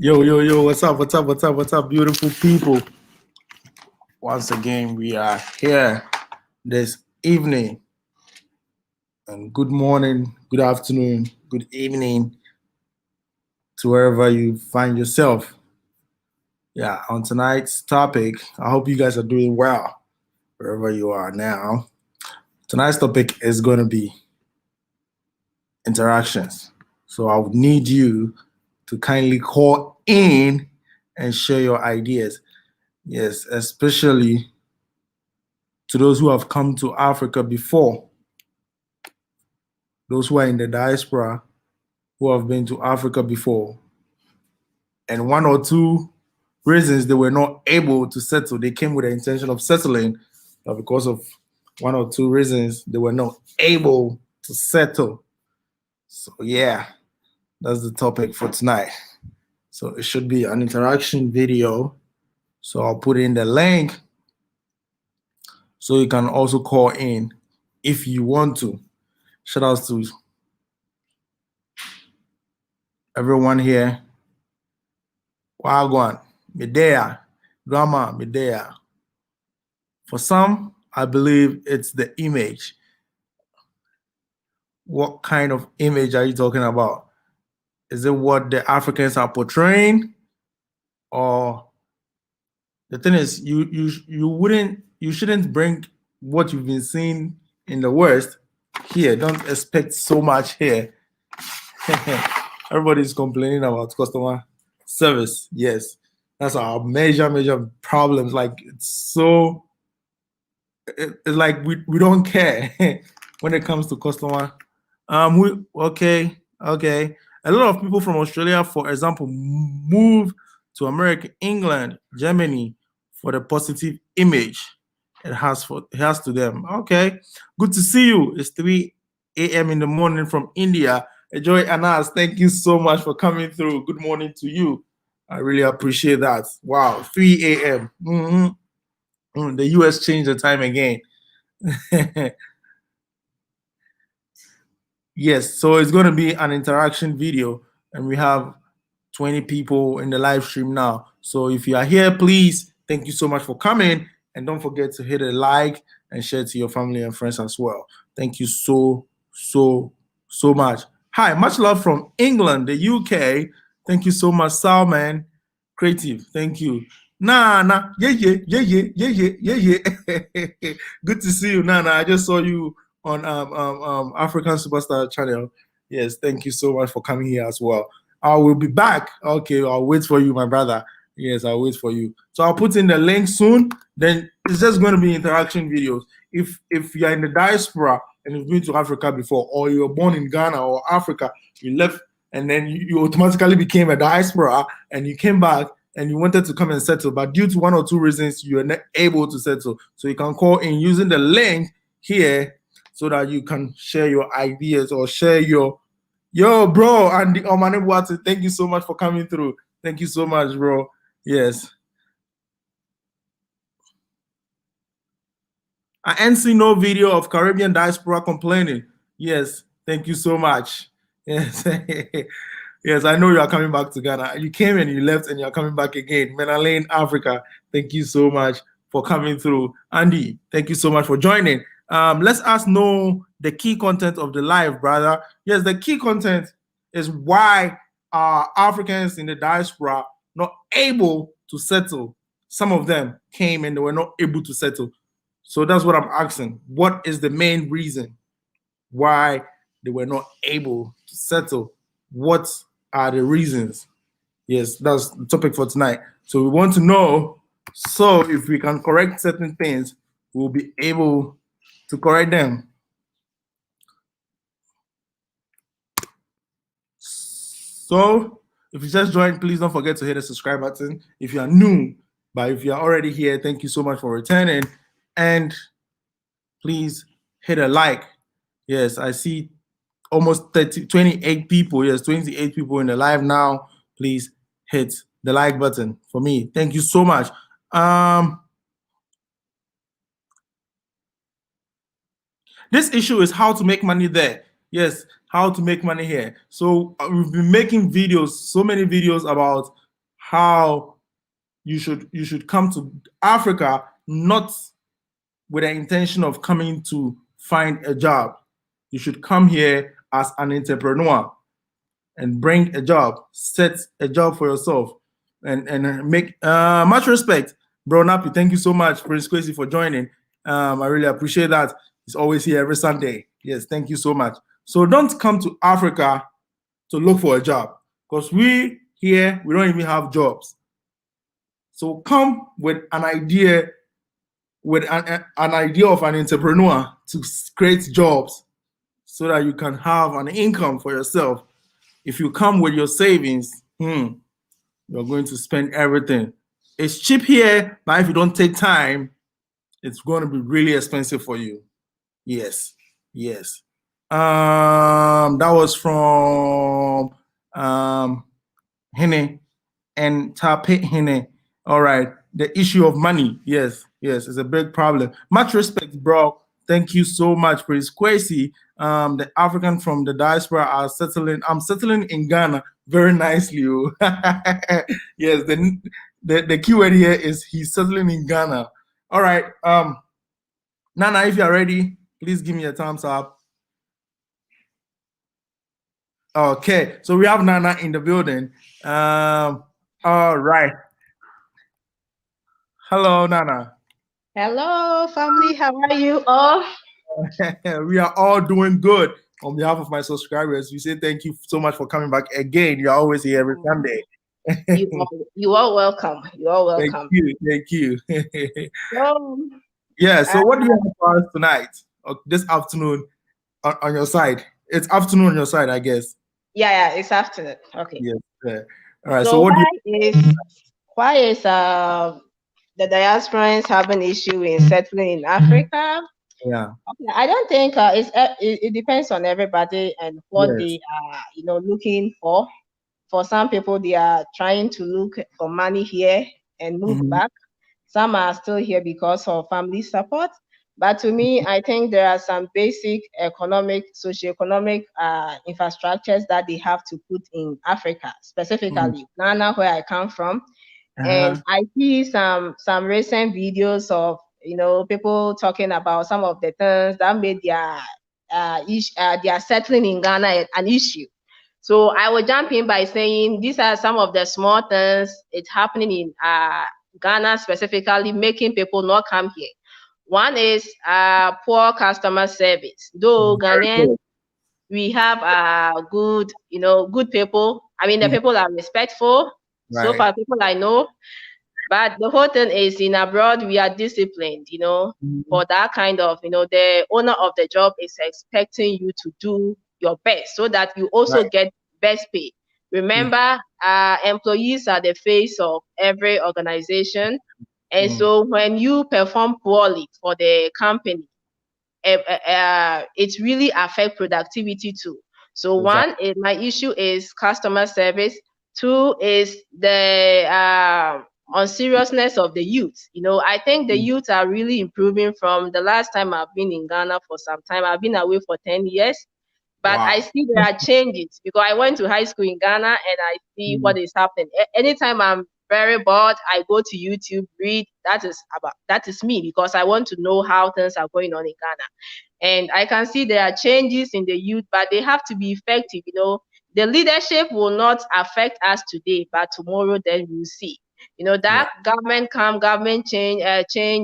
Yo, yo, yo, what's up, what's up, what's up, what's up, beautiful people? Once again, we are here this evening. And good morning, good afternoon, good evening to wherever you find yourself. Yeah, on tonight's topic, I hope you guys are doing well wherever you are now. Tonight's topic is going to be interactions. So I would need you to kindly call in and share your ideas. Yes, especially to those who have come to Africa before, those who are in the diaspora who have been to Africa before, and one or two reasons they were not able to settle. They came with the intention of settling, but because of one or two reasons, they were not able to settle. So yeah, that's the topic for tonight. So it should be an interaction video. So I'll put in the link so you can also call in if you want to. Shout outs to everyone here. Wagwan, Medea, Grandma, Medea. For some, I believe it's the image. What kind of image are you talking about? Is it what the Africans are portraying? Or the thing is, you shouldn't bring what you've been seeing in the West here. Don't expect so much here. Everybody's complaining about customer service. Yes, that's our major problems. Like it's like we don't care when it comes to customer. Okay. A lot of people from Australia, for example, move to America, England, Germany for the positive image it has to them. Okay, good to see you. It's 3 a.m. in the morning from India. Enjoy Anas. Thank you so much for coming through. Good morning to you. I really appreciate that. Wow, 3 a.m. The US changed the time again. Yes, so it's going to be an interaction video, and we have 20 people in the live stream now. So if you are here, please, thank you so much for coming, and don't forget to hit a like and share to your family and friends as well. Thank you so much. Hi, much love from England, the UK. Thank you so much, Salman Creative. Thank you. Nana, yeah. Good to see you, Nana. I just saw you on African Superstar channel. Yes, thank you so much for coming here as well. I will be back. Okay, I'll wait for you, my brother. Yes, I'll wait for you. So I'll put in the link soon. Then it's just going to be interaction videos. If you're in the diaspora and you've been to Africa before, or you were born in Ghana or Africa, you left and then you automatically became a diaspora and you came back and you wanted to come and settle, but due to one or two reasons, you are not able to settle. So you can call in using the link here so that you can share your ideas or share your bro, Andy Omane Watson. Thank you so much for coming through. Thank you so much, bro. Yes. I ain't seen no video of Caribbean diaspora complaining. Yes, thank you so much. Yes. Yes, I know you are coming back to Ghana. You came and you left and you're coming back again. Menalane, Africa, thank you so much for coming through. Andy, thank you so much for joining. Let's us know the key content of the live, brother. Yes, the key content is why Africans in the diaspora not able to settle. Some of them came and they were not able to settle. So that's what I'm asking. What is the main reason why they were not able to settle? What are the reasons? Yes, that's the topic for tonight. So we want to know, so if we can correct certain things, we'll be able to correct them. So if you just joined, please don't forget to hit the subscribe button if you are new. But if you're already here, thank you so much for returning. And please hit a like. Yes, I see almost 28 people. Yes, 28 people in the live now. Please hit the like button for me. Thank you so much. This issue is how to make money there. Yes, how to make money here. So we've been making videos, so many videos about how you should come to Africa, not with the intention of coming to find a job. You should come here as an entrepreneur and bring a job, set a job for yourself, and make much respect, bro. Nappy, thank you so much, Prince Kwesi, for joining. I really appreciate that. He's always here every Sunday. Yes, thank you so much. So don't come to Africa to look for a job, because we here, we don't even have jobs. So come with an idea, with an idea of an entrepreneur to create jobs so that you can have an income for yourself. If you come with your savings, you're going to spend everything. It's cheap here, but if you don't take time, it's going to be really expensive for you. Yes, yes. That was from Hene and Tape Hene. All right. The issue of money. Yes, yes, it's a big problem. Much respect, bro. Thank you so much, Prince Kwesi. The African from the diaspora are settling. I'm settling in Ghana very nicely. Yes, the keyword here is he's settling in Ghana. All right. Nana, if you're ready, please give me a thumbs up. Okay, so we have Nana in the building. All right. Hello, Nana. Hello, family. How are you all? We are all doing good. On behalf of my subscribers, we say thank you so much for coming back again. You're always here every Sunday. You are welcome. You are welcome. Thank you. Yeah, so what do you have for us tonight, or this afternoon on your side? It's afternoon on your side, I guess. Yeah, it's afternoon. Okay. Yes. All right. So what why is the diasporans have an issue in settling in Africa? Yeah. Okay, I don't think it depends on everybody and what they are, looking for. For some people, they are trying to look for money here and move back. Some are still here because of family support. But to me, I think there are some basic economic, socioeconomic infrastructures that they have to put in Africa, specifically Ghana, where I come from. And I see some recent videos of people talking about some of the things that made their settling in Ghana an issue. So I will jump in by saying these are some of the small things it's happening in Ghana specifically, making people not come here. One is poor customer service. Though Ghanaians, we have good people. I mean, the people are respectful. Right. So far, people I know. But the whole thing is in abroad, we are disciplined, for that kind of, the owner of the job is expecting you to do your best so that you also get best pay. Remember, employees are the face of every organization. And so when you perform poorly for the company, it really affects productivity too. So one, my issue is customer service. Two is the unseriousness of the youth. I think the youth are really improving from the last time I've been in Ghana for some time. I've been away for 10 years. But I see there are changes because I went to high school in Ghana and I see what is happening. Anytime I'm very bored, I go to YouTube, read. That is me because I want to know how things are going on in Ghana. And I can see there are changes in the youth, but they have to be effective. The leadership will not affect us today, but tomorrow then we'll see. That government change,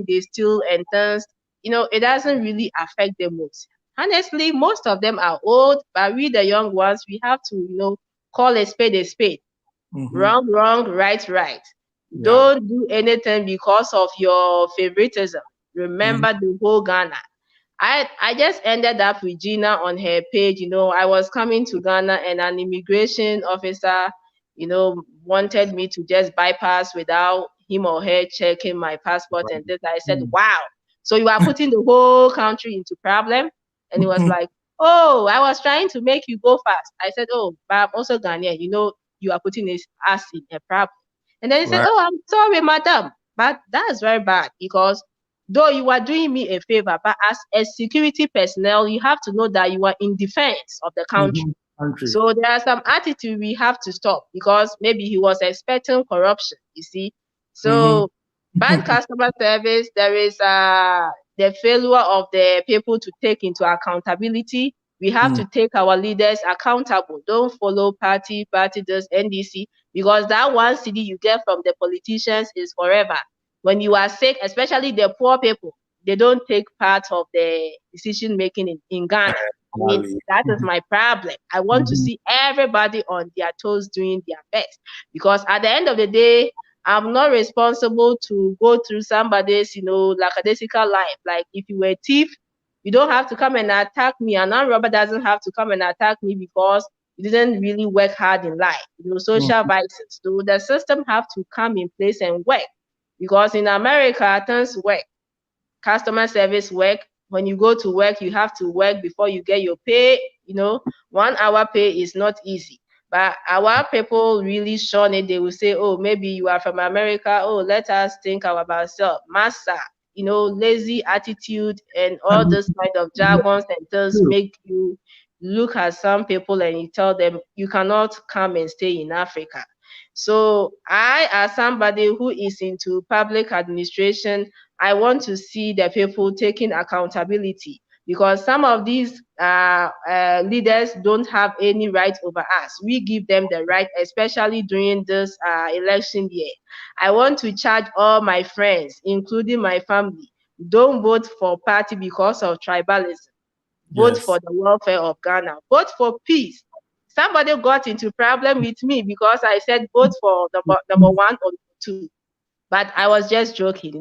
they still and things, it doesn't really affect them most. Honestly, most of them are old, but we, the young ones, we have to, call a spade a spade. Wrong, right. Yeah. Don't do anything because of your favoritism. Remember the whole Ghana. I just ended up with Gina on her page. I was coming to Ghana and an immigration officer, wanted me to just bypass without him or her checking my passport and this. I said, wow. So you are putting the whole country into problem? And he was like, oh, I was trying to make you go fast. I said, oh, but I'm also Ghanaian. You are putting us in a problem. And then he said, oh, I'm sorry, madam. But that's very bad because though you are doing me a favor, but as a security personnel, you have to know that you are in defense of the country. country. So there are some attitude we have to stop because maybe he was expecting corruption, you see. So bad customer service, there is the failure of the people to take into accountability. We have to take our leaders accountable. Don't follow party does NDC, because that one CD you get from the politicians is forever. When you are sick, especially the poor people, they don't take part of the decision making in Ghana. I mean, that is my problem. I want to see everybody on their toes doing their best, because at the end of the day, I'm not responsible to go through somebody's, lackadaisical life. Like if you were a thief, you don't have to come and attack me. An armed robber doesn't have to come and attack me because you didn't really work hard in life. Social vices. So the system have to come in place and work, because in America, things work. Customer service work. When you go to work, you have to work before you get your pay. 1 hour pay is not easy. But our people really shun it. They will say, oh, maybe you are from America. Oh, let us think about ourselves. Massa, lazy attitude and all this kind of jargons and things make you look at some people and you tell them you cannot come and stay in Africa. So I, as somebody who is into public administration, I want to see the people taking accountability, because some of these leaders don't have any right over us. We give them the right, especially during this election year. I want to charge all my friends, including my family, don't vote for party because of tribalism. Vote for the welfare of Ghana. Vote for peace. Somebody got into problem with me because I said vote for number 1 or 2. But I was just joking,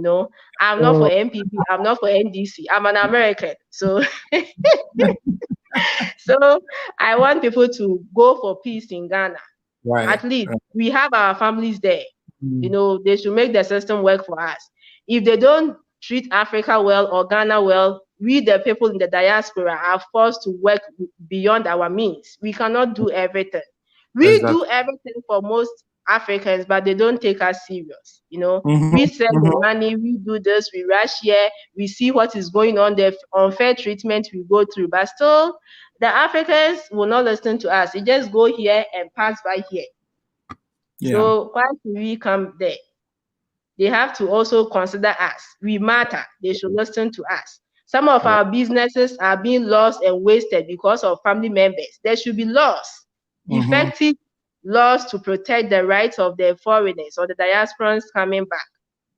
I'm not for MPP, I'm not for NDC, I'm an American. So, so I want people to go for peace in Ghana. Right. At least we have our families there. They should make the system work for us. If they don't treat Africa well or Ghana well, we, the people in the diaspora, are forced to work beyond our means. We cannot do everything. We do everything for most Africans, but they don't take us serious. We send the money, we do this, we rush here, we see what is going on, the unfair treatment we go through, but still the Africans will not listen to us. They just go here and pass by here. So why should we come there? They have to also consider us. We matter. They should listen to us. Some of our businesses are being lost and wasted because of family members. There should be laws, effective laws to protect the rights of the foreigners or the diasporans coming back.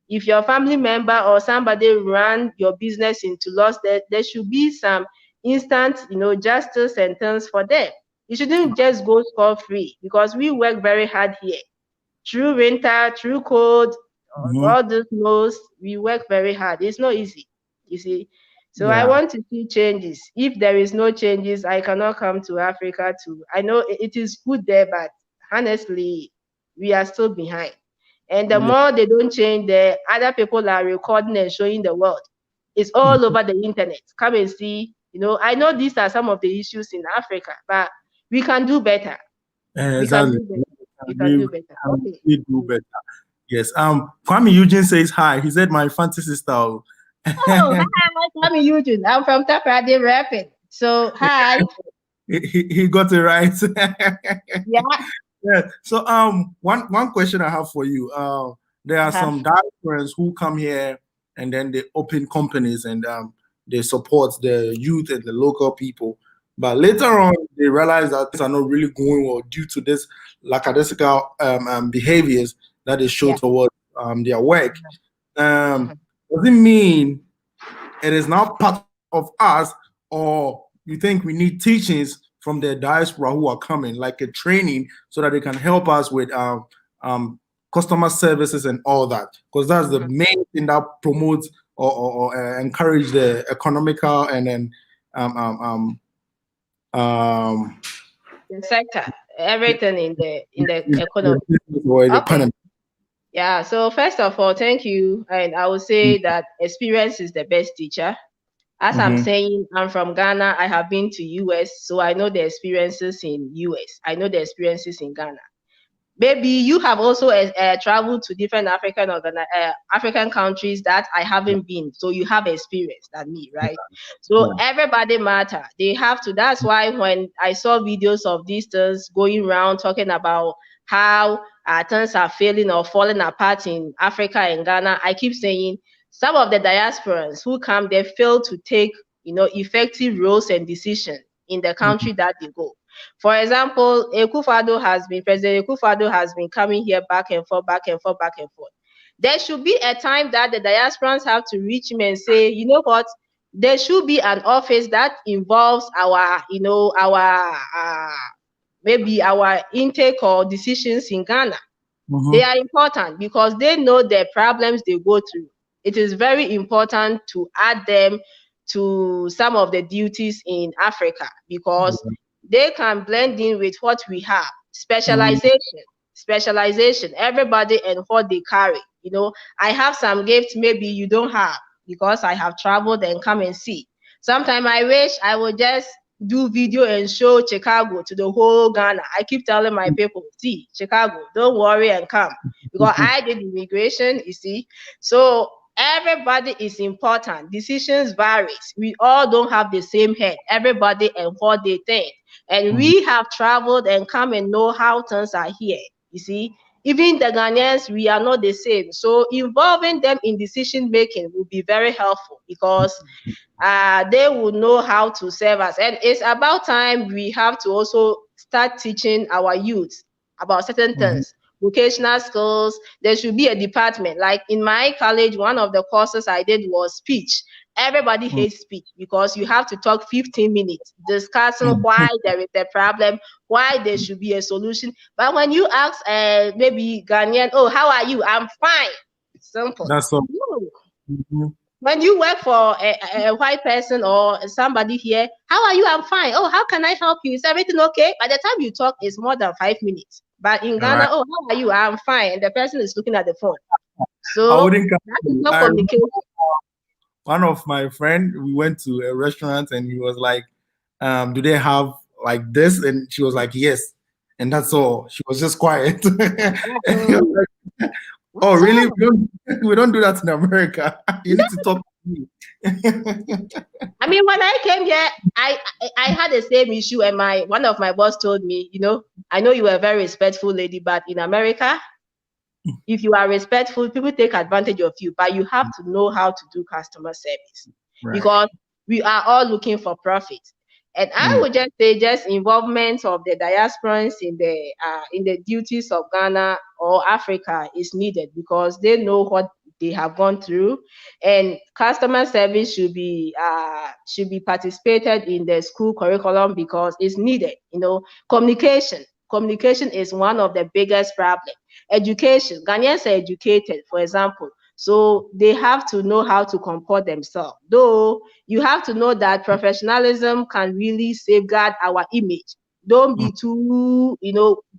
If your family member or somebody ran your business into loss, there should be some instant, justice and things for them. You shouldn't just go scot-free, because we work very hard here. Through winter, through cold, all this knows, we work very hard. It's not easy, you see. So I want to see changes. If there is no changes, I cannot come to Africa too. I know it is good there, but honestly, we are still behind. And the more they don't change, the other people are recording and showing the world. It's all over the internet. Come and see. I know these are some of the issues in Africa, but we can do better. Exactly. We can do better. Okay. We do better. Yes. Kwame Eugene says hi. He said my fantasy style. Hi, Kwame Eugene. I'm from Taprade Rapid. So hi. He got it right. Yeah. Yeah. So one question I have for you. There are some diasporans who come here and then they open companies and they support the youth and the local people. But later on, they realize that things are not really going well due to this lackadaisical behaviors that they show towards their work. Does it mean it is now part of us, or you think we need teachings from the diaspora who are coming, like a training, so that they can help us with customer services and all that? Because that's the main thing that promotes or encourage the economical and then the sector, everything in the economy. Okay. Yeah, so first of all, thank you. And I would say that experience is the best teacher. As I'm saying, I'm from Ghana. I have been to US, so I know the experiences in US. I know the experiences in Ghana. maybe you have also traveled to different African countries that I haven't been, so you have experience than me, right? So everybody matter. They have to. That's why when I saw videos of these things going around talking about how things are failing or falling apart in Africa and Ghana, I keep saying some of the diasporans who come, they fail to take, effective roles and decisions in the country that they go. For example, President Akufo-Addo has been coming here back and forth, back and forth, back and forth. There should be a time that the diasporans have to reach him and say, you know what, there should be an office that involves our, maybe our intake or decisions in Ghana. They are important because they know the problems they go through. It is very important to add them to some of the duties in Africa because they can blend in with what we have. Specialization, everybody and what they carry. I have some gifts maybe you don't have because I have traveled and come and see. Sometimes I wish I would just do video and show Chicago to the whole Ghana. I keep telling my people, see, Chicago, don't worry and come. Because I did immigration, you see. So everybody is important. Decisions varies. We all don't have the same head. Everybody and what they think. And we have traveled and come and know how things are here. You see, even the Ghanaians, we are not the same. So involving them in decision making will be very helpful because they will know how to serve us. And it's about time we have to also start teaching our youth about certain things. Vocational skills. There should be a department. Like in my college, one of the courses I did was speech. Everybody hates speech because you have to talk 15 minutes discussing why there is a problem, why there should be a solution. But when you ask maybe Ghanaian, oh, how are you? I'm fine. Simple. That's all. When you work for a white person or somebody here, how are you? I'm fine. Oh, how can I help you? Is everything okay? By the time you talk, it's more than 5 minutes. But in Ghana, oh, how are you? I'm fine. And the person is looking at the phone. So that is not communication. One of my friend, we went to a restaurant and he was like, do they have like this? And she was like, yes. And that's all. She was just quiet. Oh, really? We don't do that in America. You need to talk to me. I mean, when I came here, I had the same issue, and one of my boss told me, I know you are a very respectful lady, but in America, if you are respectful, people take advantage of you. But you have to know how to do customer service because we are all looking for profit. And I would just say, just involvement of the diasporans in the duties of Ghana or Africa is needed because they know what they have gone through, and customer service should be participated in the school curriculum because it's needed. Communication is one of the biggest problems. Education, Ghanaians are educated, for example. So they have to know how to comport themselves. Though you have to know that professionalism can really safeguard our image. Don't be too,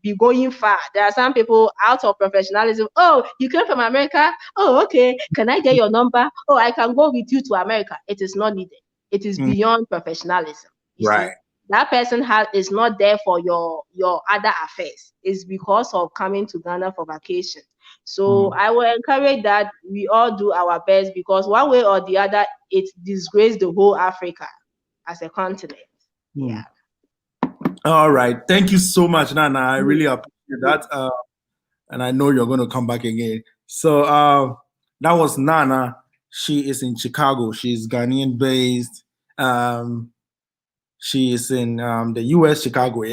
be going far. There are some people out of professionalism. Oh, you came from America? Oh, okay. Can I get your number? Oh, I can go with you to America. It is not needed. It is beyond professionalism. You see? That person is not there for your other affairs. It's because of coming to Ghana for vacation. So I will encourage that we all do our best because one way or the other, it disgraced the whole Africa as a continent. Yeah. All right. Thank you so much, Nana. I really appreciate that. And I know you're going to come back again. So that was Nana. She is in Chicago. She's Ghanaian based. She is in the US, Chicago,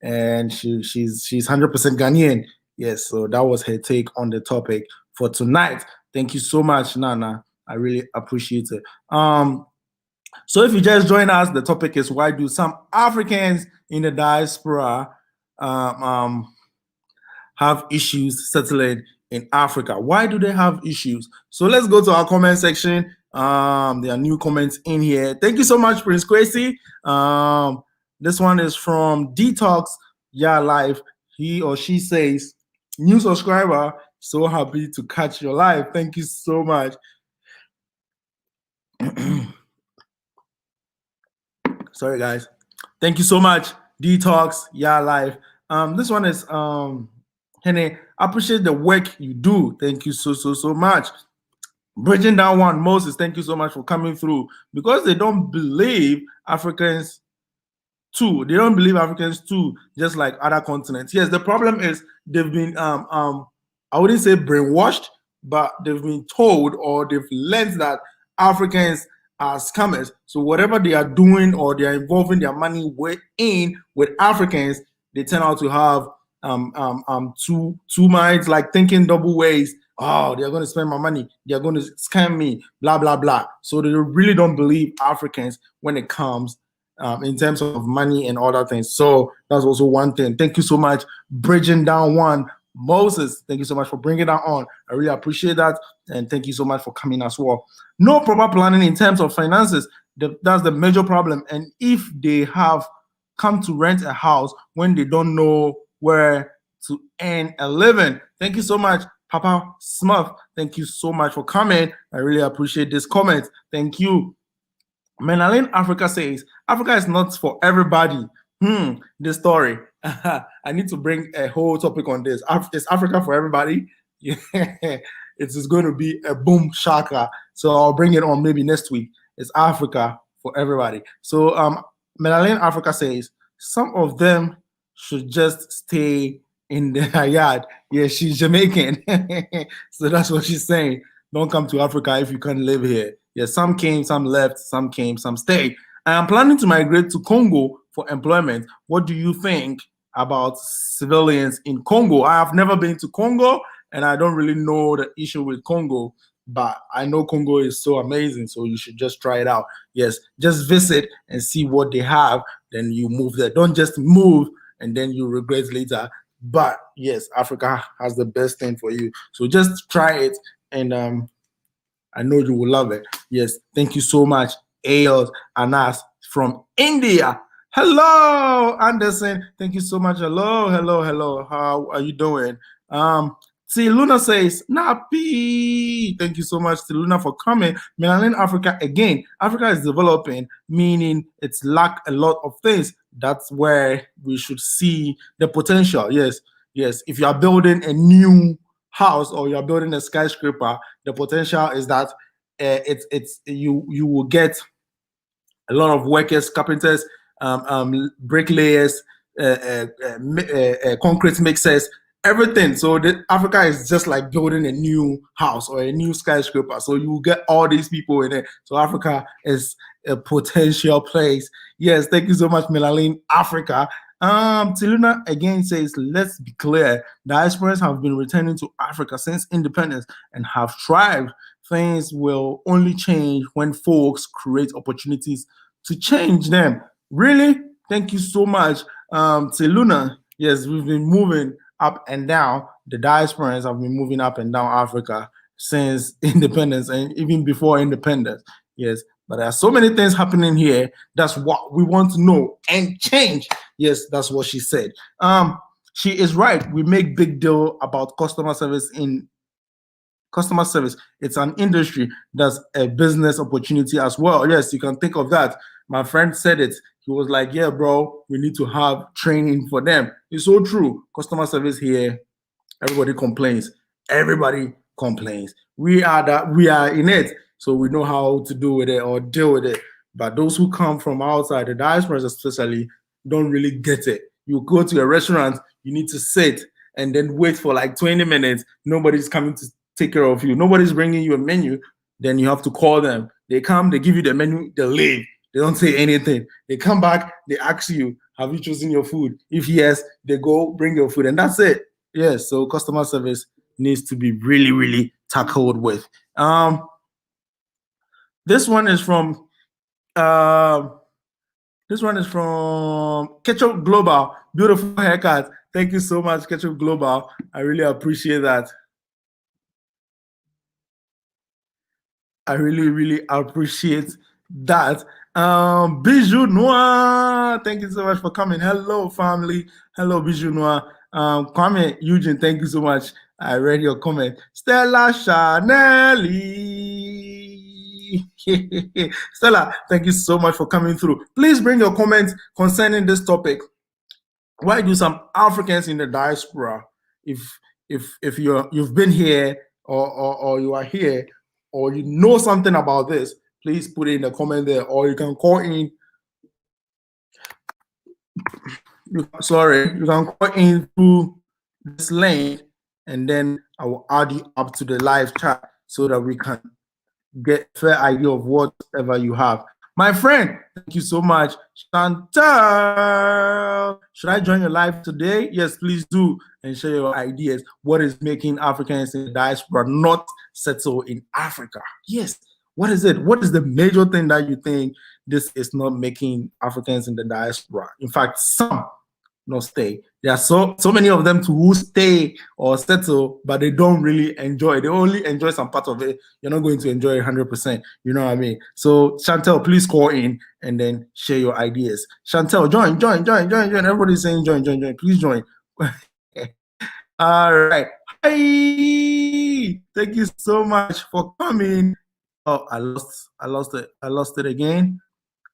and she's 100% Ghanaian. Yes, so that was her take on the topic for tonight. Thank you so much, Nana. I really appreciate it. So if you just join us, the topic is why do some Africans in the diaspora have issues settling in Africa? Why do they have issues? So let's go to our comment section. There are new comments in here. Thank you so much, Prince Kwesi. This one is from Detox Life. He or she says, new subscriber, so happy to catch your live. Thank you so much. Sorry, guys. Thank you so much, Detox Life. This one is Henny, I appreciate the work you do. Thank you so much. Bridging Down One, Moses, thank you so much for coming through. Because they don't believe Africans too. They don't believe Africans too, just like other continents. Yes, the problem is they've been I wouldn't say brainwashed, but they've been told or they've learned that Africans are scammers. So whatever they are doing or they are involving their money with Africans, they turn out to have two minds, like thinking double ways. Oh, they're going to spend my money. They're going to scam me, blah, blah, blah. So they really don't believe Africans when it comes in terms of money and other things. So that's also one thing. Thank you so much. Bridging Down One. Moses, thank you so much for bringing that on. I really appreciate that. And thank you so much for coming as well. No proper planning in terms of finances. That's the major problem. And if they have come to rent a house when they don't know where to earn a living. Thank you so much, Papa Smith. Thank you so much for coming. I really appreciate this comment. Thank you. Menalin Africa says, Africa is not for everybody. This story. I need to bring a whole topic on this. Is Africa for everybody? It is going to be a boom shaka. So I'll bring it on maybe next week. It's Africa for everybody. So Menalin Africa says, some of them should just stay in their yard. Yeah, she's Jamaican. So that's what she's saying. Don't come to Africa if you can't live here. Yeah, some came, some left, some came, some stayed. I am planning to migrate to Congo for employment. What do you think about civilians in Congo? I have never been to Congo, and I don't really know the issue with Congo, but I know Congo is so amazing, so you should just try it out. Yes, just visit and see what they have, then you move there. Don't just move and then you regret later. But yes, Africa has the best thing for you. So just try it, and I know you will love it. Yes, thank you so much, Ayos Anas from India. Hello, Anderson. Thank you so much. Hello. How are you doing? See, Luna says, Nappy. Thank you so much to Luna for coming. Melalin Africa again. Africa is developing, meaning it's lack a lot of things. That's where we should see the potential. Yes. If you are building a new house or you're building a skyscraper, the potential is that you will get a lot of workers, carpenters, bricklayers, concrete mixers, everything. So Africa is just like building a new house or a new skyscraper. So you will get all these people in it. So Africa is a potential place. Yes, thank you so much, Melaline Africa. Tiluna again says, let's be clear, diasporans have been returning to Africa since independence and have thrived. Things will only change when folks create opportunities to change them. Really? Thank you so much, Tiluna. Yes, we've been moving up and down. The diasporans have been moving up and down Africa since independence and even before independence. Yes, but there are so many things happening here. That's what we want to know and change. Yes, that's what she said. She is right. We make big deal about customer service. It's an industry that's a business opportunity as well. Yes, you can think of that. My friend said it. He was like, yeah, bro, we need to have training for them. It's so true. Customer service here, everybody complains. We are in it, so we know how to do with it or deal with it. But those who come from outside, the diasporas especially, don't really get it. You go to a restaurant, you need to sit and then wait for like 20 minutes. Nobody's coming to take care of you. Nobody's bringing you a menu. Then you have to call them. They come, they give you the menu, they leave. They don't say anything. They come back, they ask you, have you chosen your food? If yes, they go bring your food, and that's it. Yes, so customer service needs to be really, really tackled with. This one is from Ketchup Global. Beautiful haircut. Thank you so much, Ketchup Global. I really appreciate that. I really, really appreciate that. Bijou Noir, thank you so much for coming. Hello, family. Hello, Bijou Noir. Kwame Eugene, thank you so much. I read your comment. Stella Chanelli. Stella, thank you so much for coming through. Please bring your comments concerning this topic. Why do some Africans in the diaspora if you've been here or you are here or you know something about this, please put it in the comment there, or you can call in. You can call in through this link, and then I will add you up to the live chat so that we can get a fair idea of whatever you have. My friend, thank you so much. Chantal, should I join your live today? Yes, please do, and share your ideas. What is making Africans in the diaspora not settle in Africa? Yes, what is it? What is the major thing that you think this is not making Africans in the diaspora? In fact, some not stay. There are so many of them who stay or settle, but they don't really enjoy. They only enjoy some part of it. You're not going to enjoy it 100%. You know what I mean? So Chantel, please call in and then share your ideas. Chantel, join. Everybody's saying join. Please join. All right. Hi. Thank you so much for coming. Oh, I lost it again.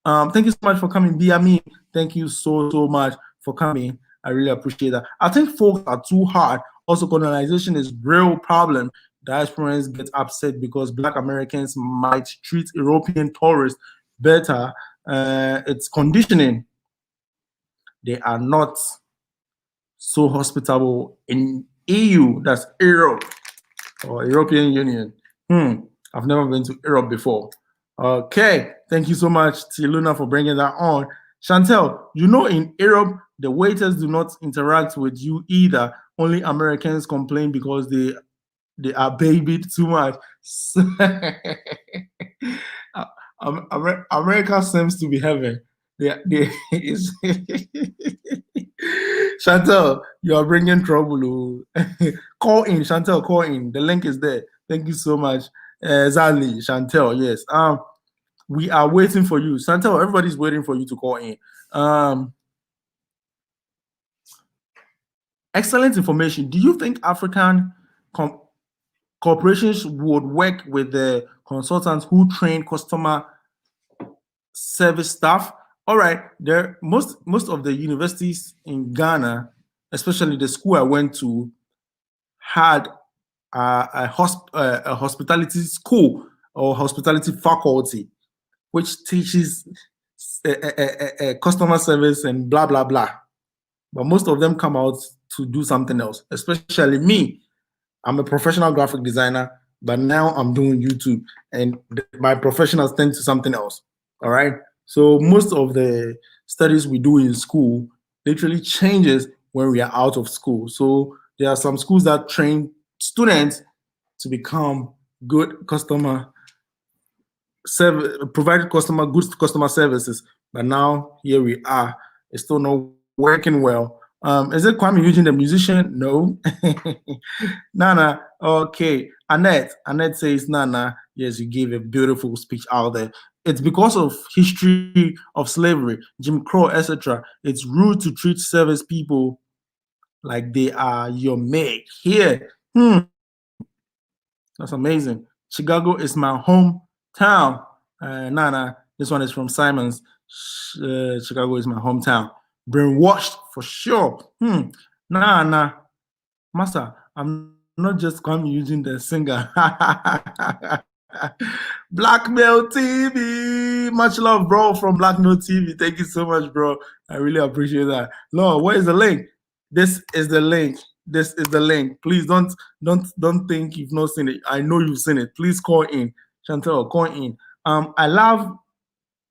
Thank you so much for coming, BME. Thank you so much for coming. I really appreciate that. I think folks are too hard. Also, colonization is a real problem. Diasporans get upset because Black Americans might treat European tourists better. It's conditioning. They are not so hospitable in EU, that's Europe or European Union. I've never been to Europe before. Okay, thank you so much, Luna, for bringing that on. Chantel, you know, in Europe, the waiters do not interact with you either. Only Americans complain because they are babied too much. America seems to be heaven. Chantel, you are bringing trouble. Call in, Chantel, call in. The link is there. Thank you so much. Exactly, Chantel, yes. We are waiting for you. Chantel, everybody's waiting for you to call in. Excellent information. Do you think African corporations would work with the consultants who train customer service staff? All right, most of the universities in Ghana, especially the school I went to, had a hospitality school or hospitality faculty, which teaches customer service and blah blah blah. But most of them come out to do something else. Especially me, I'm a professional graphic designer, but now I'm doing YouTube, and my professionals tend to something else. All right. So most of the studies we do in school literally changes when we are out of school. So there are some schools that train students to become good customer service, provide good customer services. But now here we are. It's still not working well. Is it Kwame Eugene the musician? No. Nana. Okay. Annette says, Nana, yes, you gave a beautiful speech out there. It's because of history of slavery, Jim Crow, etc. It's rude to treat service people like they are your mate. Here. That's amazing. Chicago is my hometown. Nana, this one is from Simons. Chicago is my hometown. Brainwashed for sure. Nah, Master, I'm not just coming using the singer. Blackmail TV. Much love, bro, from Blackmail TV. Thank you so much, bro. I really appreciate that. Lord, where is the link? This is the link. This is the link. Please don't think you've not seen it. I know you've seen it. Please call in. Chantel, call in. I love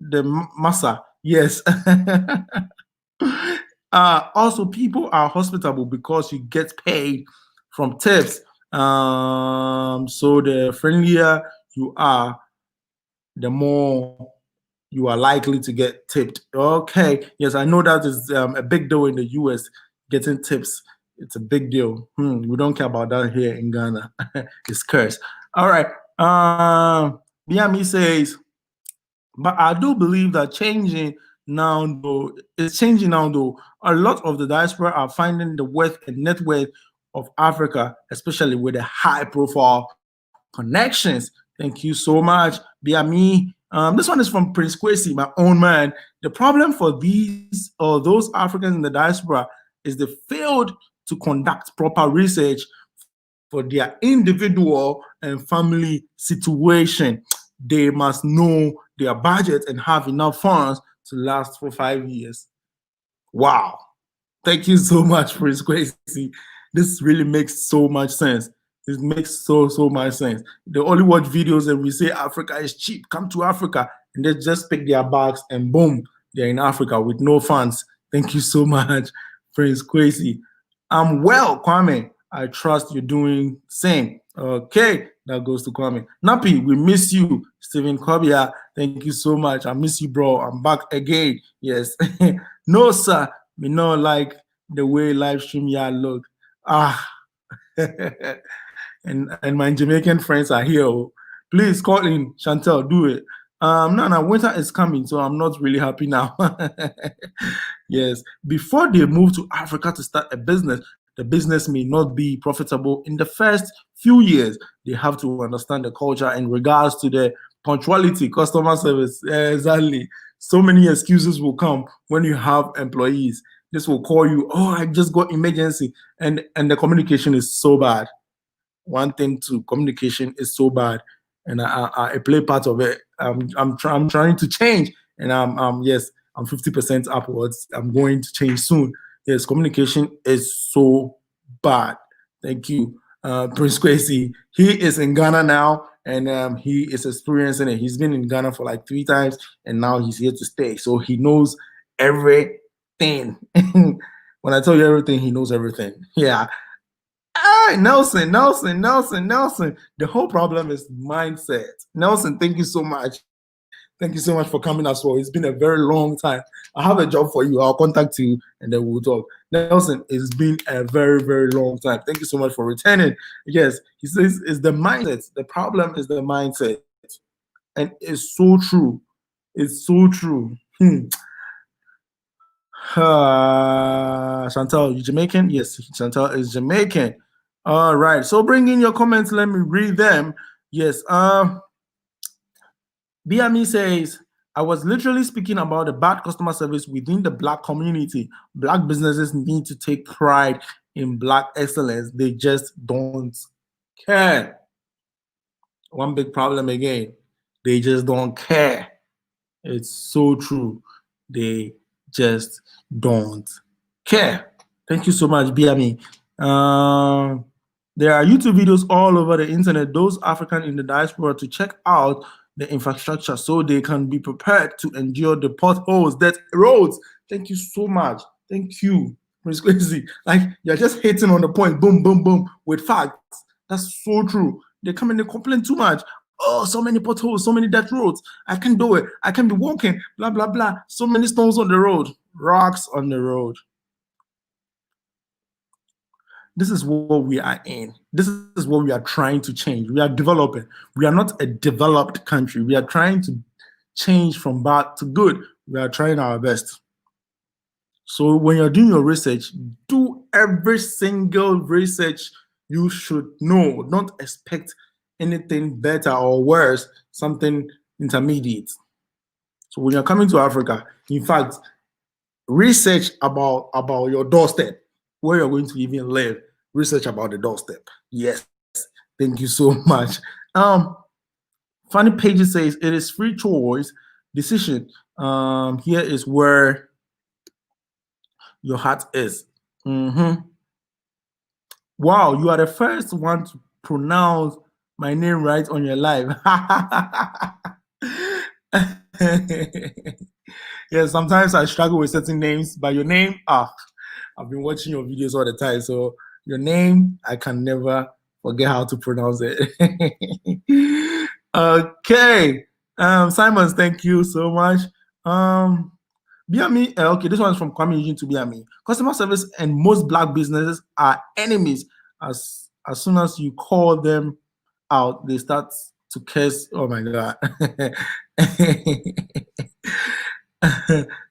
the massa. Yes. Also, people are hospitable because you get paid from tips. So the friendlier you are, the more you are likely to get tipped. Okay. Yes, I know that is a big deal in the US, getting tips. It's a big deal. We don't care about that here in Ghana. It's cursed. All right. Biami says, but I do believe that it's changing now though. A lot of the diaspora are finding the worth and net worth of Africa, especially with the high profile connections. Thank you so much, Biami. This one is from Prince Kwesi, my own man. The problem for these or those Africans in the diaspora is they failed to conduct proper research for their individual and family situation. They must know their budget and have enough funds to last for 5 years. Wow. Thank you so much, Prince Kwesi. This really makes so much sense. It makes so much sense. They only watch videos and we say Africa is cheap. Come to Africa, and they just pick their bags and boom, they're in Africa with no funds. Thank you so much, Prince Kwesi. I'm well, Kwame. I trust you're doing same. Okay, that goes to Kwame. Nappy, we miss you. Stephen Kobia, thank you so much. I miss you, bro. I'm back again. Yes. No, sir. Me not like the way live stream y'all look. And my Jamaican friends are here. Please call in, Chantel, do it. No, winter is coming, so I'm not really happy now. Yes, before they move to Africa to start a business, the business may not be profitable in the first few years. They have to understand the culture in regards to the punctuality, customer service. Exactly. So many excuses will come when you have employees. This will call you, oh, I just got emergency, and the communication is so bad. One thing too, communication is so bad, and I play part of it. I'm trying to change, and yes, I'm 50% upwards. I'm going to change soon. Yes, communication is so bad. Thank you, Prince Kwesi. He is in Ghana now, and he is experiencing it. He's been in Ghana for like 3 times, and now he's here to stay. So he knows everything. When I tell you everything, he knows everything. Yeah. Nelson. The whole problem is mindset. Nelson, thank you so much. Thank you so much for coming as well. It's been a very long time. I have a job for you. I'll contact you and then we'll talk. Nelson, it's been a very, very long time. Thank you so much for returning. Yes, he says it's the mindset. The problem is the mindset. And it's so true. It's so true. Chantal, you Jamaican? Yes, Chantal is Jamaican. All right. So bring in your comments. Let me read them. Yes. BME says, I was literally speaking about the bad customer service within the Black community. Black businesses need to take pride in Black excellence. They just don't care. One big problem again. They just don't care. It's so true. They just don't care. Thank you so much, BME. There are YouTube videos all over the internet, those African in the diaspora, to check out the infrastructure so they can be prepared to endure the potholes, that roads. Thank you so much. Thank you, Prince Kwesi. Like, you're just hitting on the point, boom, boom, boom, with facts. That's so true. They come and they complain too much. Oh, so many potholes, so many dirt roads. I can't do it. I can't be walking, blah, blah, blah. So many stones on the road, rocks on the road. This is what we are in. This is what we are trying to change. We are developing. We are not a developed country. We are trying to change from bad to good. We are trying our best. So when you're doing your research, do every single research you should know. Don't expect anything better or worse, something intermediate. So when you're coming to Africa, in fact, research about your doorstep, where you're going to even live. Research about the doorstep. Yes, thank you so much. Funny Pages says it is free choice decision. Here is where your heart is. Wow, you are the first one to pronounce my name right on your live. Yeah, sometimes I struggle with certain names, but your name, I've been watching your videos all the time, so your name, I can never forget how to pronounce it. Okay. Simons, thank you so much. BME, okay, this one is from Kwame Eugene to BME. Customer service and most Black businesses are enemies. As soon as you call them out, they start to curse. Oh my God.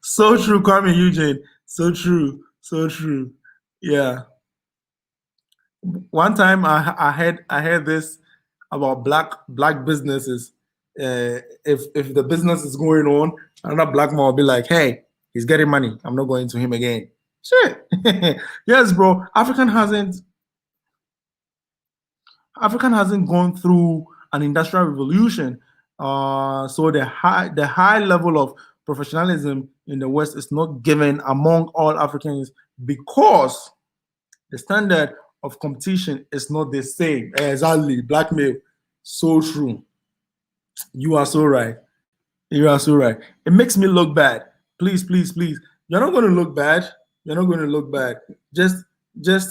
So true, Kwame Eugene. So true. So true. Yeah. One time I heard this about black businesses. If the business is going on, another Black man will be like, hey, he's getting money. I'm not going to him again. Shit. Yes, bro. African hasn't gone through an industrial revolution. So the high level of professionalism in the West is not given among all Africans because the standard of competition is not the same. Exactly. Blackmail. So true. You are so right. You are so right. It makes me look bad. Please, please, please. You're not going to look bad. You're not going to look bad. Just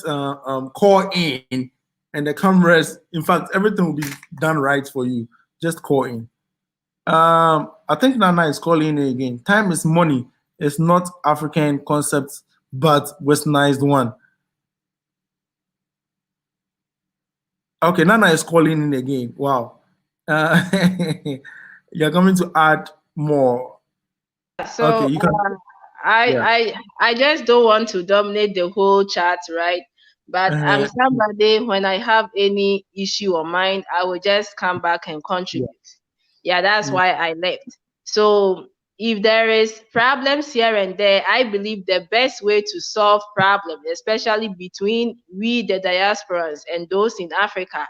call in, and the cameras. In fact, everything will be done right for you. Just call in. I think Nana is calling in again. Time is money. It's not African concept, but westernized one. Okay, Nana is calling in again. Wow. You're going to add more. So Okay, you can. I just don't want to dominate the whole chat, right? But I'm somebody, when I have any issue or mind, I will just come back and contribute. Yeah, that's why I left. So if there is problems here and there, I believe the best way to solve problems, especially between we the diasporas and those in Africa,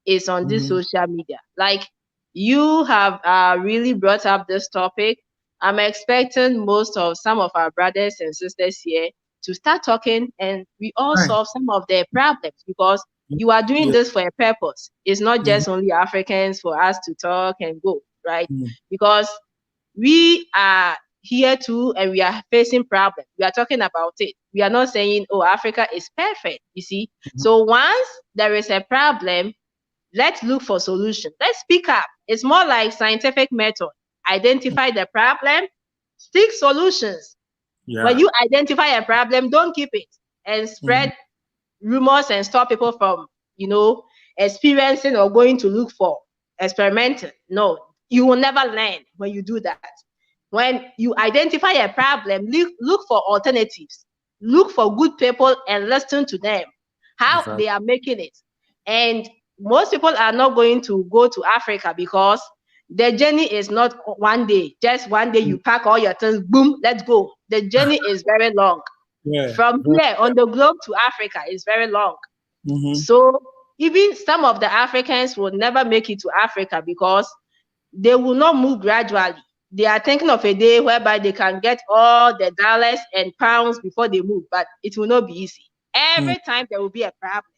is on this social media. Like you have really brought up this topic. I'm expecting some of our brothers and sisters here to start talking, and we all solve some of their problems, because you are doing this for a purpose. It's not just only Africans for us to talk and go, right? Because we are here too, and we are facing problems. We are talking about it. We are not saying, oh, Africa is perfect, you see. So once there is a problem, let's look for solutions. Let's speak up. It's more like scientific method. Identify the problem, seek solutions. When you identify a problem, don't keep it and spread rumors and stop people from, experiencing or going to look for, experimenting. No, you will never learn when you do that. When you identify a problem, look for alternatives. Look for good people and listen to them, how they are making it. And most people are not going to go to Africa because the journey is not one day. Just one day you pack all your things, boom, let's go. The journey is very long. From here on the globe to Africa is very long. So even some of the Africans will never make it to Africa because they will not move gradually. They are thinking of a day whereby they can get all the dollars and pounds before they move, but it will not be easy. Every time there will be a problem.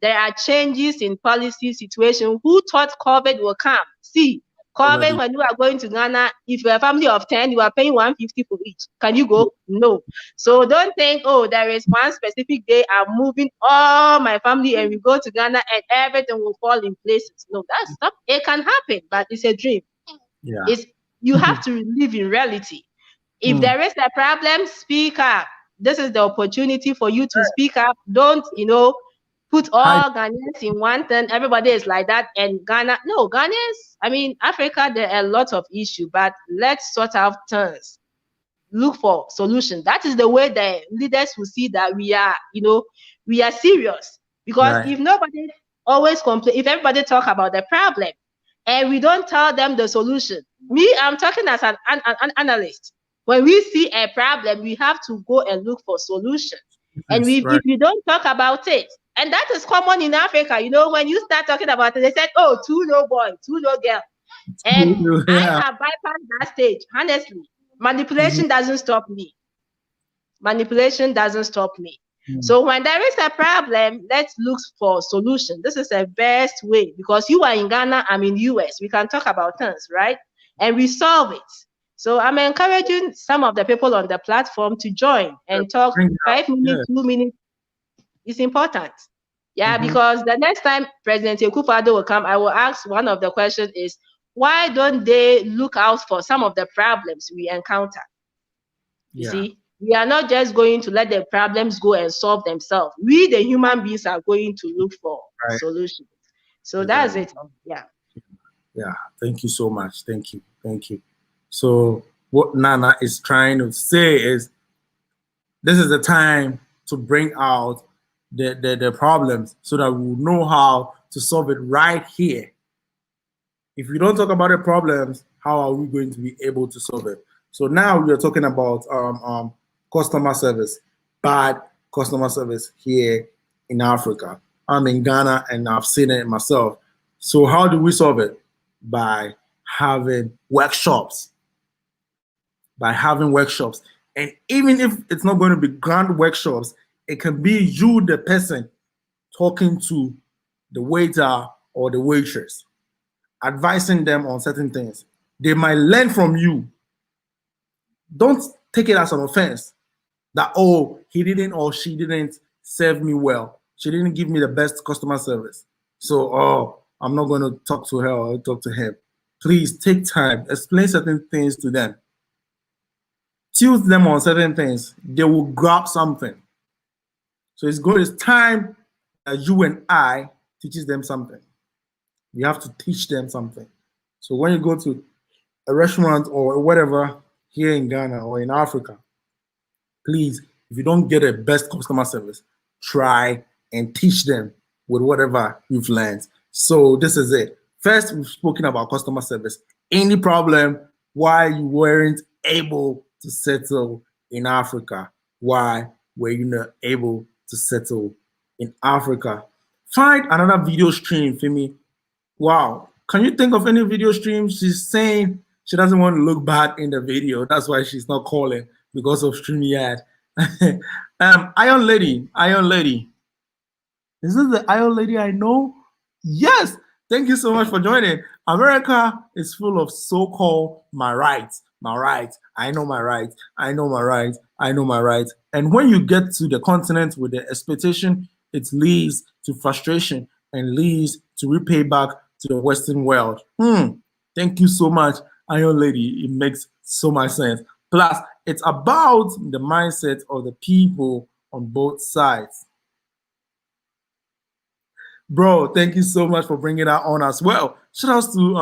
There are changes in policy situation. Who thought COVID will come? See, COVID, when you are going to Ghana, if you're a family of 10, you are paying 150 for each. Can you go? No. So don't think, oh, there is one specific day I'm moving all my family and we go to Ghana and everything will fall in places. No, that's not, it can happen, but it's a dream. You have to live in reality. If there is a problem, speak up. This is the opportunity for you to speak up. Don't, put all Ghanaians in one thing. Everybody is like that. And Ghana, no, Ghanaians, I mean, Africa, there are a lot of issues, but let's sort out things. Look for solutions. That is the way the leaders will see that we are, we are serious. Because if nobody always complain, if everybody talk about the problem and we don't tell them the solution, I'm talking as an analyst. When we see a problem, we have to go and look for solutions. And if we don't talk about it, and that is common in Africa, when you start talking about it, they said, oh, too low boy, too low girl. And I have bypassed that stage, honestly. Manipulation doesn't stop me. Manipulation doesn't stop me. So when there is a problem, let's look for solution. This is the best way, because you are in Ghana, I'm in US. We can talk about things, right? And we solve it. So I'm encouraging some of the people on the platform to join and talk 5 minutes, 2 minutes. It's important. Because the next time President Akufo-Addo will come, I will ask one of the questions is, why don't they look out for some of the problems we encounter? You see, we are not just going to let the problems go and solve themselves. We, the human beings, are going to look for solutions. So that's it. Yeah. Thank you so much. Thank you. So what Nana is trying to say is, this is the time to bring out the problems so that we will know how to solve it right here. If we don't talk about the problems, how are we going to be able to solve it? So now we are talking about customer service. bad customer service here in Africa. I'm in Ghana and I've seen it myself. So how do we solve it? By having workshops. By having workshops. And even if it's not going to be grand workshops, it can be you, the person, talking to the waiter or the waitress, advising them on certain things. They might learn from you. Don't take it as an offense that, oh, he didn't or she didn't serve me well. She didn't give me the best customer service. So, oh, I'm not going to talk to her or talk to him. Please take time, explain certain things to them. Tilt them on certain things. They will grab something. So it's time that you and I teaches them something. You have to teach them something. So when you go to a restaurant or whatever here in Ghana or in Africa, please, if you don't get a best customer service, try and teach them with whatever you've learned. So this is it. First, we've spoken about customer service. Any problem why you weren't able to settle in Africa? Why were you not able to settle in Africa? Find another video stream for me. Wow. Can you think of any video stream? She's saying she doesn't want to look bad in the video. That's why she's not calling, because of StreamYard. Iron Lady. Is this the Iron Lady I know? Yes. Thank you so much for joining. America is full of so-called my rights. I know my rights. I know my rights. I know my rights. And when you get to the continent with the expectation, it leads to frustration and leads to repay back to the Western world. Thank you so much, Iron Lady. It makes so much sense. Plus, it's about the mindset of the people on both sides. Bro, thank you so much for bringing that on as well. Shout outs to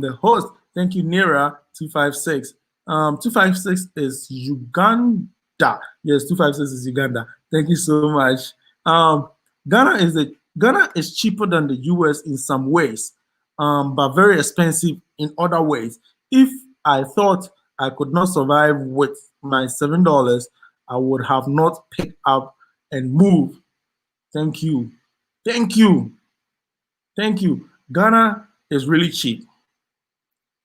the host. Thank you, Nira256. 256 is Uganda. Yes, 256 is Uganda. Thank you so much. Ghana is cheaper than the US in some ways, but very expensive in other ways. If I thought I could not survive with my $7, I would have not picked up and moved. Thank you. Thank you. Thank you. Ghana is really cheap.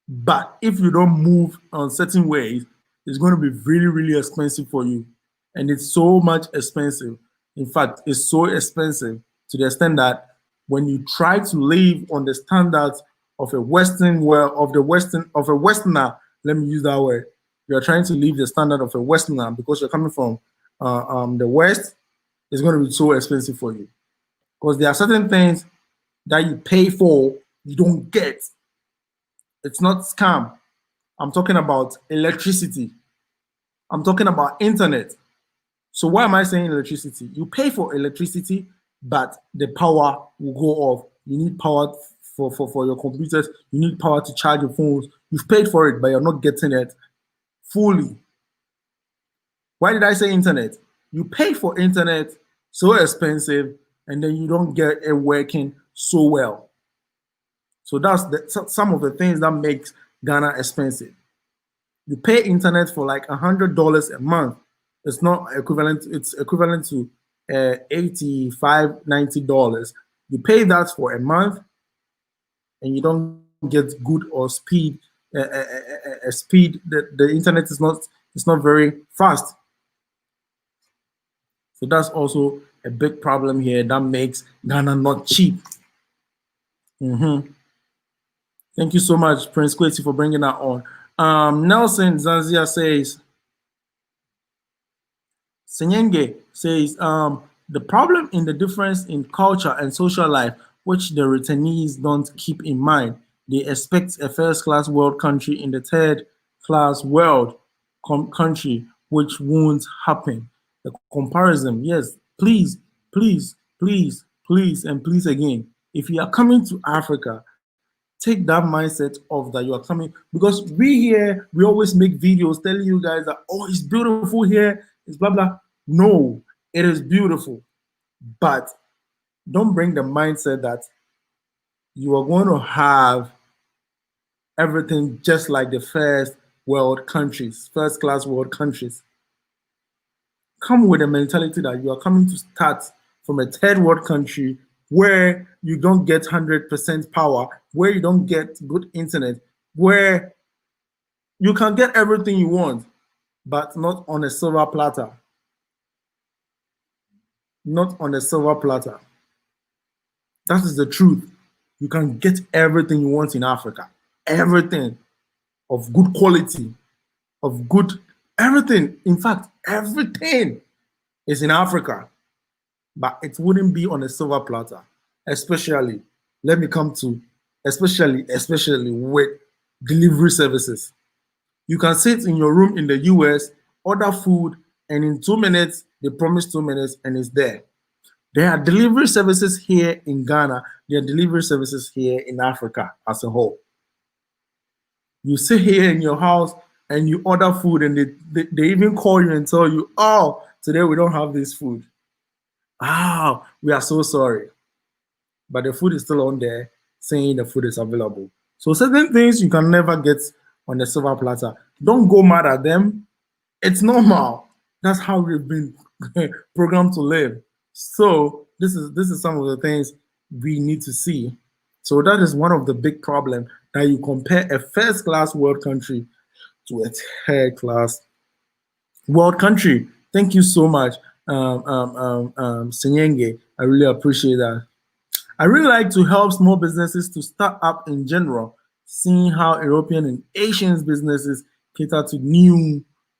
But if you don't move on certain ways, it's going to be really, really expensive for you. And it's so much expensive. In fact, it's so expensive to the extent that when you try to live on the standards of a Western world, of a Westerner, let me use that word. You're trying to live the standard of a Westerner because you're coming from the West, it's going to be so expensive for you. Because there are certain things that you pay for, you don't get. It's not scam. I'm talking about electricity. I'm talking about internet. So why am I saying electricity? You pay for electricity, but the power will go off. You need power for your computers. You need power to charge your phones. You've paid for it, but you're not getting it fully. Why did I say internet? You pay for internet, so expensive, and then you don't get it working so well. So that's some of the things that makes Ghana expensive. You pay internet for like $100 a month. It's not equivalent. It's equivalent to $85, $90. You pay that for a month, and you don't get good or speed. Speed. The internet is not very fast. So that's also a big problem here that makes Ghana not cheap. Thank you so much, Prince Kwesi, for bringing that on. Nelson Zanzia says, Senyenge says, the problem in the difference in culture and social life, which the returnees don't keep in mind. They expect a first-class world country in the third-class world country, which won't happen. The comparison, yes, please, please, please, please, and please again. If you are coming to Africa, take that mindset of that you are coming, because we always make videos telling you guys that, oh, it's beautiful here, it's blah, blah. No, it is beautiful, but don't bring the mindset that you are going to have everything just like the first-class world countries. Come with a mentality that you are coming to start from a third world country where you don't get 100% power, where you don't get good internet, where you can get everything you want, but not on a silver platter. Not on a silver platter. That is the truth. You can get everything you want in Africa. Everything of good quality, of good, everything. In fact, everything is in Africa, but it wouldn't be on a silver platter. Especially, let me come to, especially with delivery services. You can sit in your room in the US, order food, and in 2 minutes, they promise 2 minutes and it's there. There are delivery services here in Ghana. There are delivery services here in Africa as a whole. You sit here in your house and you order food and they even call you and tell you, oh, today we don't have this food. Oh, we are so sorry. But the food is still on there saying the food is available. So certain things you can never get on the silver platter. Don't go mad at them. It's normal. That's how we've been programmed to live. So this is some of the things we need to see. So that is one of the big problems, that you compare a first-class world country to a third-class world country. Thank you so much, Senyenge. I really appreciate that. I really like to help small businesses to start up in general, seeing how European and Asian businesses cater to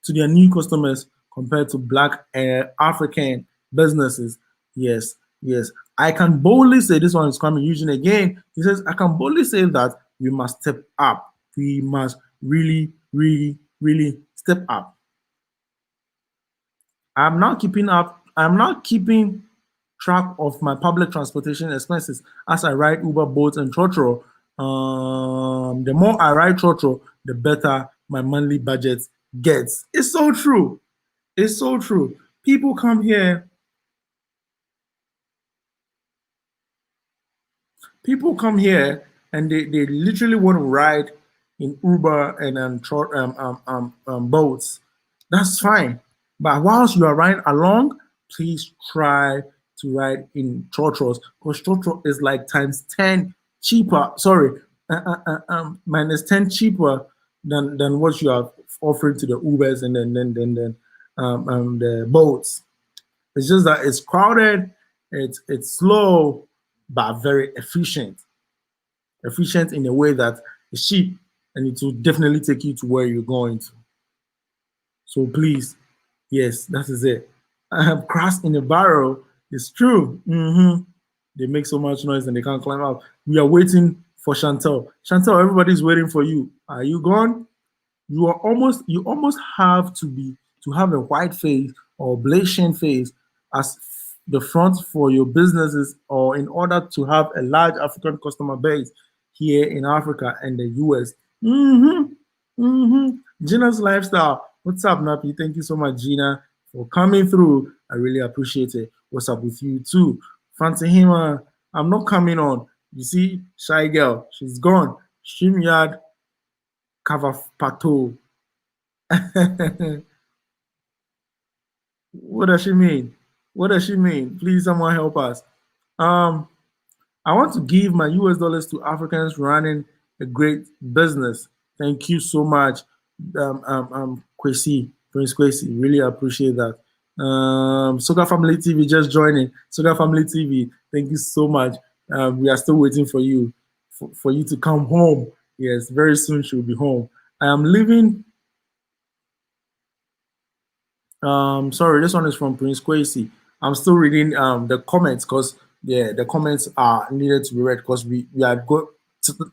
their new customers compared to Black and African businesses. Yes, yes. I can boldly say, this one is coming, Eugene again. He says, I can boldly say that we must step up. We must really, really, really step up. I'm not keeping track of my public transportation expenses as I ride Uber, Bolt, and Trotro. The more I ride Trotro, the better my monthly budget gets. It's so true. It's so true. People come here. People come here and they literally want to ride in Uber and boats. That's fine. But whilst you are riding along, please try to ride in Trotros, because Trotro is like times 10 cheaper. Sorry, minus 10 cheaper than what you are offering to the Ubers and then the boats. It's just that it's crowded, it's slow, but very efficient. Efficient in a way that it's cheap and it will definitely take you to where you're going to. So please, yes, that is it. I have crashed in a barrel. It's true. They make so much noise and they can't climb up. We are waiting for Chantel. Chantel, everybody's waiting for you. Are you gone? You almost have to have a white face or Blasian face as the front for your businesses, or in order to have a large African customer base here in Africa and the US. Gina's lifestyle. What's up, Nappy? Thank you so much, Gina, for coming through. I really appreciate it. What's up with you too? Fantahima, I'm not coming on. You see, shy girl, she's gone. StreamYard cover pato. What does she mean? What does she mean? Please, someone help us. I want to give my US dollars to Africans running a great business. Thank you so much, Kwesi, Prince Kwesi. Really appreciate that. Soga Family TV just joining. Soga Family TV, thank you so much. We are still waiting for you, for you to come home. Yes, very soon she'll be home. I am leaving. Sorry, this one is from Prince Kwesi. I'm still reading the comments, because the comments are needed to be read, because we are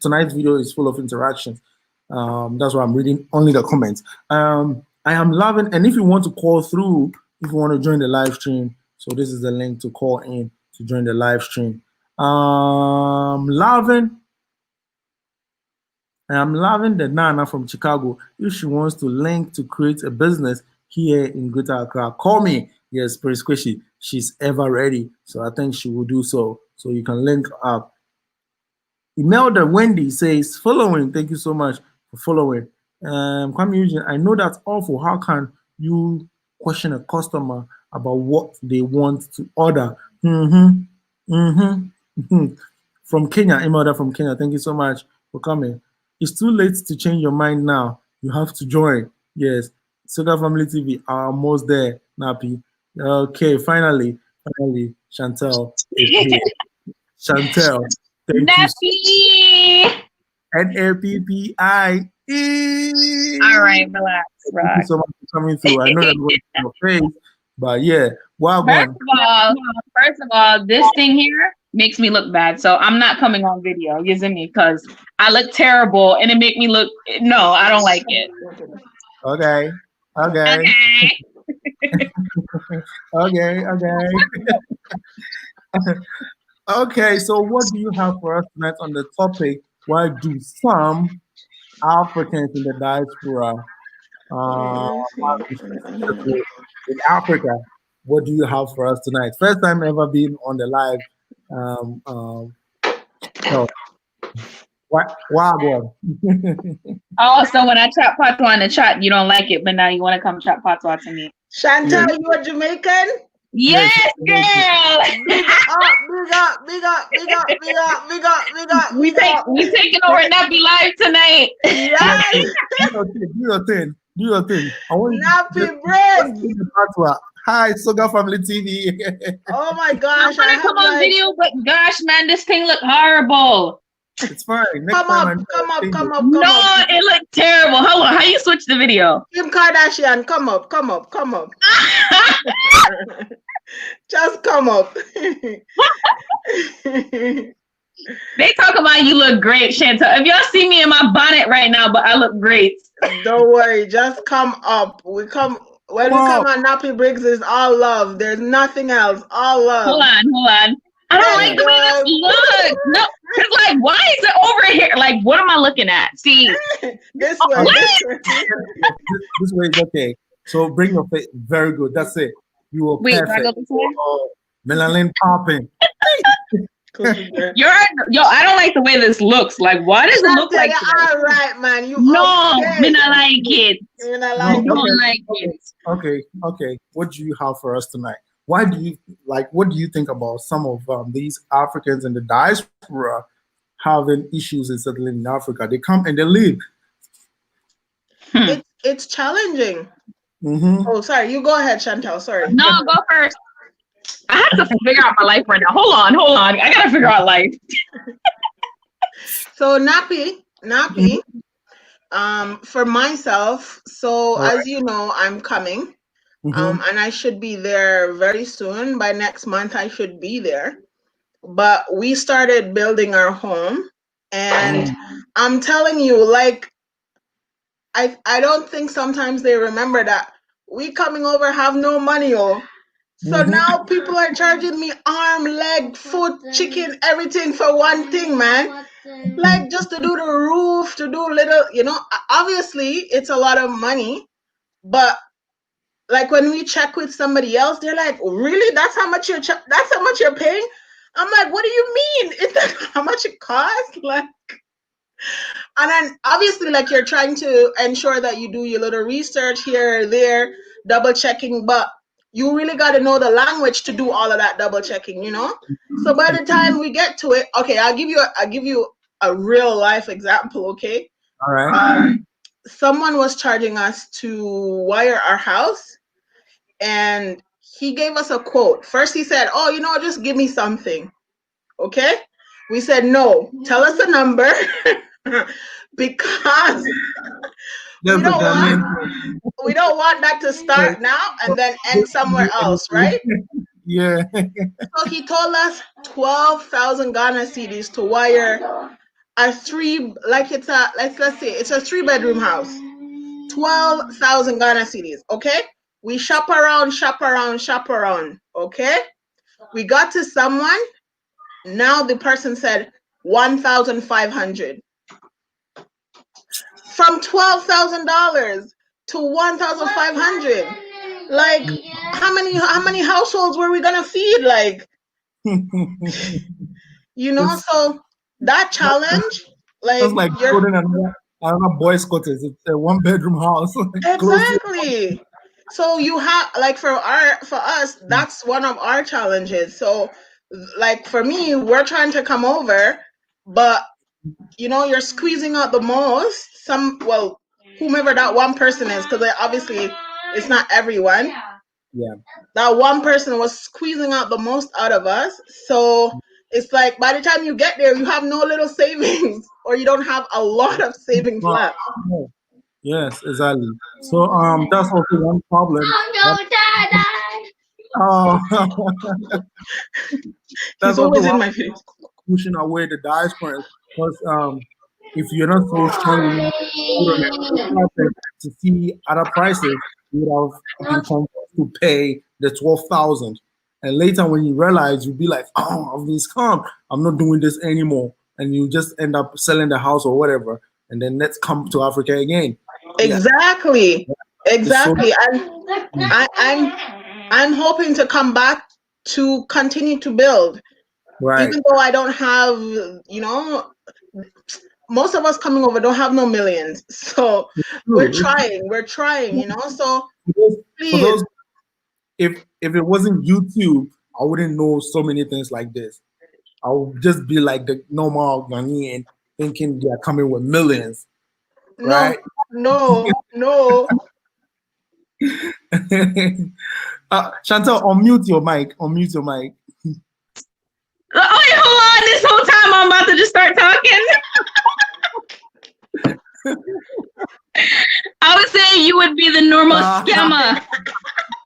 tonight's video is full of interactions. That's why I'm reading only the comments. I am loving, and if you want to call through, if you want to join the live stream, so this is the link to call in to join the live stream. I'm loving the Nana from Chicago. If she wants to link to create a business here in Greater Accra, call me. Yes, Prince Kwesi, she's ever ready. So I think she will do so. So you can link up. Imelda Wendy says, following. Thank you so much for following. Kwame Eugene, I know that's awful. How can you question a customer about what they want to order. From Kenya, Imelda from Kenya, thank you so much for coming. It's too late to change your mind now. You have to join. Yes, Soga Family TV are almost there, Nappy. Okay, finally, Chantel is here. Chantel, thank you. NAPPI. All right, relax. Thank you so much for coming through. I know you're going to your face, but yeah. Wow, First of all, this thing here makes me look bad, so I'm not coming on video. You see me? Because I look terrible, and it make me look. No, I don't like it. Okay. Okay, so what do you have for us tonight on the topic? Why do some Africans in the diaspora in Africa? What do you have for us tonight? First time ever being on the live. So what? Oh, so when I chat patois in the chat, you don't like it, but now you want to come chat patois to me. Chantal, you are Jamaican? Yes, girl. Big up. We taking over Nappy Live tonight. Yes. Do your thing. I want Nappy bread. Hi, Soga Family TV. Oh my gosh. I come on video, but gosh, man, this thing look horrible. It's fine. Come up. No, it looked terrible. Hold on, how you switch the video? Kim Kardashian, come up. Just come up. They talk about you look great, Chantal. If y'all see me in my bonnet right now, but I look great. Don't worry, just come up. We come on Nappy Briggs is all love. There's nothing else. All love. Hold on. I don't like the way this looks. No, it's like, why is it over here? Like, what am I looking at? See, this way. This way is okay. So bring your face. Very good. That's it. You are perfect. I go this way? Melanin popping. I don't like the way this looks. Like, why does it look like this? All right, man. No, me not like it. You not like I don't like it. Okay. What do you have for us tonight? What do you think about some of these Africans in the diaspora having issues in settling in Africa? They come and they leave. It's challenging. Oh, sorry. You go ahead, Chantal. Sorry. No, go first. I have to figure out my life right now. Hold on. I gotta figure out life. So Nappy. For myself. So as you know, I'm coming. And I should be there very soon. By next month, I should be there. But we started building our home, and I'm telling you, like, I don't think sometimes they remember that we coming over have no money, So now people are charging me arm, leg, foot, chicken, everything for one thing, man. Like just to do the roof, to do little, obviously it's a lot of money, but like when we check with somebody else, they're like, really? That's how much you're paying? I'm like, what do you mean? Is that how much it costs? Like, and then obviously, like, you're trying to ensure that you do your little research here or there, double checking, but you really got to know the language to do all of that double checking, So by the time we get to it, okay, I'll give you a real life example, okay? All right. Someone was charging us to wire our house, and he gave us a quote. First he said, just give me something. Okay? We said, no, tell us a number because we don't want that to start now and then end somewhere else, right? Yeah. So he told us 12,000 Ghana cedis to wire let's say it's a 3-bedroom house. 12,000 Ghana cedis. Okay, we shop around. Okay, we got to someone. Now the person said 1,500. From $12,000 to 1,500. Like, how many households were we gonna feed? Like, so that challenge, it's like putting another boys' quarters. It's a 1-bedroom house. Exactly. So you have like for us, that's one of our challenges. So like for me, we're trying to come over, but you know, you're squeezing out the most. Whomever that one person is, because obviously it's not everyone. Yeah. That one person was squeezing out the most out of us. So it's like by the time you get there, you have no little savings, or you don't have a lot of savings left. Yes, exactly. So that's also one problem. That's He's also always in one my face. pushing away the diaspora, because if you're not so strong to see other prices, you would have been convinced to pay the 12,000, and later when you realize, you'll be like, oh, I've been scammed, I'm not doing this anymore, and you just end up selling the house or whatever, and then let's come to Africa again. Exactly. Yeah. Exactly. And I'm hoping to come back to continue to build. Right. Even though I don't have, you know, most of us coming over don't have no millions. So we're trying, you know. So please. If it wasn't YouTube, I wouldn't know so many things like this. I would just be like the normal Ghanaian thinking they're coming with millions. Right? No. Chantal, unmute your mic. Oh, wait, hold on. This whole time I'm about to just start talking. I was saying you would be the normal scammer.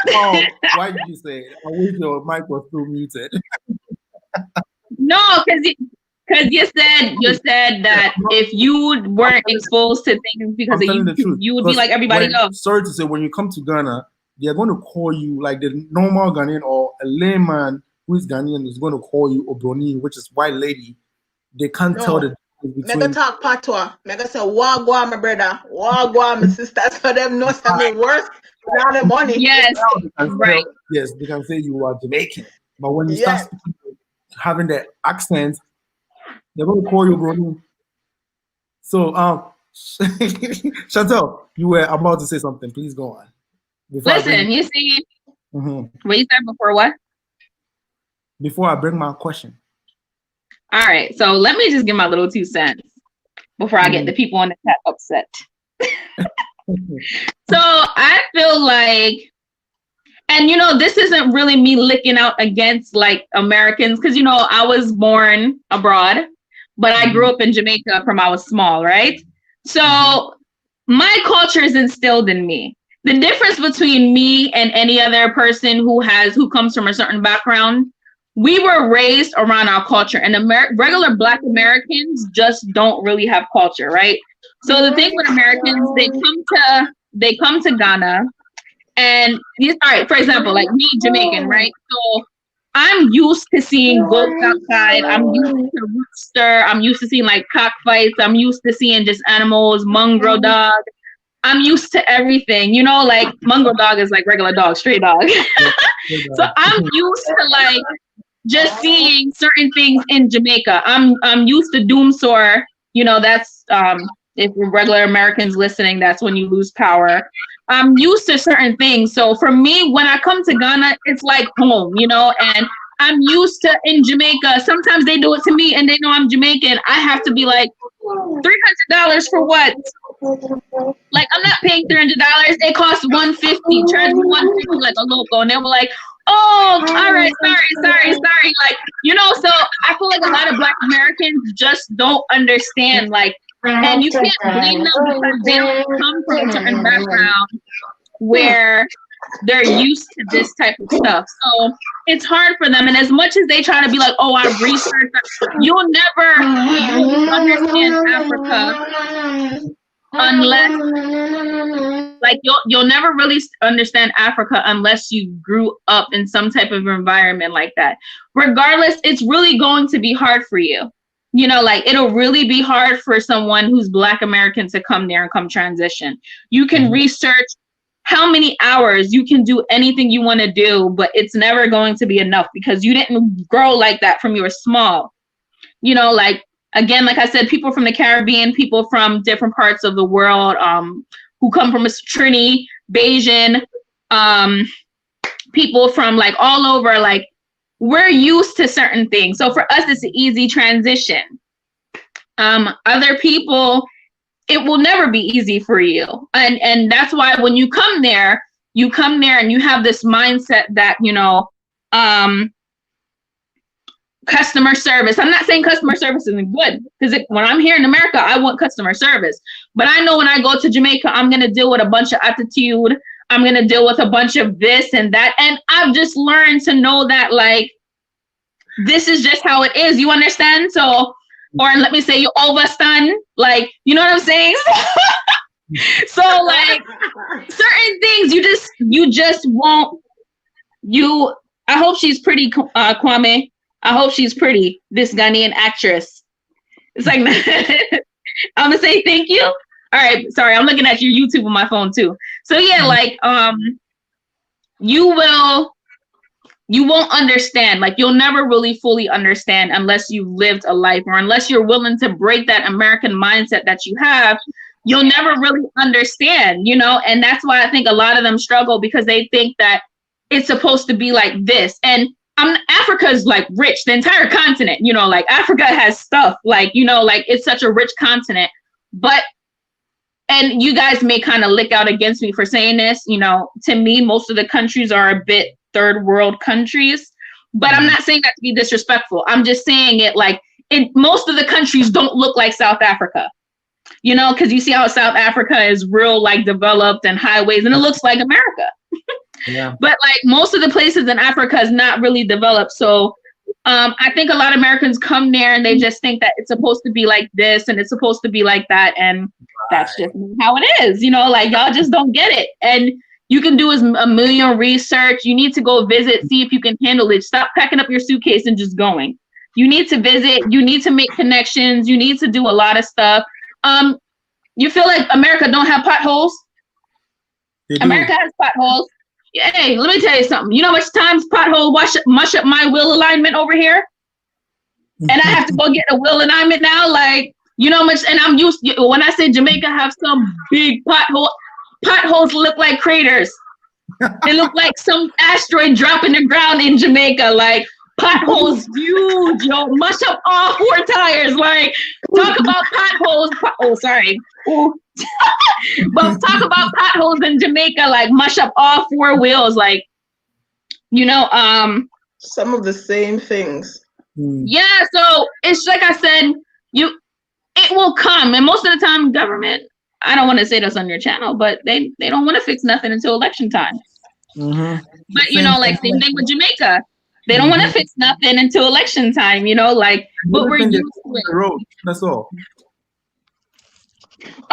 Oh, why did you say it? I wish your mic was still muted. No, because you said that if you weren't exposed to things because of YouTube, you would be like everybody else. Sorry to say, when you come to Ghana, they're going to call you like the normal Ghanaian, or a layman who is Ghanaian is going to call you Obroni, which is white lady. They can't tell the difference between. Mega talk patois. Mega say wagwa, my brother. Wagwa, my sister. For them, no something worse than the money. Yes, right. Yes, they can say you are Jamaican, but when you start speaking, having the accent, they're going to call you Obroni. So, Chantal, you were about to say something. Please go on. Listen, you see, what you said before what? Before I bring my question. All right, so let me just give my little 2 cents before I get the people in the chat upset. So I feel like, and you know, this isn't really me licking out against like Americans, because you know, I was born abroad, but I grew up in Jamaica from I was small, right? So my culture is instilled in me. The difference between me and any other person who comes from a certain background, we were raised around our culture, and regular Black Americans just don't really have culture, right? So the thing with Americans, they come to Ghana, and all right, for example, like me, Jamaican, right? So I'm used to seeing goats outside. I'm used to rooster. I'm used to seeing like cockfights. I'm used to seeing just animals, mongrel dog. I'm used to everything, you know, like mongrel dog is like regular dog, stray dog. So I'm used to like just seeing certain things in Jamaica. I'm used to doom sore, you know, that's if regular Americans listening, that's when you lose power. I'm used to certain things. So for me, when I come to Ghana, it's like home, you know, and I'm used to in Jamaica. Sometimes they do it to me and they know I'm Jamaican. I have to be like, $300 for what? Like, I'm not paying $300. It costs $150. Charge me $150 like a local. And they were like, oh, all right, sorry. Like, you know, so I feel like a lot of Black Americans just don't understand, like, and you can't blame them because they don't come from a certain background where they're used to this type of stuff. So it's hard for them. And as much as they try to be like, oh, I've researched, you'll never understand Africa unless, like, you'll never really understand Africa unless you grew up in some type of environment like that. Regardless, it's really going to be hard for you. You know, like, it'll really be hard for someone who's Black American to come there and come transition. You can research how many hours, you can do anything you want to do, but it's never going to be enough because you didn't grow like that from you were small. You know, like, again, like I said, people from the Caribbean, people from different parts of the world who come from Trini, Bayesian, people from like all over, like we're used to certain things. So for us, it's an easy transition. Other people, it will never be easy for you. And that's why when you come there and you have this mindset that, you know, customer service. I'm not saying customer service isn't good, because when I'm here in America, I want customer service. But I know when I go to Jamaica, I'm going to deal with a bunch of attitude. I'm going to deal with a bunch of this and that. And I've just learned to know that, like, this is just how it is. You understand? So, or let me say you overstand, like, you know what I'm saying? So like certain things you just won't, I hope she's pretty, Kwame. I hope she's pretty, this Ghanaian actress. It's like, I'm gonna say thank you. All right, sorry, I'm looking at your YouTube on my phone too. So yeah, like, you won't understand. Like, you'll never really fully understand unless you've lived a life, or unless you're willing to break that American mindset that you have. You'll never really understand, you know? And that's why I think a lot of them struggle, because they think that it's supposed to be like this. And Africa is like rich, the entire continent, you know, like Africa has stuff, like, you know, like it's such a rich continent. But, and you guys may kind of lick out against me for saying this, you know, to me, most of the countries are a bit third world countries, but I'm not saying that to be disrespectful. I'm just saying it like, most of the countries don't look like South Africa, you know, because you see how South Africa is real, like developed and highways, and it looks like America. Yeah. But like most of the places in Africa is not really developed. So I think a lot of Americans come there and they just think that it's supposed to be like this and it's supposed to be like that. And that's just how it is, you know, like y'all just don't get it. And you can do a million research. You need to go visit, see if you can handle it. Stop packing up your suitcase and just going. You need to visit. You need to make connections. You need to do a lot of stuff. You feel like America don't have potholes? America has potholes. Hey, let me tell you something. You know how much times pothole mush up my wheel alignment over here? And I have to go get a wheel alignment now? Like, you know how much, and I'm used, when I say Jamaica have some big potholes look like craters. They look like some asteroid dropping the ground in Jamaica. Like, potholes huge, yo, mush up all 4 tires. Like, talk about potholes. But talk about potholes in Jamaica, like mush up all 4 wheels. Like, you know, some of the same things. Yeah, so it's like I said, it will come, and most of the time, government, I don't want to say this on your channel, but they don't want to fix nothing until election time. But you know, like same thing with Jamaica. They don't want to fix nothing until election time, you know, like, but we're used to it. That's all.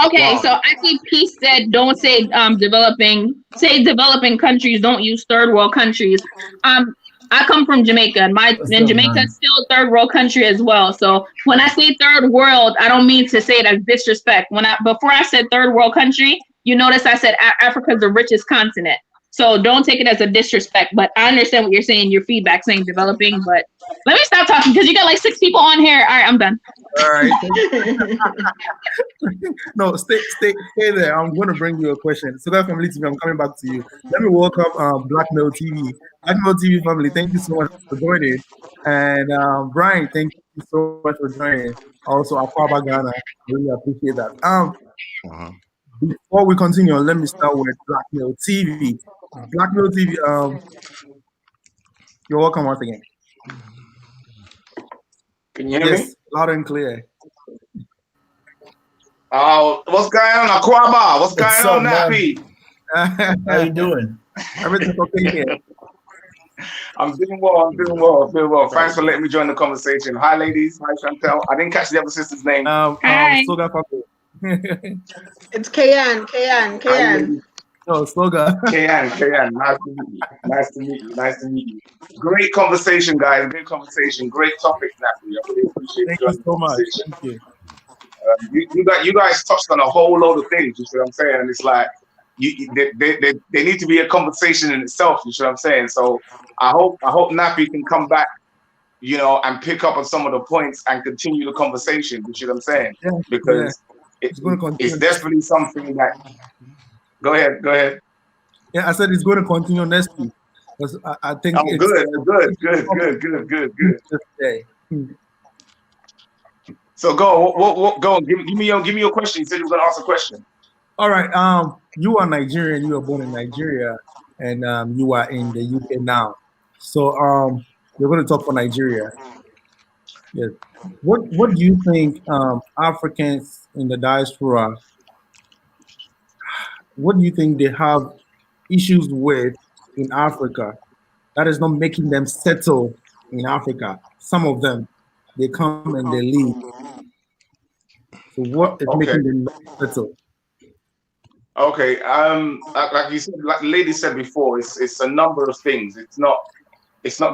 Okay, so I see Peace said, don't say developing countries, don't use third world countries. I come from Jamaica, and Jamaica is still a third world country as well. So when I say third world, I don't mean to say it as disrespect. Before I said third world country, you notice I said Africa is the richest continent. So don't take it as a disrespect, but I understand what you're saying, your feedback saying developing, but let me stop talking because you got like 6 people on here. All right, I'm done. All right. No, stay there. I'm going to bring you a question. So that family TV, I'm coming back to you. Let me welcome Blackmail TV. Blackmail TV family, thank you so much for joining. And Brian, thank you so much for joining. Also, Aquaba Ghana, really appreciate that. Before we continue, let me start with Blackmail TV. Blackmail TV, you're welcome once again. Can you hear me? Loud and clear. What's going on, Aquaba? What's going on, Nappy? How you doing? Everything's okay here. I'm doing well. Thanks for letting me join the conversation. Hi, ladies. Hi, Chantel. I didn't catch the other sister's name. Hi. It's Kayan. Oh, Sloga. Kayan. Nice to meet you. Great conversation, guys. Great conversation. Great topic, Nappy. I really appreciate Thank you so much. Thank you. You guys touched on a whole load of things. You see what I'm saying? And it's like they need to be a conversation in itself. You see what I'm saying? So I hope Nappy can come back, you know, and pick up on some of the points and continue the conversation. You see what I'm saying? Yeah, because it's definitely something that. Go ahead. Yeah, I said it's going to continue next week. Because I think Oh, good. Today. So go. Give me your question. You said you were gonna ask a question. All right. You are Nigerian. You were born in Nigeria, and you are in the UK now. So you're going to talk for Nigeria. Yes. What do you think Africans in the diaspora? What do you think they have issues with in Africa that is not making them settle in Africa? Some of them, they come and they leave. So what is Okay. making them not settle? Okay. Like you said, like the lady said before, it's a number of things. It's not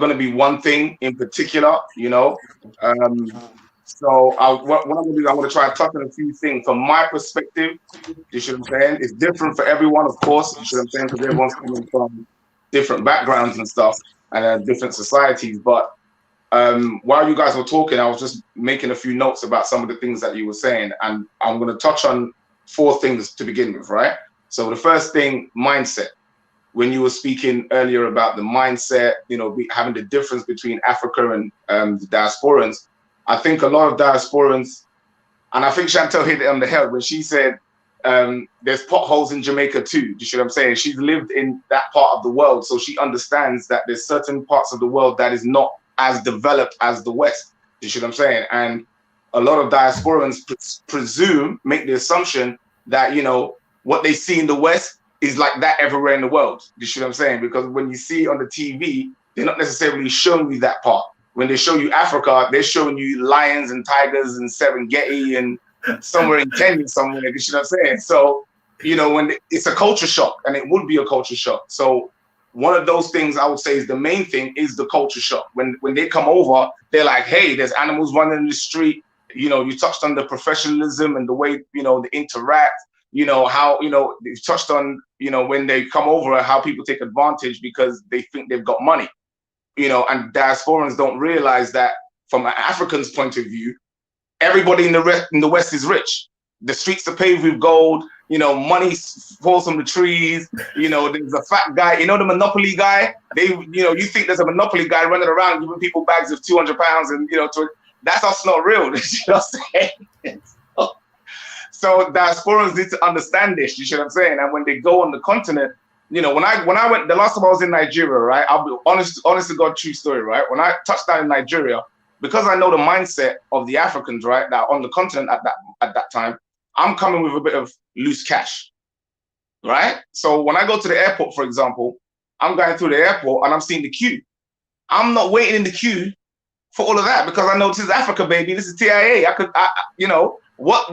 going to be one thing in particular, you know. So what I'm going to do, I'm going to try to touch on a few things from my perspective. You see what I'm saying? It's different for everyone, of course. You see what I'm saying? Because everyone's coming from different backgrounds and stuff and different societies. But while you guys were talking, I was just making a few notes about some of the things that you were saying, and I'm going to touch on 4 things to begin with, right? So the first thing, mindset. When you were speaking earlier about the mindset, you know, having the difference between Africa and the diasporans, I think a lot of diasporans, and I think Chantel hit it on the head when she said there's potholes in Jamaica too. Do you see what I'm saying? She's lived in that part of the world, so she understands that there's certain parts of the world that is not as developed as the West. Do you see what I'm saying? And a lot of diasporans make the assumption that, you know, what they see in the West is like that everywhere in the world. You see what I'm saying? Because when you see on the TV, they're not necessarily showing you that part. When they show you Africa, they're showing you lions and tigers and Serengeti and somewhere in Kenya somewhere. You see what I'm saying? So, you know, it's a culture shock, and it would be a culture shock. So one of those things I would say is the main thing is the culture shock. When they come over, they're like, hey, there's animals running in the street. You know, you touched on the professionalism and the way, you know, they interact. You know, how, you know, they've touched on, you know, when they come over, how people take advantage because they think they've got money, you know, and diasporans don't realize that from an African's point of view, everybody in the West is rich. The streets are paved with gold, you know, money falls from the trees, you know, there's a fat guy, you know, the Monopoly guy, you know, you think there's a Monopoly guy running around giving people bags of 200 pounds and, you know, that's us not real. You know what I'm saying? So diasporans need to understand this, you see what I'm saying? And when they go on the continent, you know, when I went, the last time I was in Nigeria, right? I'll be honest to God, true story, right? When I touched down in Nigeria, because I know the mindset of the Africans, right, that are on the continent at that time, I'm coming with a bit of loose cash, right? So when I go to the airport, for example, I'm going through the airport and I'm seeing the queue. I'm not waiting in the queue for all of that because I know this is Africa, baby. This is TIA. You know, what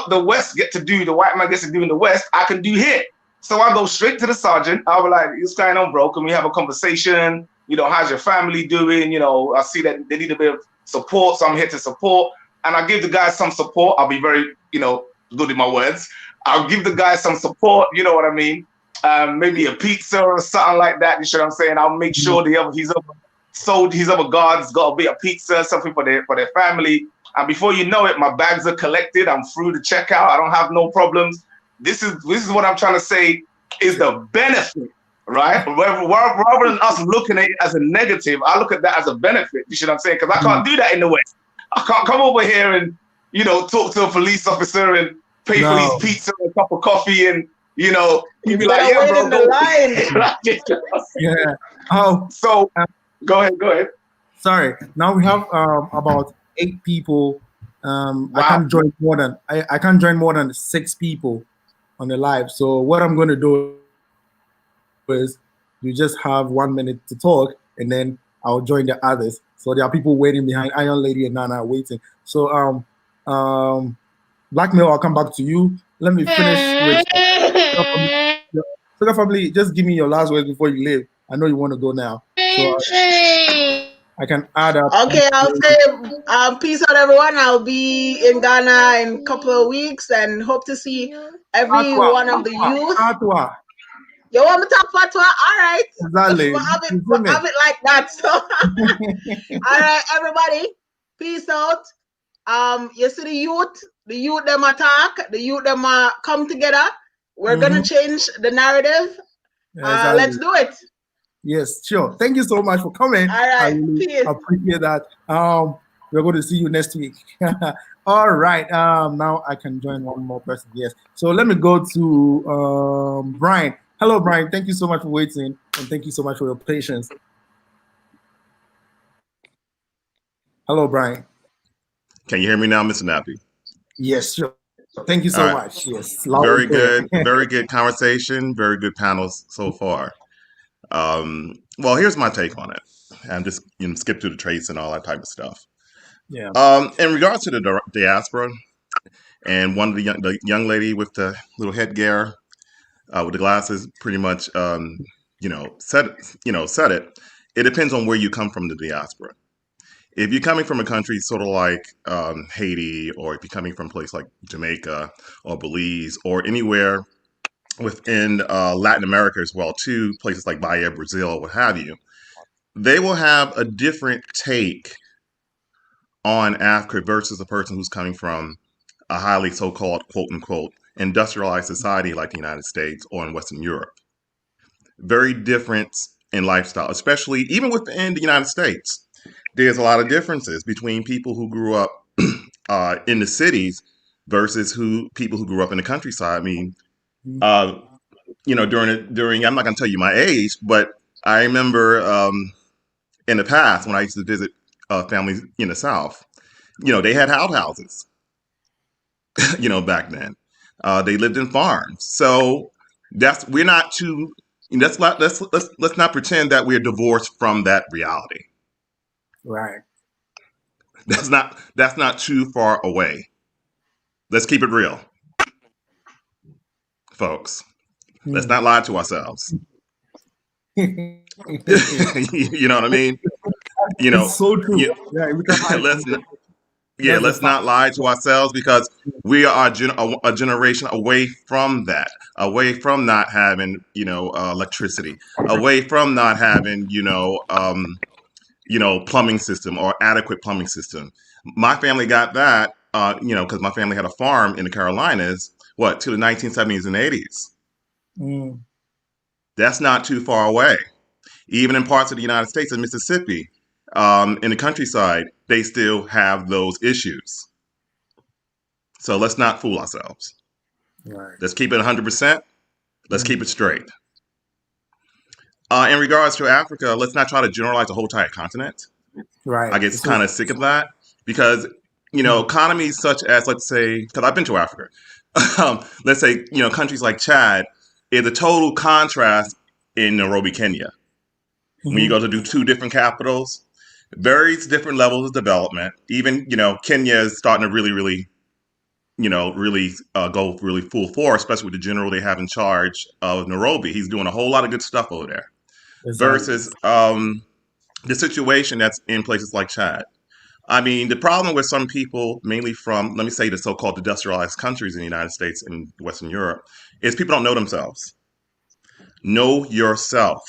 the West get to do, the white man gets to do in the West, I can do here. So I go straight to the sergeant. I'll be like, what's going on, bro? Can we have a conversation? You know, how's your family doing? You know, I see that they need a bit of support, so I'm here to support. And I give the guys some support. I'll be very, you know, good in my words. I'll give the guys some support, you know what I mean? Maybe a pizza or something like that, you know what I'm saying? I'll make sure his other guards got a bit of pizza, something for their family. And before you know it, my bags are collected. I'm through the checkout. I don't have no problems. This is what I'm trying to say is the benefit, right? Rather than us looking at it as a negative, I look at that as a benefit. You see what I'm saying? Because I can't do that in the West. I can't come over here and, you know, talk to a police officer and pay for these pizza and a cup of coffee and, you know, you'd be like, yeah, bro, go. Yeah. Oh. So go ahead. Sorry. Now we have about 8 people. Wow. I can't join more than 6 people on the live. So what I'm going to do is you just have 1 minute to talk, and then I'll join the others. So there are people waiting behind. Iron Lady and Nana waiting. So Blackmail, I'll come bac to you. Let me finish with Sugar Family. Just give me your last words before you leave. I know you want to go now. So I can add up. Okay, I'll say peace out, everyone. I'll be in Ghana in a couple of weeks and hope to see every one of the youth. You want me to talk Fatwa? All right. Exactly. We'll have it like that. So, all right, everybody. Peace out. You see the youth them attack, the youth them come together. We're gonna change the narrative. Let's do it. Yes, sure. Thank you so much for coming. All right. I really Peace. appreciate that. We're going to see you next week. All right. Now I can join one more person. Yes. So let me go to Brian. Hello, Brian. Thank you so much for waiting, and thank you so much for your patience. Hello, Brian. Can you hear me now, Mr. Nappy? Yes, sure. Thank you so much. Yes. Very good. Very good conversation. Very good panels so far. Well, here's my take on it. I'm just skip through the traits and all that type of stuff. Yeah. In regards to the diaspora, and one of the young lady with the little headgear, with the glasses, pretty much, said it. It depends on where you come from, the diaspora. If you're coming from a country sort of like Haiti, or if you're coming from a place like Jamaica or Belize or anywhere within Latin America as well, too, places like Bahia, Brazil, what have you, they will have a different take on Africa versus a person who's coming from a highly so-called, quote-unquote, industrialized society like the United States or in Western Europe. Very different in lifestyle, especially even within the United States. There's a lot of differences between people who grew up in the cities versus people who grew up in the countryside. I mean, during I'm not going to tell you my age, but I remember in the past when I used to visit families in the South, they had outhouses, back then. They lived in farms. So let's not pretend that we're divorced from that reality. Right. That's not too far away. Let's keep it real, folks. Let's not lie to ourselves. You know what I mean? It's so true. Let's not lie to ourselves, because we are a generation away from that, away from not having, electricity, away from not having, plumbing system or adequate plumbing system. My family got that, because my family had a farm in the Carolinas, to the 1970s and 80s. That's not too far away. Even in parts of the United States and Mississippi, in the countryside, they still have those issues. So let's not fool ourselves. Right. Let's keep it 100%. Let's keep it straight. In regards to Africa, let's not try to generalize the whole entire continent. Right. I get kind of sick of that, because, economies such as, let's say, because I've been to Africa, let's say, countries like Chad is a total contrast in Nairobi, Kenya. When you go to do two different capitals, various different levels of development. Even, Kenya is starting to really go really full force, especially with the general they have in charge of Nairobi. He's doing a whole lot of good stuff over there. Exactly. Versus the situation that's in places like Chad. I mean, the problem with some people, mainly from, let me say, the so-called industrialized countries in the United States and Western Europe, is people don't know themselves. Know yourself.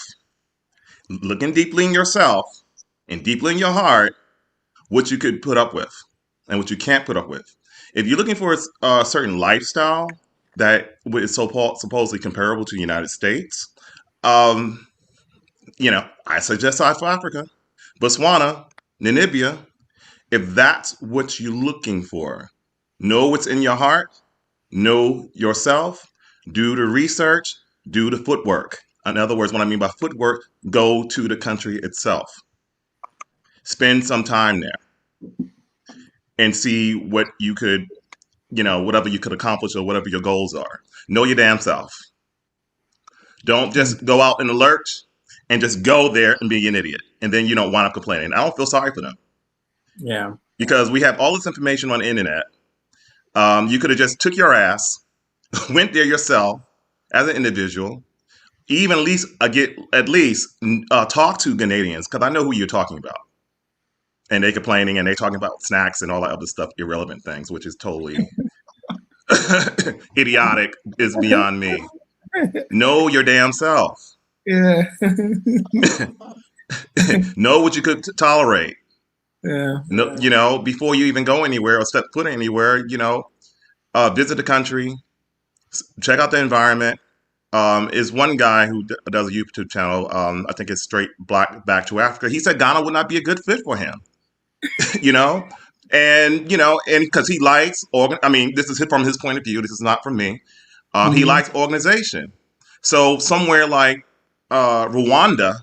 Looking deeply in yourself and deeply in your heart, what you could put up with and what you can't put up with. If you're looking for a certain lifestyle that is supposedly comparable to the United States, I suggest South Africa, Botswana, Namibia. If that's what you're looking for, know what's in your heart, know yourself, do the research, do the footwork. In other words, what I mean by footwork, go to the country itself. Spend some time there and see what you could, whatever you could accomplish or whatever your goals are. Know your damn self. Don't just go out in the lurch and just go there and be an idiot. And then you don't wind up complaining. I don't feel sorry for them. Yeah. Because we have all this information on the internet. You could have just took your ass, went there yourself as an individual, even at least talk to Ghanaians, because I know who you're talking about. And they complaining and they talking about snacks and all that other stuff, irrelevant things, which is totally idiotic, is beyond me. Know your damn self. Yeah. Know what you could tolerate. Yeah. No, before you even go anywhere or step foot anywhere, visit the country, check out the environment, is one guy who does a YouTube channel. I think it's Straight Black Back to Africa. He said Ghana would not be a good fit for him. And because he likes this is from his point of view. This is not from me. He likes organization. So somewhere like Rwanda,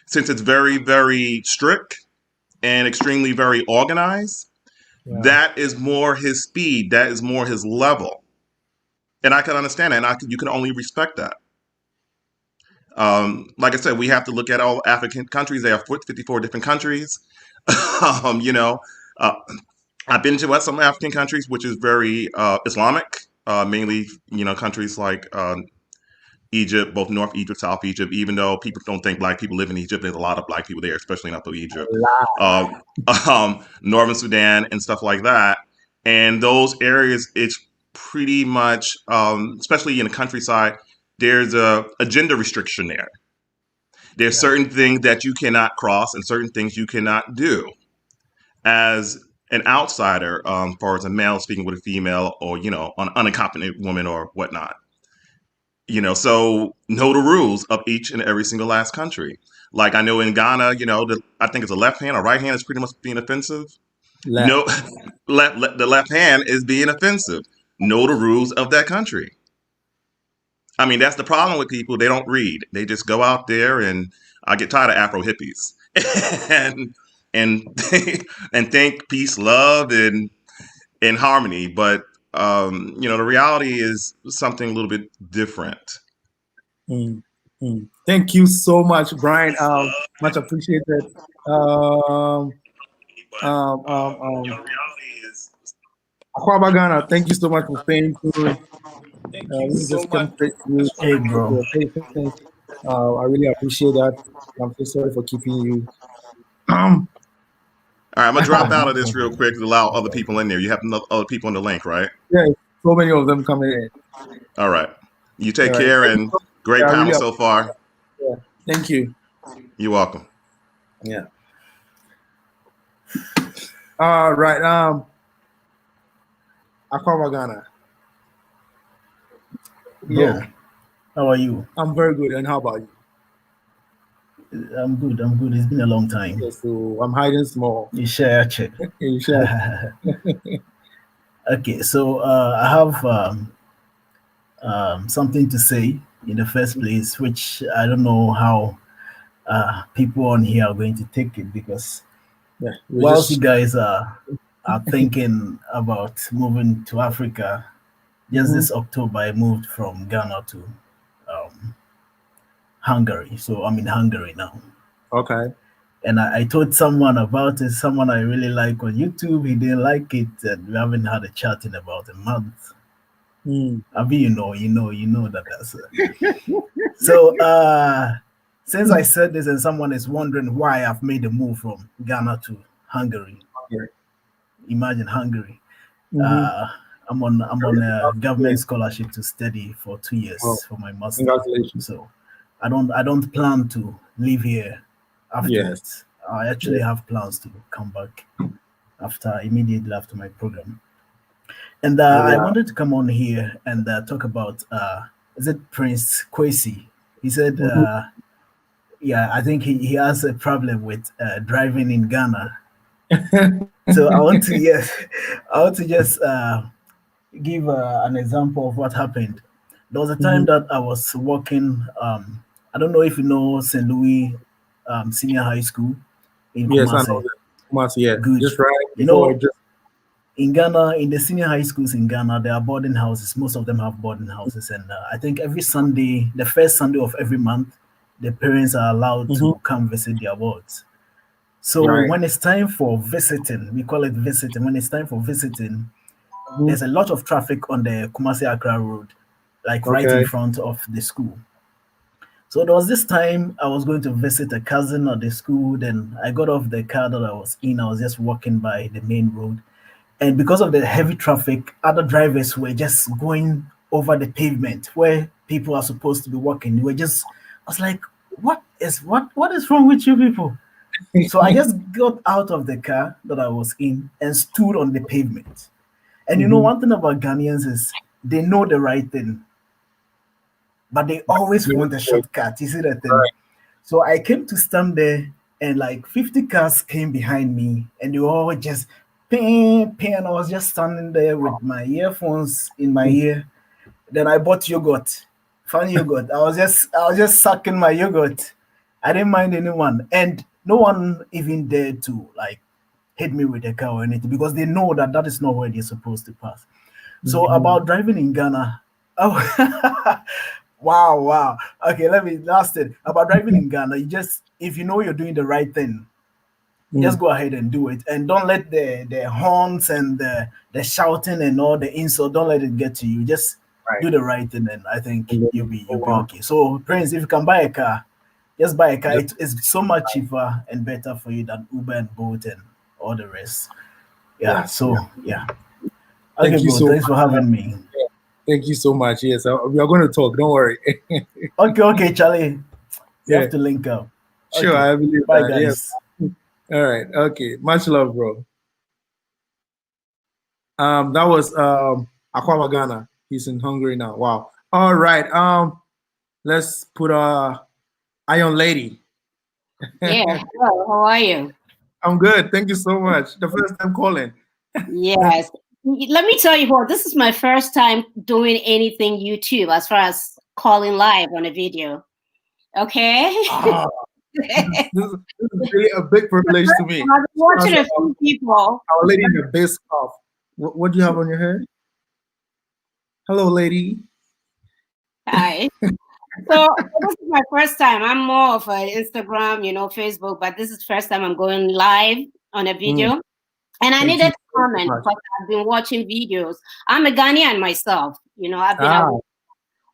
since it's very, very strict and extremely very organized, that is more his speed. That is more his level. And I can understand that. And you can only respect that. Like I said, we have to look at all African countries. There are 54 different countries. I've been to some African countries, which is very Islamic, mainly, countries like Egypt, both North Egypt, South Egypt. Even though people don't think Black people live in Egypt, there's a lot of Black people there, especially in Upper Egypt, Northern Sudan, and stuff like that. And those areas, it's pretty much, especially in the countryside, there's a gender restriction there. There's certain things that you cannot cross and certain things you cannot do as an outsider, as far as a male speaking with a female, or an unaccompanied woman or whatnot. So know the rules of each and every single last country. Like I know in Ghana, I think it's a left hand or right hand is pretty much being offensive. No, the left hand is being offensive. Know the rules of that country. I mean, that's the problem with people. They don't read. They just go out there, and I get tired of Afro hippies and think peace, love, and harmony. But the reality is something a little bit different. Thank you so much, Brian. Much appreciated. Akwaba Ghana, thank you so much for staying tuned. Hey, bro. I really appreciate that. I'm so sorry for keeping you. All right, I'm gonna drop out of this real quick to allow other people in there. You have other people on the link, right? Yeah, so many of them coming in. All right. You take care, and great panel really so far. Yeah, thank you. You're welcome. Yeah. All right. Akwaba Ghana. Yeah. How are you? I'm very good. And how about you? I'm good. It's been a long time. Yeah, so I'm hiding small. You share check. You share. Okay, so I have something to say in the first place, which I don't know how people on here are going to take it, because whilst you guys are thinking about moving to Africa, just this October I moved from Ghana to Hungary. So I'm in Hungary now. Okay. And I told someone about it, someone I really like on YouTube. He didn't like it, and we haven't had a chat in about a month. I mean, you know that's so since I said this and someone is wondering why I've made a move from Ghana to Hungary. Imagine Hungary. I'm on a government scholarship to study for 2 years for my master's. Congratulations. So I don't plan to live here afterwards. I actually have plans to come back immediately after my program. And I wanted to come on here and talk about is it Prince Kwesi? He said I think he has a problem with driving in Ghana. So I want to just give an example of what happened. There was a time that I was working. I don't know if you know St. Louis Senior High School in Kumasi. Yes, I know Kumasi, yeah. Good. Just right. In Ghana, in the senior high schools in Ghana, there are boarding houses. Most of them have boarding houses, and I think every Sunday, the first Sunday of every month, the parents are allowed to come visit their wards. So when it's time for visiting, we call it visiting. When it's time for visiting, there's a lot of traffic on the Kumasi Accra Road, like right in front of the school. So there was this time I was going to visit a cousin at the school. Then I got off the car that I was in. I was just walking by the main road. And because of the heavy traffic, other drivers were just going over the pavement where people are supposed to be walking. I was like, what is wrong with you people? So I just got out of the car that I was in and stood on the pavement. And you know, one thing about Ghanaians is they know the right thing. but they always want a shortcut. You see that thing? Right. So I came to stand there, and like 50 cars came behind me, and they were all just ping, ping. And I was just standing there with my earphones in my ear. Then I bought yogurt, fun yogurt. I was just sucking my yogurt. I didn't mind anyone, and no one even dared to like hit me with a car or anything because they know that that is not where they're supposed to pass. So about driving in Ghana, oh, wow. Okay, let me last it. About driving in Ghana, you just, if you know you're doing the right thing, just go ahead and do it, and don't let the horns and the shouting and all the insult, don't let it get to you. Just do the right thing, and I think you'll be okay. So Prince, if you can buy a car, just buy a car. It's so much cheaper and better for you than Uber and Bolt and all the rest. Yeah. Okay, Thank you bro. so Thanks much. for having me. Thank you so much. Yes, we are going to talk. Don't worry. Okay, Charlie. We have to link up. Sure, Okay. I believe Bye, that. guys. Yes. All right. Okay. Much love, bro. That was Akwawa Ghana. He's in Hungary now. Wow. All right. Let's put Iron Lady. Yeah. Hello. How are you? I'm good. Thank you so much. The first time calling. Yes. Let me tell you what, this is my first time doing anything YouTube as far as calling live on a video. Okay. This is really a big privilege to me. I've been watching a few people. Our lady in the base scarf. What do you have on your head? Hello, lady. Hi. So this is my first time. I'm more of an Instagram, Facebook, but this is the first time I'm going live on a video. And I needed to comment because I've been watching videos. I'm a Ghanaian myself. I've been out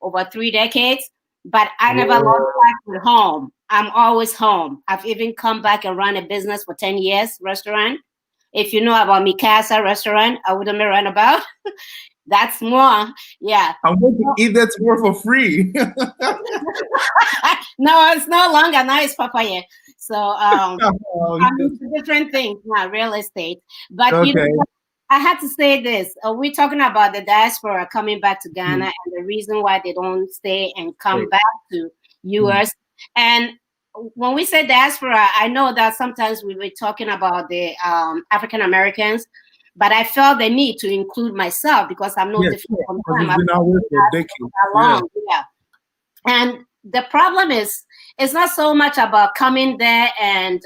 over 3 decades, but I never lost touch with home. I'm always home. I've even come back and run a business for 10 years, restaurant. If you know about Mikasa restaurant, I wouldn't be run about. That's more, yeah. I'm going to eat that more for free. No, it's no longer. Now it's papaya. So I'm into different things now, real estate. But I had to say this. We're talking about the diaspora coming back to Ghana and the reason why they don't stay and come back to US. And when we say diaspora, I know that sometimes we were talking about the African Americans, but I felt the need to include myself because I'm no different from them. I've been out with for decades. Yeah. And the problem is, it's not so much about coming there and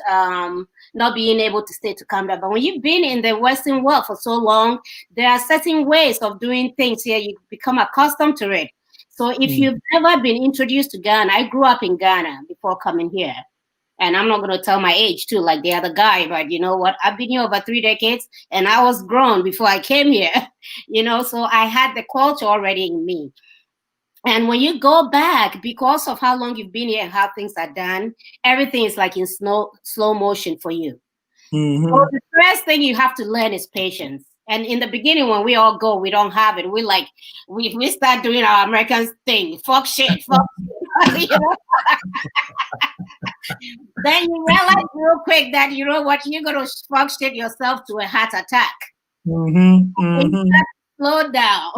not being able to stay to come back. But when you've been in the Western world for so long, there are certain ways of doing things here. You become accustomed to it. So if you've never been introduced to Ghana, I grew up in Ghana before coming here. And I'm not going to tell my age too, like the other guy, but you know what? I've been here over 3 decades and I was grown before I came here, so I had the culture already in me. And when you go back, because of how long you've been here and how things are done, everything is like in slow motion for you. So the first thing you have to learn is patience. And in the beginning, when we all go, we don't have it. We like, we start doing our American thing. Fuck shit. Then you realize real quick that, you know what, you're going to fuck shit yourself to a heart attack. And you have to slow down,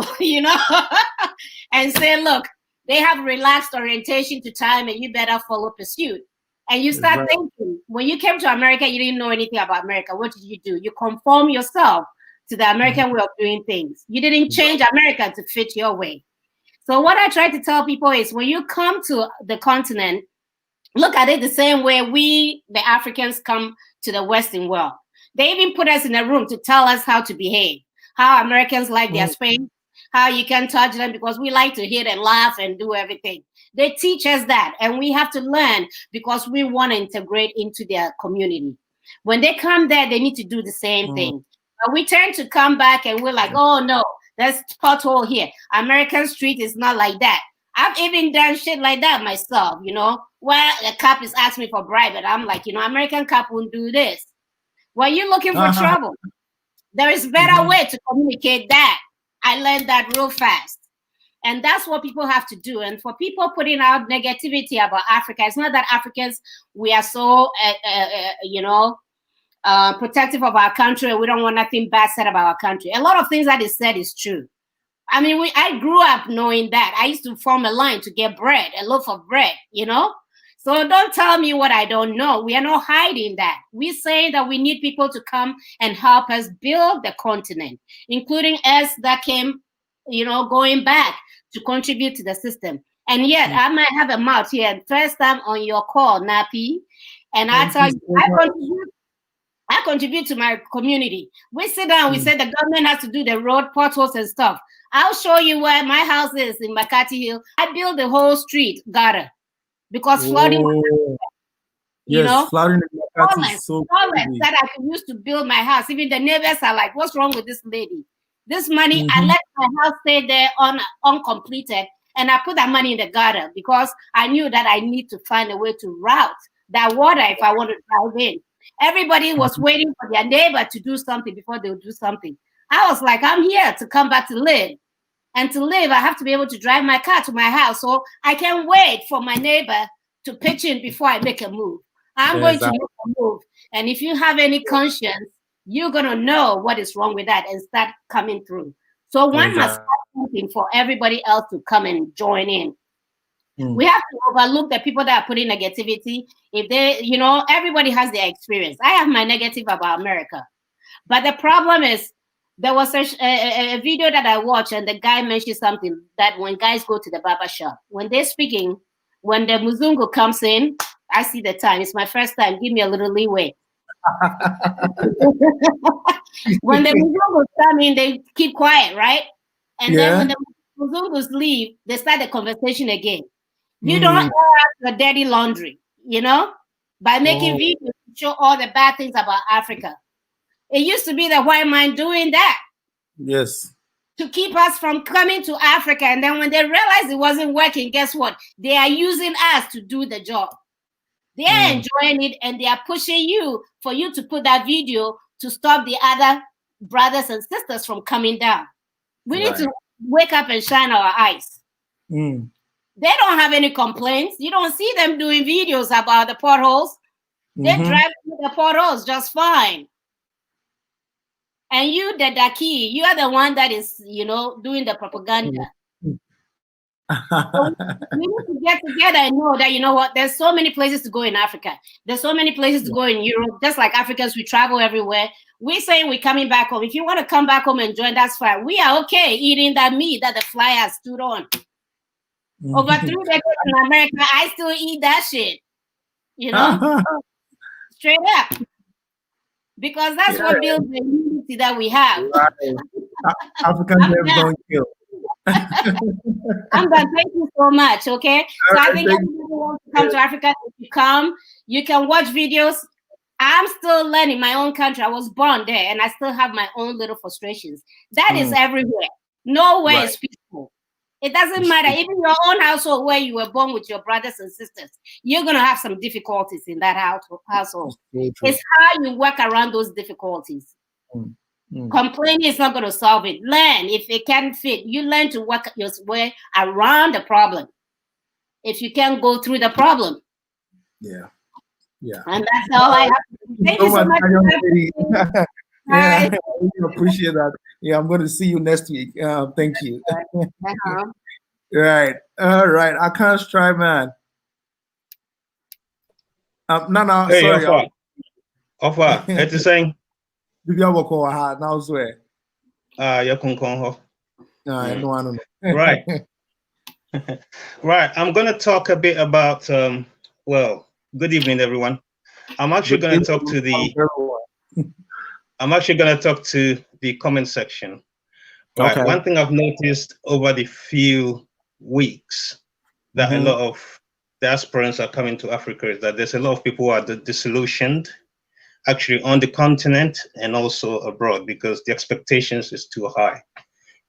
and say, look, they have relaxed orientation to time and you better follow pursuit. And you start thinking, when you came to America, you didn't know anything about America. What did you do? You conform yourself to the American way of doing things. You didn't change America to fit your way. So what I try to tell people is when you come to the continent, look at it the same way we, the Africans, come to the Western world. They even put us in a room to tell us how to behave, how Americans like their space, how you can touch them because we like to hit and laugh and do everything. They teach us that, and we have to learn because we want to integrate into their community. When they come there, they need to do the same thing. But we tend to come back and we're like, oh no, there's pothole here. American street is not like that. I've even done shit like that myself, where the cop is asking me for bribe, and I'm like, American cop won't do this. Well, you're looking for trouble. There is a better way to communicate that. I learned that real fast. And that's what people have to do. And for people putting out negativity about Africa, it's not that Africans, we are so, protective of our country. We don't want nothing bad said about our country. A lot of things that is said is true. I mean, I grew up knowing that. I used to form a line to get bread, a loaf of bread, you know? So don't tell me what I don't know. We are not hiding that. We say that we need people to come and help us build the continent, including us that came, you know, going back to contribute to the system. And yet I might have a mouth here, first time on your call, Nappy. And I tell you, I contribute to my community. We sit down, we say the government has to do the road, potholes and stuff. I'll show you where my house is in Makati Hill. I built the whole street gutter because flooding, you know, flooding is so that I could use to build my house. Even the neighbors are like, what's wrong with this lady? This money, I let my house stay there uncompleted, and I put that money in the gutter because I knew that I need to find a way to route that water if I want to drive in. Everybody was waiting for their neighbor to do something before they would do something. I was like, I'm here to come back to live. And to live, I have to be able to drive my car to my house. So I can't wait for my neighbor to pitch in before I make a move. I'm going to make a move. And if you have any conscience, you're going to know what is wrong with that and start coming through. So one must start something for everybody else to come and join in. We have to overlook the people that are putting negativity. If they, you know, everybody has their experience. I have my negative about America. But the problem is, there was a video that I watched, and the guy mentioned something that when guys go to the barber shop, when they're speaking, when the Muzungu comes in, I see the time. It's my first time. Give me a little leeway. When the Muzungus come in, they keep quiet, right? And then when the Muzungus leave, they start the conversation again. You don't air out your dirty laundry, you know, by making videos to show all the bad things about Africa. It used to be the white man doing that. Yes. To keep us from coming to Africa. And then when they realized it wasn't working, guess what? They are using us to do the job. They are enjoying it, and they are pushing you for you to put that video to stop the other brothers and sisters from coming down. We need to wake up and shine our eyes. They don't have any complaints. You don't see them doing videos about the potholes. They drive through the potholes just fine. And you, the Daki, you are the one that is, you know, doing the propaganda. So we need to get together and know that, you know what, there's so many places to go in Africa. There's so many places to go in Europe. Just like Africans, we travel everywhere. We're saying we're coming back home. If you want to come back home and join, that's fine. We are okay eating that meat that the fly has stood on. Over 3 decades in America, I still eat that shit. You know? Straight up. Because that's what builds the unity that we have. Africans never don't kill. I'm done. Thank you so much. Okay. So I think everybody wants to come to Africa. If you come, you can watch videos. I'm still learning my own country. I was born there, and I still have my own little frustrations. That is everywhere. Nowhere is peaceful. It doesn't matter. Even your own household where you were born with your brothers and sisters, you're going to have some difficulties in that household. It's how you work around those difficulties. Complaining is not going to solve it. Learn. If it can't fit, you learn to work your way around the problem. If you can't go through the problem. Yeah. And that's all I have to do. Thank you so much. I really appreciate that. Yeah, I'm going to see you next week. Thank you. Right. All right. I can't try, man. No. Hey, sorry. Offer. It's saying. Now swear. You can come. No. Right. Right. I'm going to talk a bit about. Well, good evening, everyone. I'm actually going to talk to the comment section. Right. Okay. One thing I've noticed over the few weeks that a lot of diasporans are coming to Africa is that there's a lot of people who are disillusioned, actually on the continent and also abroad, because the expectations is too high.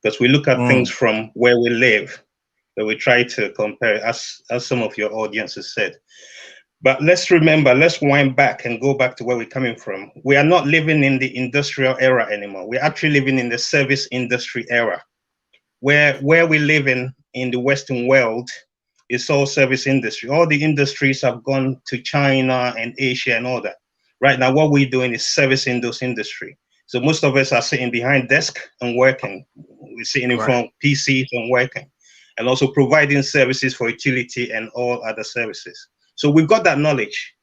Because we look at things from where we live, but we try to compare, as some of your audiences said. But let's remember, let's wind back and go back to where we're coming from. We are not living in the industrial era anymore. We're actually living in the service industry era, where we live in the Western world is all service industry. All the industries have gone to China and Asia and all that. Right now, what we're doing is service in those industry. So most of us are sitting behind desk and working. we're sitting in front of PCs and working, and also providing services for utility and all other services. So we've got that knowledge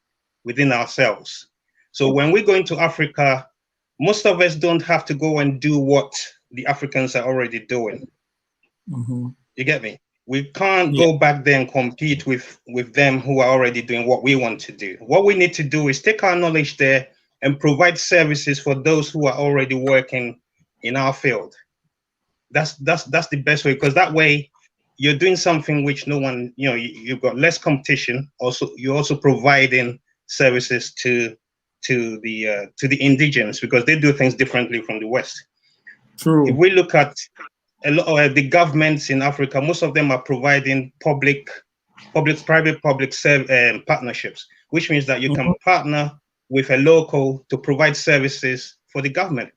within ourselves. So when we go into Africa, most of us don't have to go and do what the Africans are already doing. You get me? We can't go back there and compete with them who are already doing what we want to do. What we need to do is take our knowledge there and provide services for those who are already working in our field. That's the best way, because that way you're doing something which no one, you know, you've got less competition. Also, you're also providing services to the indigenous, because they do things differently from the West. True. If we look at a lot of the governments in Africa, most of them are providing private partnerships, which means that you can partner with a local to provide services for the government.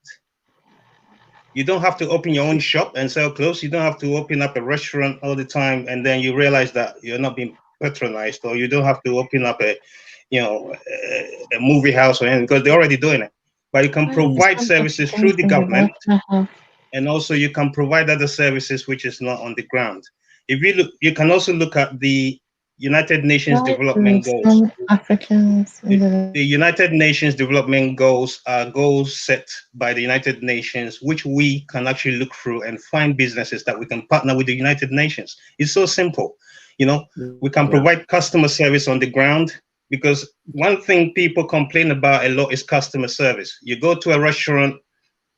You don't have to open your own shop and sell clothes. You don't have to open up a restaurant all the time, and then you realize that you're not being patronized, or you don't have to open up a movie house or anything, because they're already doing it. But you can provide services through the government. And also you can provide other services which is not on the ground. If you look, you can also look at the United Nations Development Goals. The United Nations Development Goals are goals set by the United Nations, which we can actually look through and find businesses that we can partner with the United Nations. It's so simple. You know, we can provide customer service on the ground, because one thing people complain about a lot is customer service. You go to a restaurant,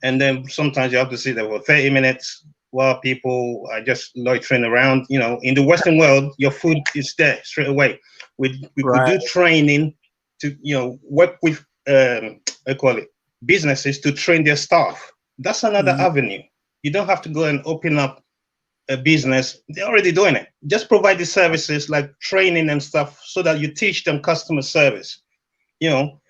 and then sometimes you have to sit there for 30 minutes while people are just loitering around. You know, in the Western world, your food is there straight away. We could do training to, you know, work with, businesses to train their staff. That's another avenue. You don't have to go and open up a business. They're already doing it. Just provide the services like training and stuff so that you teach them customer service. You know,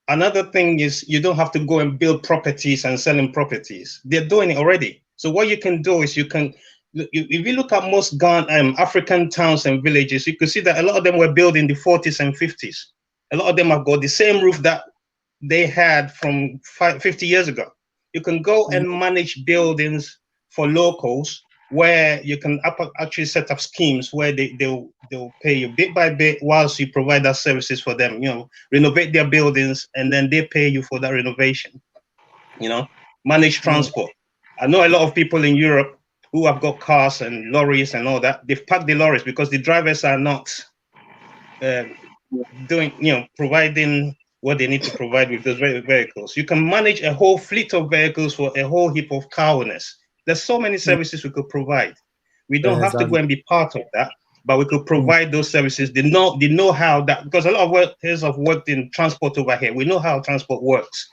another thing is you don't have to go and build properties and selling properties. They're doing it already. So what you can do is if you look at most African towns and villages, you can see that a lot of them were built in the 40s and 50s. A lot of them have got the same roof that they had from 50 years ago. You can go and manage buildings for locals, where you can actually set up schemes where they'll pay you bit by bit whilst you provide that services for them. You know, renovate their buildings, and then they pay you for that renovation. You know, manage transport. I know a lot of people in Europe who have got cars and lorries and all that. They've packed the lorries because the drivers are not providing what they need to provide with those vehicles. You can manage a whole fleet of vehicles for a whole heap of car owners. There's so many services we could provide. We don't have to go and be part of that, but we could provide those services. The know-how that, because a lot of workers have worked in transport over here. We know how transport works.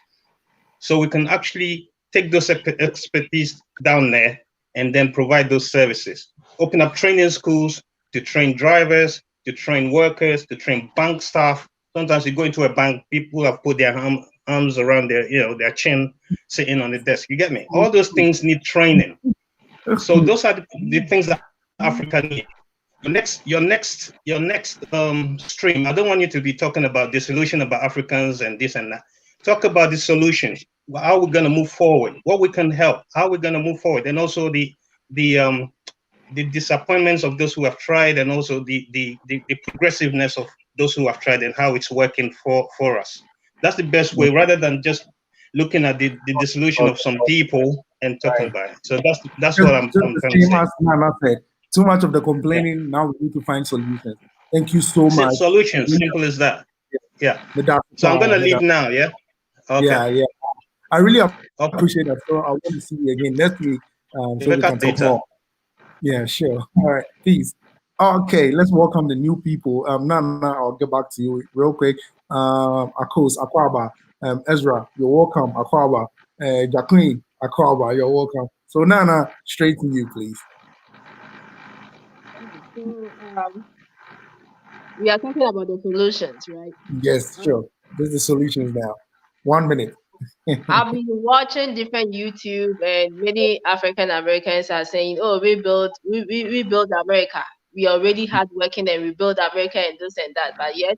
So we can actually take those expertise down there and then provide those services. Open up training schools to train drivers, to train workers, to train bank staff. Sometimes you go into a bank, people have put their arms around their chin, sitting on the desk. You get me? All those things need training. So those are the things that Africa needs. Your next stream. I don't want you to be talking about the solution about Africans and this and that. Talk about the solutions. How we're going to move forward. What we can help. How we're going to move forward, and also the disappointments of those who have tried, and also the progressiveness of those who have tried, and how it's working for us. That's the best way, rather than just looking at the solution of some people and talking about it. So that's what I'm trying to say. Nana said, too much of the complaining. Now we need to find solutions. Thank you so much. Solutions, simple as that. Yeah. So I'm gonna leave now. Yeah. Okay. Yeah. I really appreciate that. So I want to see you again next week. So we can talk more. Yeah, sure. All right. Peace. Okay, let's welcome the new people. Nana, I'll get back to you real quick. Akos, Akwaba, Ezra, you're welcome. Akwaba, Jacqueline, Akwaba, you're welcome. So Nana, straight to you, please. We are talking about the solutions, right? Yes, sure. This is the solutions now. 1 minute. I've been watching different YouTube, and many African Americans are saying, "Oh, we built America. We already hard working, and we built America and this and that." But yet,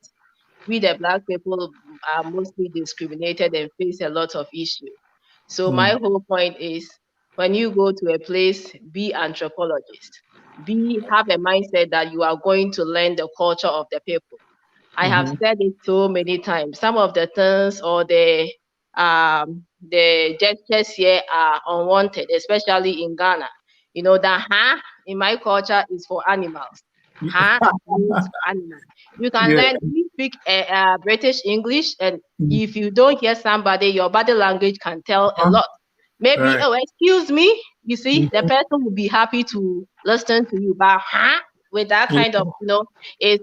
we the Black people are mostly discriminated and face a lot of issues. So my whole point is, when you go to a place, be anthropologist. Have a mindset that you are going to learn the culture of the people. I have said it so many times. Some of the things or the gestures here are unwanted, especially in Ghana. You know that in my culture is for animals. Means for animals. You can learn if you speak British English, and if you don't hear somebody, your body language can tell a lot. Maybe, oh, excuse me. You see, the person will be happy to listen to you, but with that kind of, it's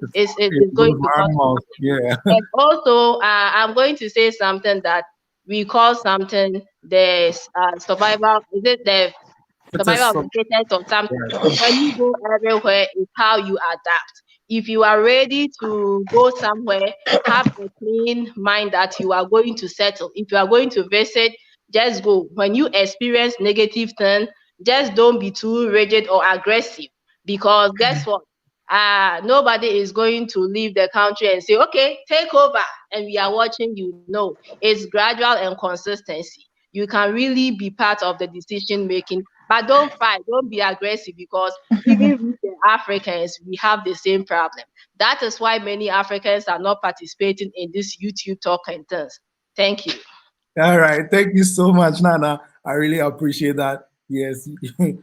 going to cause. And also, I'm going to say something that we call something the survival. Is it the survival of the fittest or something? When you go everywhere, it's how you adapt. If you are ready to go somewhere, have a clean mind that you are going to settle. If you are going to visit, just go. When you experience negative things, just don't be too rigid or aggressive, because guess what? Nobody is going to leave the country and say, okay, take over, and we are watching you. No, it's gradual and consistency. You can really be part of the decision making, but don't fight, don't be aggressive, because even with the Africans, we have the same problem. That is why many Africans are not participating in this YouTube talk and things. Thank you. All right. Thank you so much, Nana. I really appreciate that. Yes,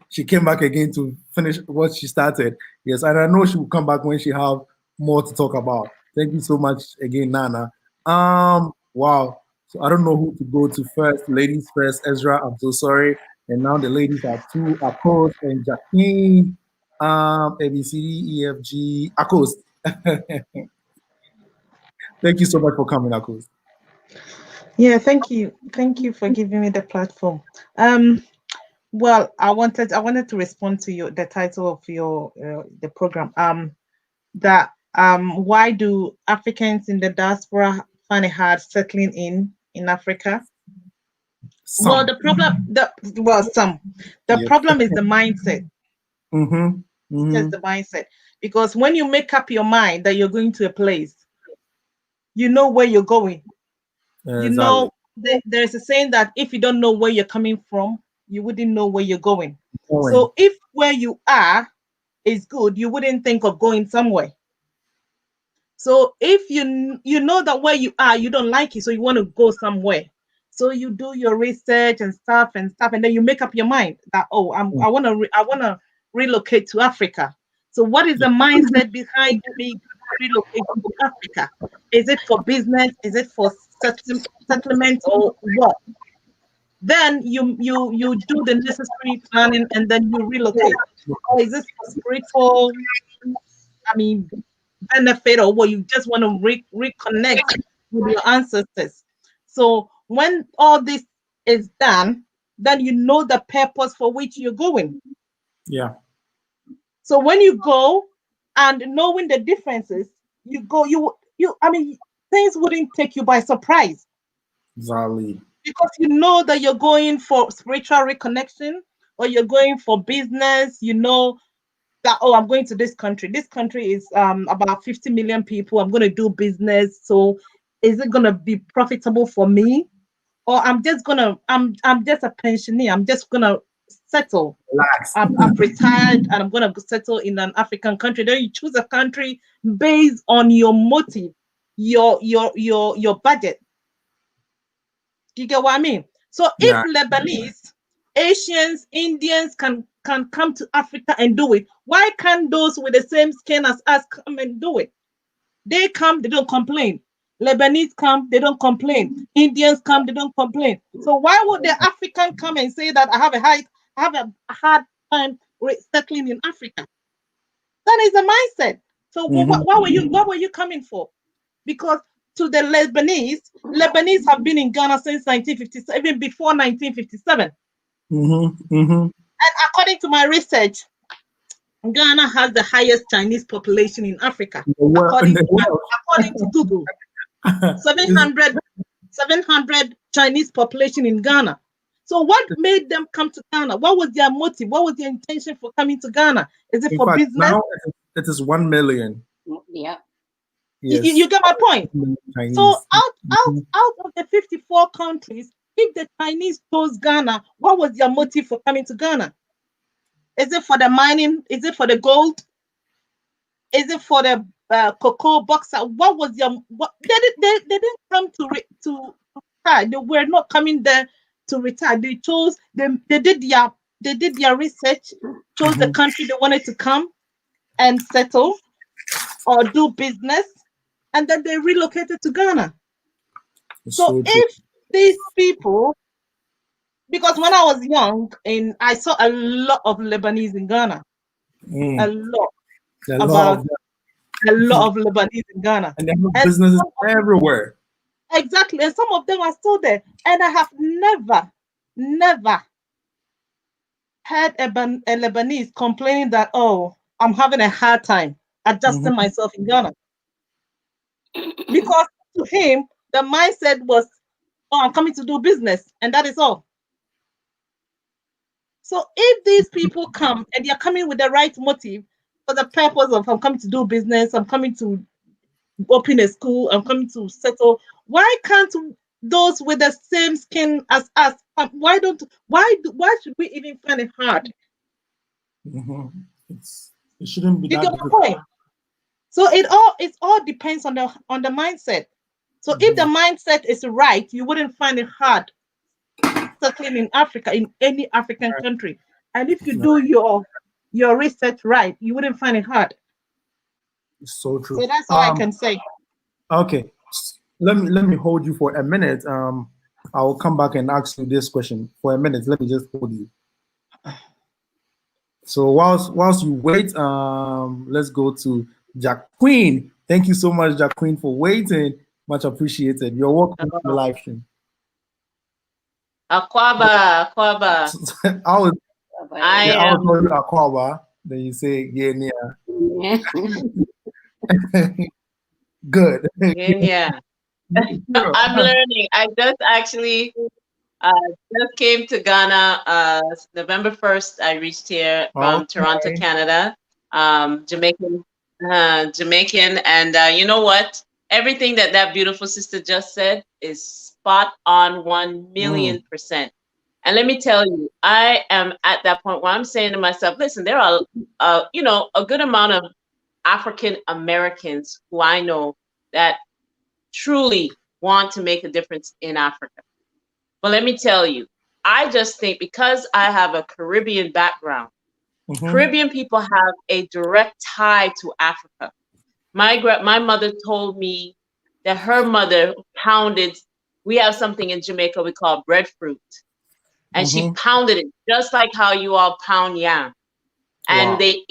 she came back again to finish what she started. Yes, and I know she will come back when she have more to talk about. Thank you so much again, Nana. Wow. So I don't know who to go to first. Ladies first, Ezra. I'm so sorry. And now the ladies are two, Akos and Jacqueline. ABCD, EFG, Akos. Thank you so much for coming, Akos. Yeah, thank you. Thank you for giving me the platform. Well, I wanted to respond to the title of the program. Why do Africans in the diaspora find it hard settling in Africa? Some. Well, the problem is the mindset. Just the mindset, because when you make up your mind that you're going to a place, you know where you're going. You know, there's a saying that if you don't know where you're coming from, you wouldn't know where you're going. So if where you are is good, you wouldn't think of going somewhere. So if you know that where you are, you don't like it, so you want to go somewhere. So you do your research and stuff, and then you make up your mind that, oh, I want to relocate to Africa. So what is the mindset behind me relocating to Africa? Is it for business? Is it for settlement, or what? Then you do the necessary planning, and then you relocate. Or is this for spiritual, benefit, or what, you just want to reconnect with your ancestors? So when all this is done, then you know the purpose for which you're going. Yeah. So when you go and knowing the differences, you go, things wouldn't take you by surprise. Exactly. Because you know that you're going for spiritual reconnection, or you're going for business. You know that, oh, I'm going to this country. This country is about 50 million people. I'm going to do business. So is it going to be profitable for me? Or I'm just a pensioner. I'm just going to settle. I'm retired and I'm going to settle in an African country. Then you choose a country based on your motive, your budget. You get what I mean? So if Lebanese, Asians, Indians can come to Africa and do it, why can't those with the same skin as us come and do it? They come, they don't complain. Lebanese come, they don't complain. Indians come, they don't complain. So why would the African come and say that I have a hard time settling in Africa? That is the mindset. So what were you coming for? Because to the Lebanese have been in Ghana since 1957, even before 1957. And according to my research, Ghana has the highest Chinese population in Africa. According to Google, 700 Chinese population in Ghana. So what made them come to Ghana? What was their motive? What was their intention for coming to Ghana? Is it for business? Now it is 1 million. Yeah. Yes. You get my point. So out of the 54 countries, if the Chinese chose Ghana, what was their motive for coming to Ghana? Is it for the mining? Is it for the gold? Is it for the cocoa bauxite? What was their? What they didn't come to retire. They were not coming there to retire. They chose. They did their research. Chose the country they wanted to come and settle or do business, and then they relocated to Ghana. So if these people, because when I was young, I saw a lot of Lebanese in Ghana, a lot of Lebanese in Ghana, and they have businesses everywhere. Exactly, and some of them are still there. And I have never heard a Lebanese complaining that, oh, I'm having a hard time adjusting myself in Ghana, because to him the mindset was, oh, I'm coming to do business, and that is all. So if these people come and they're coming with the right motive for the purpose of, I'm coming to do business, I'm coming to open a school, I'm coming to settle, why can't those with the same skin as us, why should we even find it hard? It shouldn't be that difficult. So it all depends on the mindset. So if the mindset is right, you wouldn't find it hard settling in Africa, in any African country. And if you do your research right, you wouldn't find it hard. It's so true. So that's all I can say. Okay, let me hold you for a minute. I will come back and ask you this question for a minute. Let me just hold you. So whilst you wait, let's go to Jack Queen. Thank you so much, Jack Queen, for waiting. Much appreciated. You're welcome to the live stream. Akwaba. I was calling you Akwaba. Then you say yeah. Good. Yeah. I'm learning. I just actually just came to Ghana November 1st. I reached here from Toronto, Canada. Jamaican, and you know what? Everything that beautiful sister just said is spot on 1,000,000%. And let me tell you, I am at that point where I'm saying to myself, listen, there are a good amount of African Americans who I know that truly want to make a difference in Africa. But let me tell you, I just think because I have a Caribbean background, Caribbean people have a direct tie to Africa. My mother told me that her mother pounded, we have something in Jamaica we call breadfruit. And she pounded it just like how you all pound yam. And they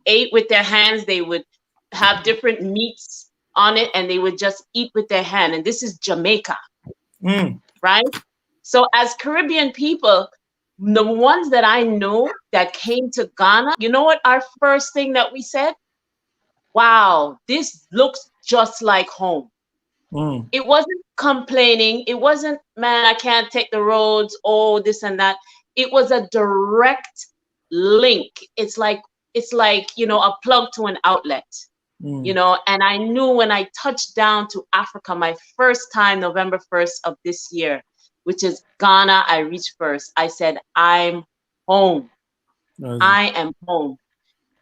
ate with their hands. They would have different meats on it and they would just eat with their hand. And this is Jamaica, right? So as Caribbean people, the ones that I know that came to Ghana, you know what our first thing that we said? Wow, this looks just like home. It wasn't complaining. It wasn't, man, I can't take the roads, oh, this and that. It was a direct link. It's like, a plug to an outlet, and I knew when I touched down to Africa, my first time, November 1st of this year, which is Ghana, I reached first. I said, I'm home. I am home.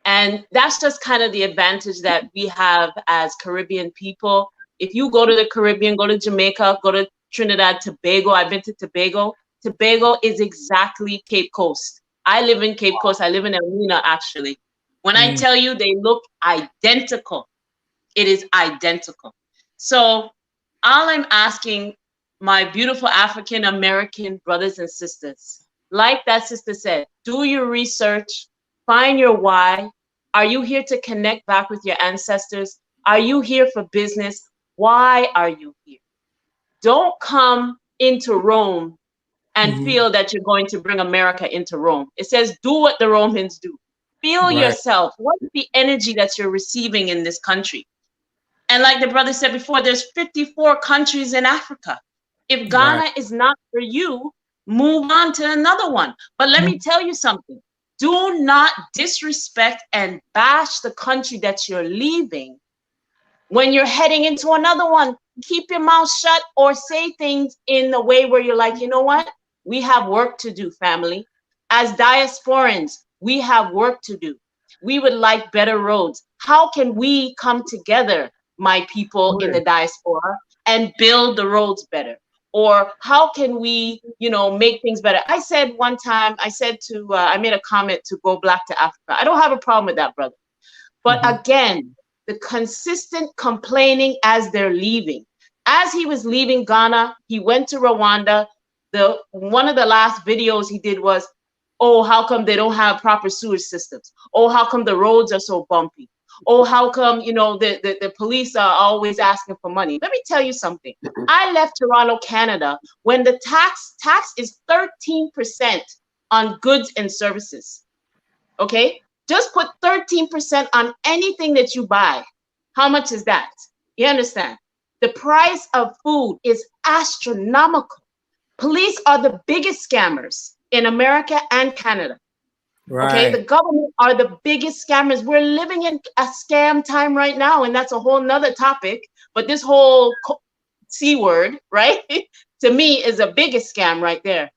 And that's just kind of the advantage that we have as Caribbean people. If you go to the Caribbean, go to Jamaica, go to Trinidad, Tobago. I've been to Tobago. Tobago is exactly Cape Coast. I live in Cape Coast. I live in Elmina, actually. When I tell you they look identical, it is identical. So all I'm asking my beautiful African American brothers and sisters, like that sister said, do your research, find your why. Are you here to connect back with your ancestors? Are you here for business? Why are you here? Don't come into Rome and feel that you're going to bring America into Rome. It says, do what the Romans do. Feel yourself. What's the energy that you're receiving in this country? And like the brother said before, there's 54 countries in Africa. If Ghana is not for you, move on to another one. But let me tell you something. Do not disrespect and bash the country that you're leaving when you're heading into another one. keep your mouth shut or say things in a way where you're like, you know what? We have work to do, family. As diasporans, we have work to do. We would like better roads. How can we come together, my people in the diaspora, and build the roads better? Or how can we, you know, make things better? I said one time, I said to, I made a comment to Go Black to Africa. I don't have a problem with that, brother. But again, the consistent complaining as they're leaving. As he was leaving Ghana, he went to Rwanda. One of the last videos he did was, oh, how come they don't have proper sewage systems? Oh, how come the roads are so bumpy? Oh, how come, you know, the police are always asking for money? Let me tell you something. I left Toronto, Canada, when the tax is 13% on goods and services. Okay? Just put 13% on anything that you buy. How much is that? You understand? The price of food is astronomical. Police are the biggest scammers in America and Canada. Right. Okay, the government are the biggest scammers. We're living in a scam time right now, and that's a whole nother topic. But this whole C word, right, to me is the biggest scam right there.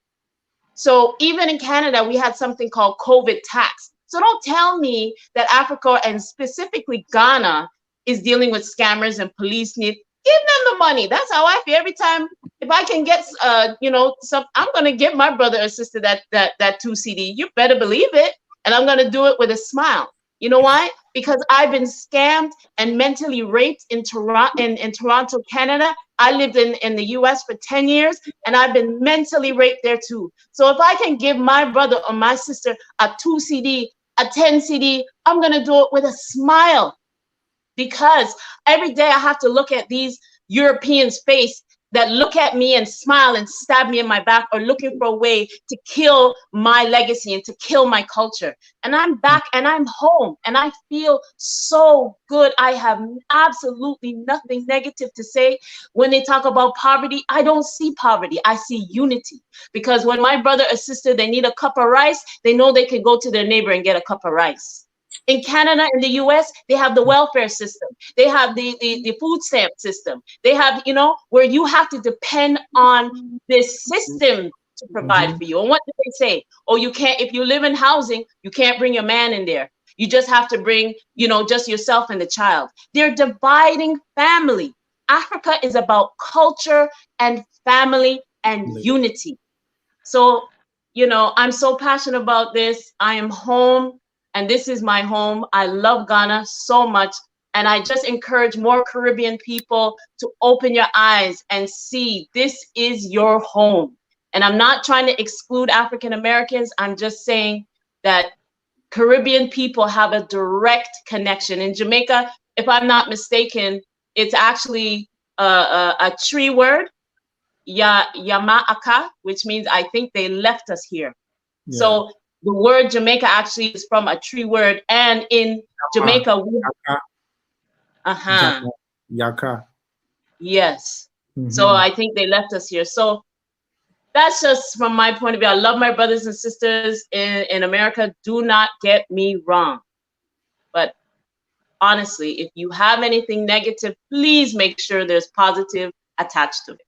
So even in Canada, we had something called COVID tax. So don't tell me that Africa and specifically Ghana is dealing with scammers and police need. Give them the money. That's how I feel every time. If I can get, you know, I'm gonna give my brother or sister that 2 CD. You better believe it, and I'm gonna do it with a smile. You know why? Because I've been scammed and mentally raped in Toronto, Canada. I lived in the US for 10 years, and I've been mentally raped there too. So if I can give my brother or my sister a 2 CD, a 10 CD, I'm gonna do it with a smile. Because every day I have to look at these Europeans' face that look at me and smile and stab me in my back, or looking for a way to kill my legacy and to kill my culture. And I'm back and I'm home and I feel so good. I have absolutely nothing negative to say. When they talk about poverty, I don't see poverty. I see unity. Because when my brother or sister, they need a cup of rice, they know they can go to their neighbor and get a cup of rice. In Canada, in the US, they have the welfare system. They have the food stamp system. They have, you know, where you have to depend on this system to provide for you. And what do they say? Oh, you can't, if you live in housing, you can't bring your man in there. You just have to bring, you know, just yourself and the child. They're dividing family. Africa is about culture and family and unity. So, you know, I'm so passionate about this. I am home. And this is my home. I love Ghana so much. And I just encourage more Caribbean people to open your eyes and see this is your home. And I'm not trying to exclude African Americans. I'm just saying that Caribbean people have a direct connection. In Jamaica, if I'm not mistaken, it's actually a tree word, Yama'aka, which means I think they left us here. Yeah. So the word Jamaica actually is from a tree word, and in Jamaica, Yaka. Yes. So I think they left us here. So that's just from my point of view. I love my brothers and sisters in America. Do not get me wrong. But honestly, if you have anything negative, please make sure there's positive attached to it.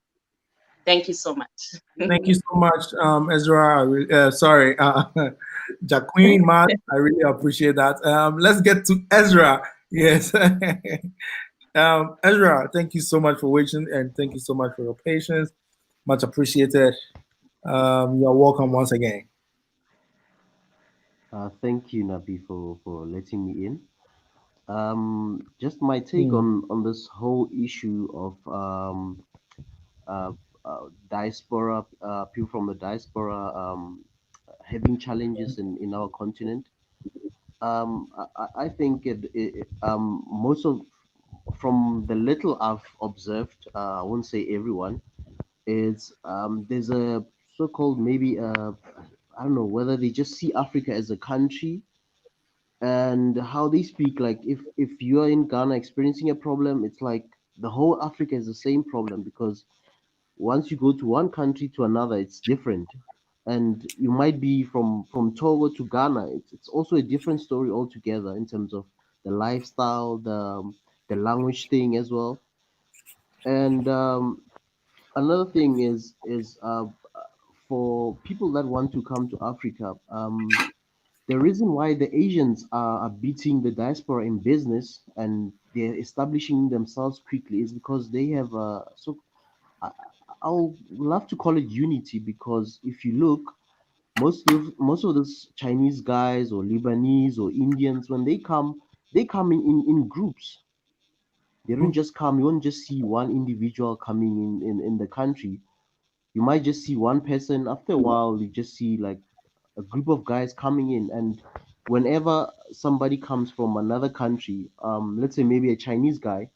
Thank you so much. Thank you so much, Ezra. Jacqueline, Matt, I really appreciate that. Let's get to Ezra. Yes. Ezra, thank you so much for waiting, and thank you so much for your patience. Much appreciated. You are welcome once again. Thank you, Nabi, for letting me in. Just my take on this whole issue of diaspora, people from the diaspora having challenges in our continent. I think most of, from the little I've observed, I won't say everyone, is there's a so-called maybe I don't know whether they just see Africa as a country, and how they speak, like if you are in Ghana experiencing a problem, it's like the whole Africa is the same problem, because once you go to one country to another, it's different. And you might be from Togo to Ghana, it's also a different story altogether in terms of the lifestyle, the language thing as well. And another thing is for people that want to come to Africa, the reason why the Asians are beating the diaspora in business and they're establishing themselves quickly is because they have I, I'll love to call it unity, because if you look, most of those Chinese guys or Lebanese or Indians, when they come in groups. They don't just come. You won't just see one individual coming in the country. You might just see one person. After a while, you just see like a group of guys coming in. And whenever somebody comes from another country, let's say maybe a Chinese guy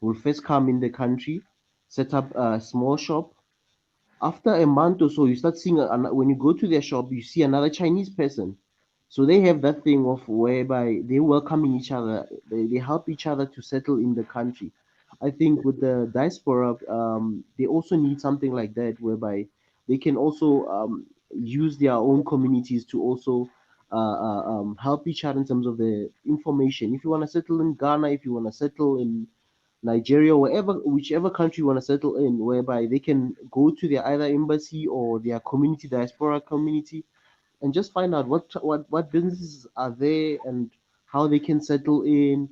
will first come in the country, set up a small shop. After a month or so, you start seeing when you go to their shop, you see another Chinese person. So they have that thing of whereby they welcoming each other, they help each other to settle in the country. I think with the diaspora, they also need something like that, whereby they can also use their own communities to also help each other in terms of the information. If you want to settle in Ghana, if you want to settle in Nigeria, wherever, whichever country you want to settle in, whereby they can go to their either embassy or their community, diaspora community, and just find out what businesses are there and how they can settle in,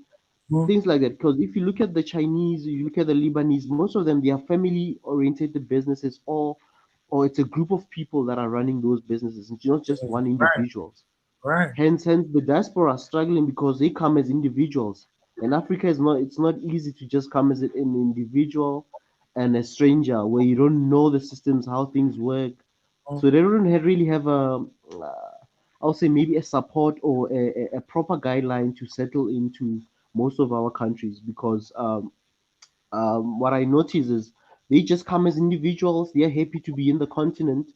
things like that. Because if you look at the Chinese, you look at the Lebanese, most of them, they are family oriented businesses, or it's a group of people that are running those businesses. It's not just one Right. individual. Right. Hence, the diaspora are struggling because they come as individuals. And Africa is not. It's not easy to just come as an individual and a stranger where you don't know the systems, how things work. So they don't really have I'll say maybe a support or a proper guideline to settle into most of our countries, because what I notice is they just come as individuals. They are happy to be in the continent,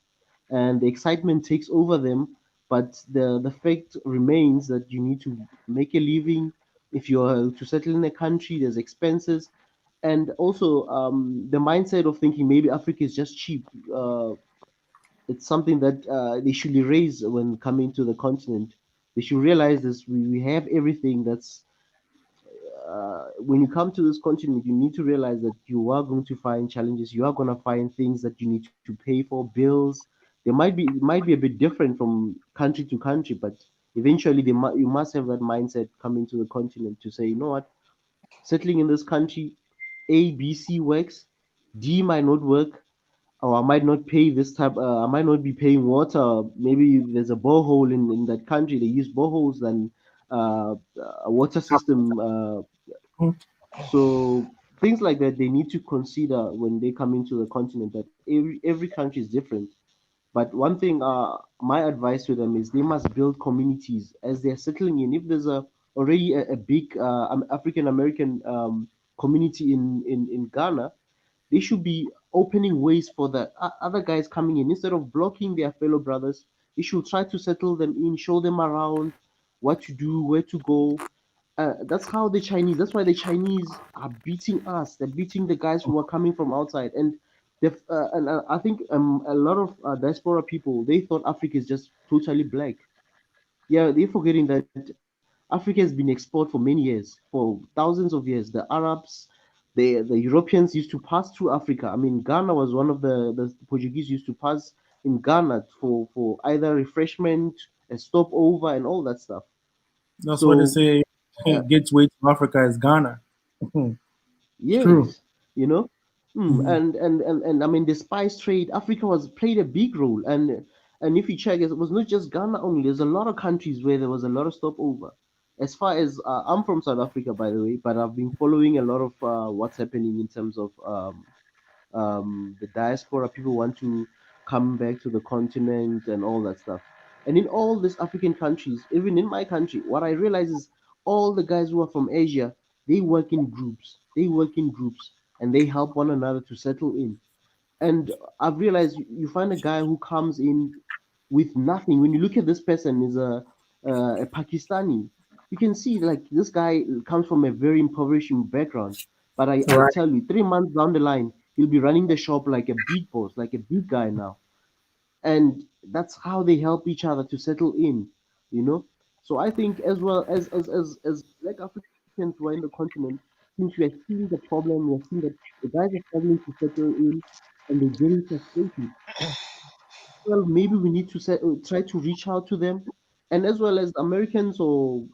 and the excitement takes over them. But the fact remains that you need to make a living. If you're to settle in a country, there's expenses, and also the mindset of thinking maybe Africa is just cheap. It's something that they should erase when coming to the continent. They should realize this: we have everything that's when you come to this continent, you need to realize that you are going to find challenges. You are going to find things that you need to pay for, bills. It might be a bit different from country to country, but eventually you must have that mindset coming to the continent to say, you know what, settling in this country, A, B, C works, D might not work, or I might not pay this type. I might not be paying water. Maybe there's a borehole in that country. They use boreholes than a water system. So things like that they need to consider when they come into the continent. That every country is different. But one thing, my advice to them is they must build communities as they're settling in. If there's already a big African American community in Ghana, they should be opening ways for the other guys coming in. Instead of blocking their fellow brothers, they should try to settle them in, show them around what to do, where to go. That's how the Chinese. That's why the Chinese are beating us. They're beating the guys who are coming from outside, and I think a lot of diaspora people, they thought Africa is just totally black. Yeah, they're forgetting that Africa has been explored for many years, for thousands of years. The Arabs, the Europeans used to pass through Africa. I mean, Ghana was one of the Portuguese used to pass in Ghana for either refreshment, a stopover, and all that stuff. That's what they So say. Gateway to Africa is Ghana. It's true. yes, you know, and I mean the spice trade, Africa was played a big role, and if you check, it was not just Ghana only. There's a lot of countries where there was a lot of stopover. As far as I'm from South Africa, by the way, but I've been following a lot of what's happening in terms of the diaspora. People want to come back to the continent and all that stuff. And in all these African countries, even in my country, what I realize is all the guys who are from Asia, they work in groups. They work in groups and they help one another to settle in. And I've realized you find a guy who comes in with nothing. When you look at this person, is a Pakistani. You can see like this guy comes from a very impoverishing background. But I Right. tell you, 3 months down the line, he'll be running the shop like a big boss, like a big guy now. And that's how they help each other to settle in, you know. So I think as well as black Africans who are in the continent, since we are seeing the problem, we are seeing that the guys are struggling to settle in and they're getting frustrated. Well, maybe we need to try to reach out to them, and as well as Americans or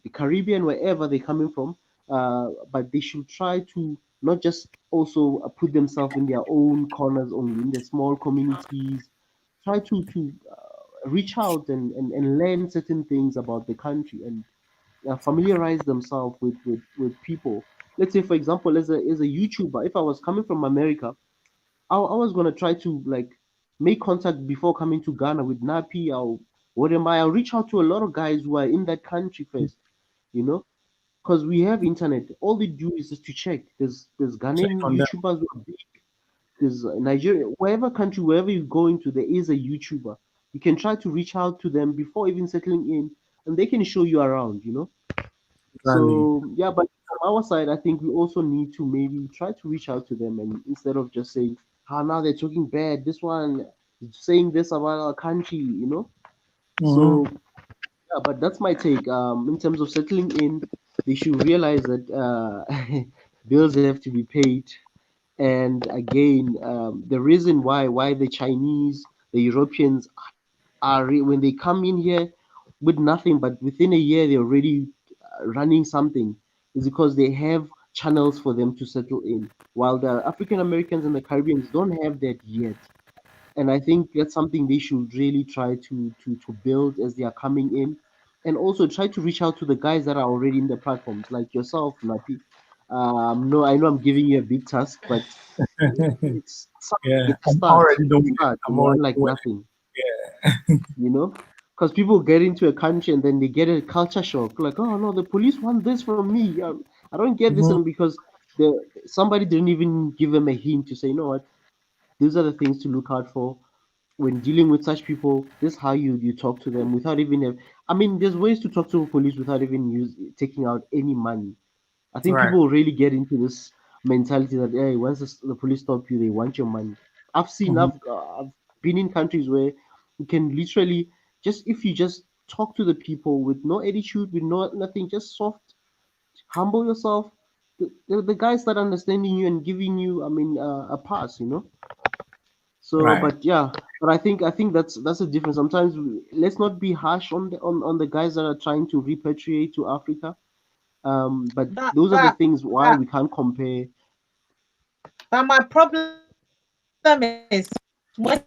the Caribbean, wherever they're coming from. But they should try to not just also put themselves in their own corners only, in the small communities. Try to reach out and learn certain things about the country and familiarize themselves with people. Let's say, for example, as a YouTuber, if I was coming from America, I was gonna try to like make contact before coming to Ghana with Napi or what am I? I'll reach out to a lot of guys who are in that country first, you know, because we have internet. All they do is just to check. There's Check Ghanaian on them. YouTubers who are big. There's Nigeria, wherever country, wherever you go into, there is a YouTuber. You can try to reach out to them before even settling in, and they can show you around, you know. Exactly. So yeah, but from our side, I think we also need to maybe try to reach out to them, and instead of just saying, "Ah, now they're talking bad. This one is saying this about our country," you know. So yeah, but that's my take. In terms of settling in, they should realize that bills have to be paid, and again, the reason why the Chinese, the Europeans when they come in here with nothing, but within a year they're already running something, is because they have channels for them to settle in, while the African Americans and the Caribbeans don't have that yet. And I think that's something they should really try to build as they are coming in, and also try to reach out to the guys that are already in the platforms, like yourself, Napi. No, I know I'm giving you a big task, but it's something. Yeah, It's a I'm start. already It's a doing it. start. I'm already Unlike doing it. nothing. Yeah. You know, because people get into a country and then they get a culture shock, like, oh no, the police want this from me. I don't get this, and because somebody didn't even give them a hint to say, you know what, these are the things to look out for when dealing with such people. This is how you talk to them without even I mean, there's ways to talk to police without even taking out any money. I think Right. people really get into this mentality that hey, once the police stop you, they want your money. I've been in countries where you can literally just, if you just talk to the people with no attitude, with nothing, just soft, humble yourself. The guys start understanding you and giving you, I mean, a pass, you know. So, Right. but yeah, but I think that's a difference. Sometimes let's not be harsh on the guys that are trying to repatriate to Africa. But But those are the but things why but we can't compare. but my problem is when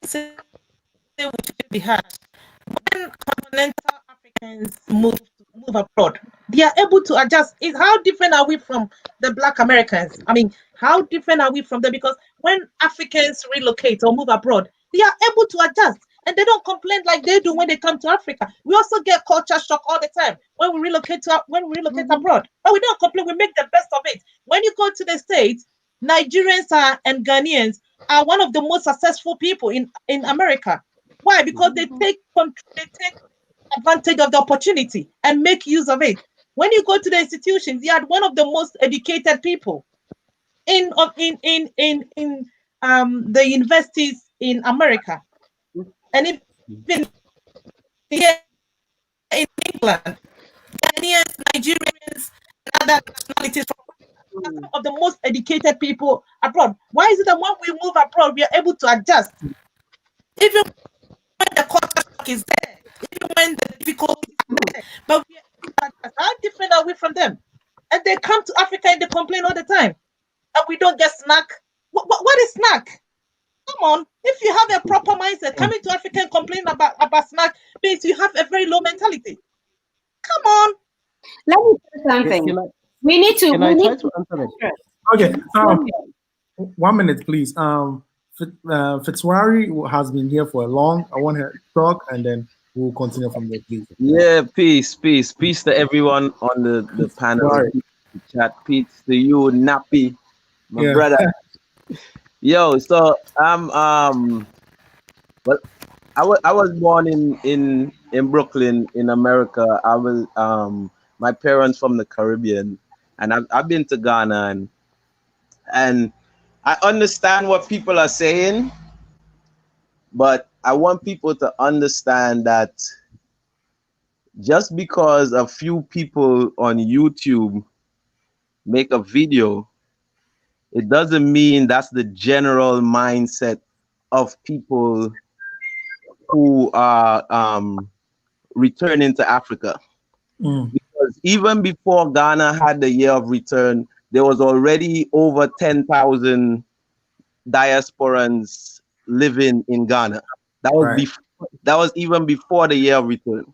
you say we should be harsh, when continental Africans move abroad, they are able to adjust. How different are we from the Black Americans? I mean, how different are we from them? Because when Africans relocate or move abroad, they are able to adjust and they don't complain like they do when they come to Africa. We also get culture shock all the time when we relocate abroad, but we don't complain. We make the best of it. When you go to the States, Nigerians and Ghanaians are one of the most successful people in America. Why? Because they take advantage of the opportunity and make use of it. When you go to the institutions, you are one of the most educated people in the universities in America, and even here in England, Ghanaians, Nigerians, and other nationalities from some of the most educated people abroad. Why is it that when we move abroad, we are able to adjust, even when the culture shock is there, even when the difficulty is there, but we are, how different are we from them? And they come to Africa and they complain all the time, and we don't get snack. What is snack? Come on, if you have a proper mindset, coming to Africa and complaining about snack means you have a very low mentality. Come on. Let me say something. We need to. Can I try to answer that? Okay. 1 minute, please. Fitzwari has been here for a long. I want her to talk, and then we'll continue from there, please. Yeah, peace to everyone on the panel. Right. Chat, peace to you, Nappy, my Yeah. brother. Yo, so I'm well, I was born in Brooklyn in America. I was my parents from the Caribbean, and I've been to Ghana, and I understand what people are saying, but I want people to understand that just because a few people on YouTube make a video, it doesn't mean that's the general mindset of people who are returning to Africa. Because even before Ghana had the year of return, there was already over 10,000 diasporans living in Ghana. That was that was even before the year of return.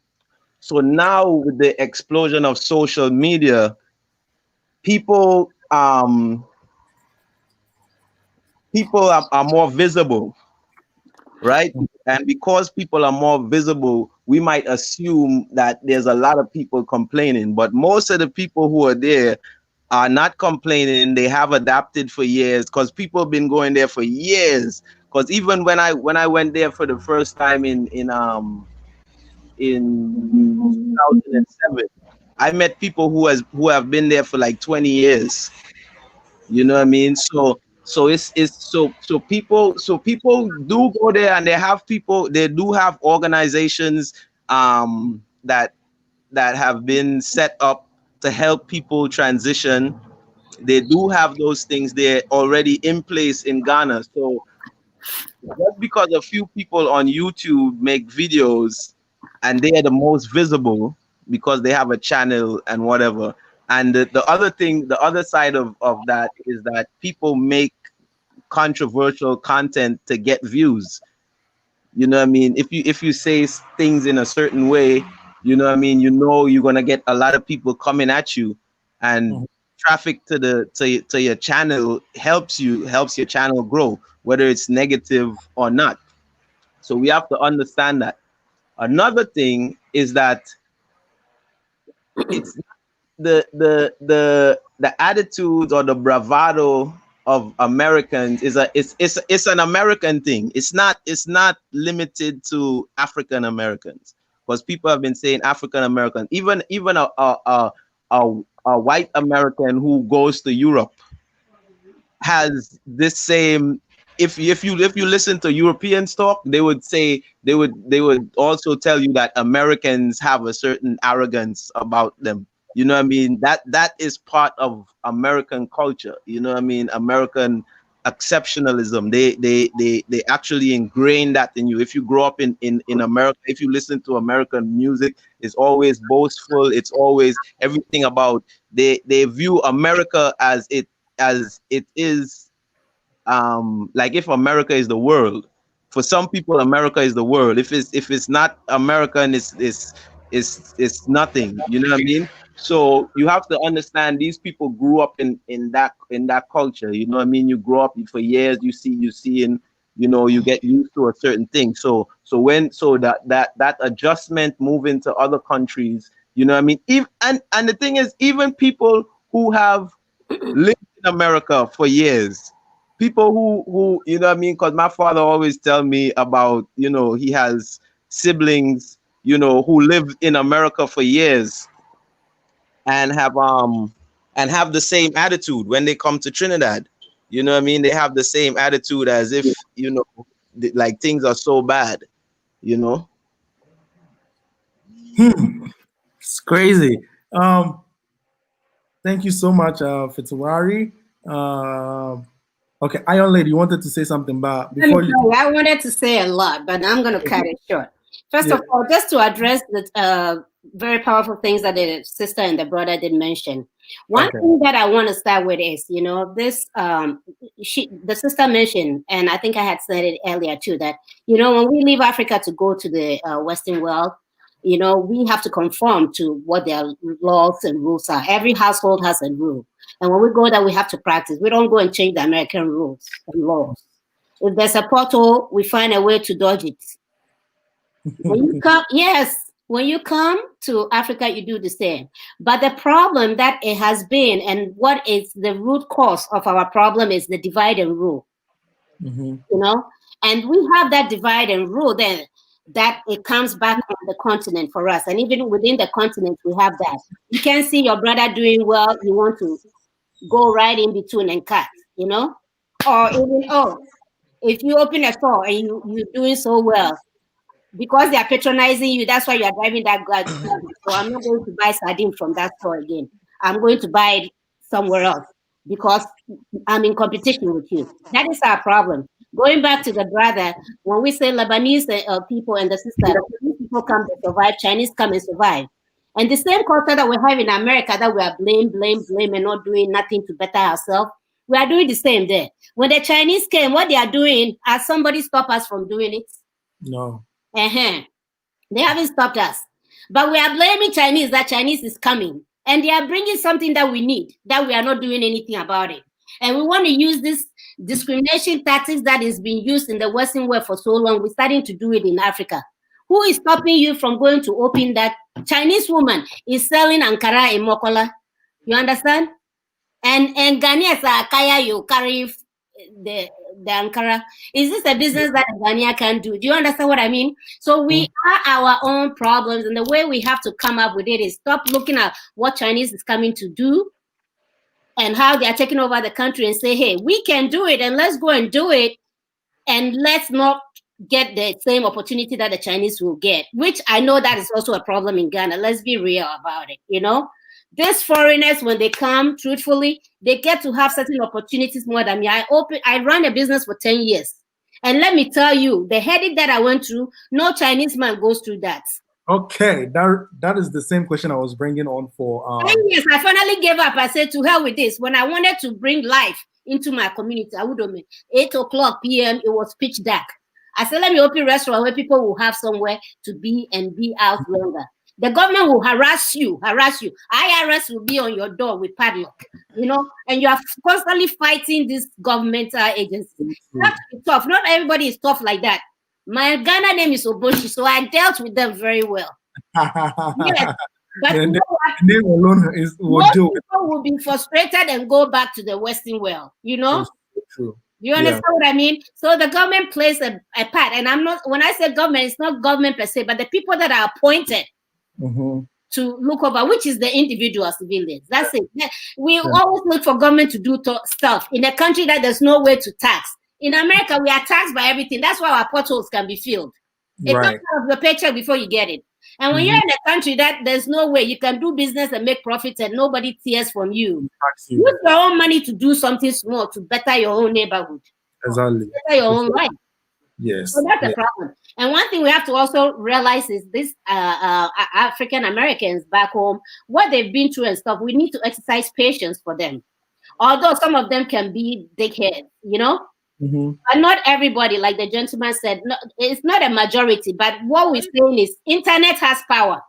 So now with the explosion of social media, people are more visible, right? And because people are more visible, we might assume that there's a lot of people complaining, but most of the people who are there are not complaining. They have adapted for years, because people have been going there for years. Because even when I went there for the first time in 2007, I met people who have been there for like 20 years. You know what I mean? So people do go there, and they do have organizations that have been set up to help people transition. They do have those things there already in place in Ghana. So just because a few people on YouTube make videos and they are the most visible because they have a channel and whatever. And the other thing, the other side of that is that people make controversial content to get views. You know what I mean? If you say things in a certain way, you know what I mean, you're gonna get a lot of people coming at you, and traffic to your channel helps your channel grow, whether it's negative or not. So we have to understand that. Another thing is that it's the attitude or the bravado of Americans it's an American thing. It's not limited to African Americans, because people have been saying African Americans. Even a white American who goes to Europe has this same. If you listen to Europeans talk, they would also tell you that Americans have a certain arrogance about them. You know what I mean? That is part of American culture. You know what I mean? American exceptionalism. They actually ingrain that in you. If you grow up in America, if you listen to American music, it's always boastful. It's always everything about they view America as it is. Like if America is the world, for some people America is the world. If it's not American, it's nothing. You know what I mean? So you have to understand, these people grew up in that culture. You know what I mean? You grow up for years, you see and you get used to a certain thing. So that adjustment, moving to other countries, you know what I mean? And the thing is, even people who have lived in America for years, people who you know what I mean, because my father always tell me about, he has siblings, who lived in America for years and have the same attitude when they come to Trinidad. You know what I mean? They have the same attitude as if, like things are so bad, It's crazy. Thank you so much, Fitawari. Okay, Iron Lady, you wanted to say something about before you. I wanted to say a lot, but I'm going to cut it short. First of all, just to address the very powerful things that the sister and the brother did mention. One thing that I want to start with is, this the sister mentioned, and I think I had said it earlier too, that when we leave Africa to go to the Western world, we have to conform to what their laws and rules are. Every household has a rule. And when we go there, we have to practice. We don't go and change the American rules and laws. If there's a pothole, we find a way to dodge it. When you come to Africa, you do the same. But the problem that it has been, and what is the root cause of our problem, is the divide and rule. And we have that divide and rule then, that it comes back on the continent for us. And even within the continent, we have that. You can see your brother doing well, you want to go right in between and cut, or even, if you open a store and you're doing so well, because they are patronizing you, that's why you are driving that car. So I'm not going to buy sardine from that store again. I'm going to buy somewhere else because I'm in competition with you. That is our problem. Going back to the brother, when we say Lebanese people and the sister, Chinese people come to survive, Chinese come and survive. And the same culture that we have in America, that we are blame, and not doing nothing to better ourselves, we are doing the same there. When the Chinese came, what they are doing, has somebody stop us from doing it? No. They haven't stopped us. But we are blaming Chinese, that Chinese is coming. And they are bringing something that we need, that we are not doing anything about it. And we want to use this discrimination tactics that is being used in the Western world for so long. We're starting to do it in Africa. Who is stopping you from going to open that? Chinese woman is selling Ankara in Mokola. You understand? And Ghanaians are kaya, you carry the Ankara. Is this a business that Ghanaian can do? Do you understand what I mean? So we are our own problems, and the way we have to come up with it is stop looking at what Chinese is coming to do and how they are taking over the country and say, hey, we can do it, and let's go and do it, and let's not get the same opportunity that the Chinese will get, which I know that is also a problem in Ghana. Let's be real about it, you know? These foreigners, when they come, truthfully, they get to have certain opportunities more than me. I ran a business for 10 years. And let me tell you, the headache that I went through, no Chinese man goes through that. Okay, that is the same question I was bringing on for. 10 years, I finally gave up. I said, to hell with this. When I wanted to bring life into my community, I would have been 8 o'clock p.m., it was pitch dark. I said, let me open a restaurant where people will have somewhere to be and be out longer. The government will harass you. IRS will be on your door with padlock, you know, and you are constantly fighting this governmental agency. That's tough. Not everybody is tough like that. My Ghana name is Oboshi, so I dealt with them very well. Yes, but The you know what? name alone is Most people will be frustrated and go back to the Western world, you know? True. You understand what I mean? So the government plays a part, and I'm not, when I say government, it's not government per se, but the people that are appointed to look over, which is the individual civilians. That's it. We always look for government to do stuff in a country that there's no way to tax. In America, we are taxed by everything. That's why our potholes can be filled. It comes out of your paycheck before you get it. And when you're in a country that there's no way you can do business and make profits and nobody tears from you, use your own money to do something small to better your own neighborhood. Exactly. Better your own life. Yes. So that's the problem. And one thing we have to also realize is this African Americans back home, what they've been through and stuff, we need to exercise patience for them. Although some of them can be dickheads, you know? But not everybody, like the gentleman said, no, it's not a majority. But what we're saying is internet has power.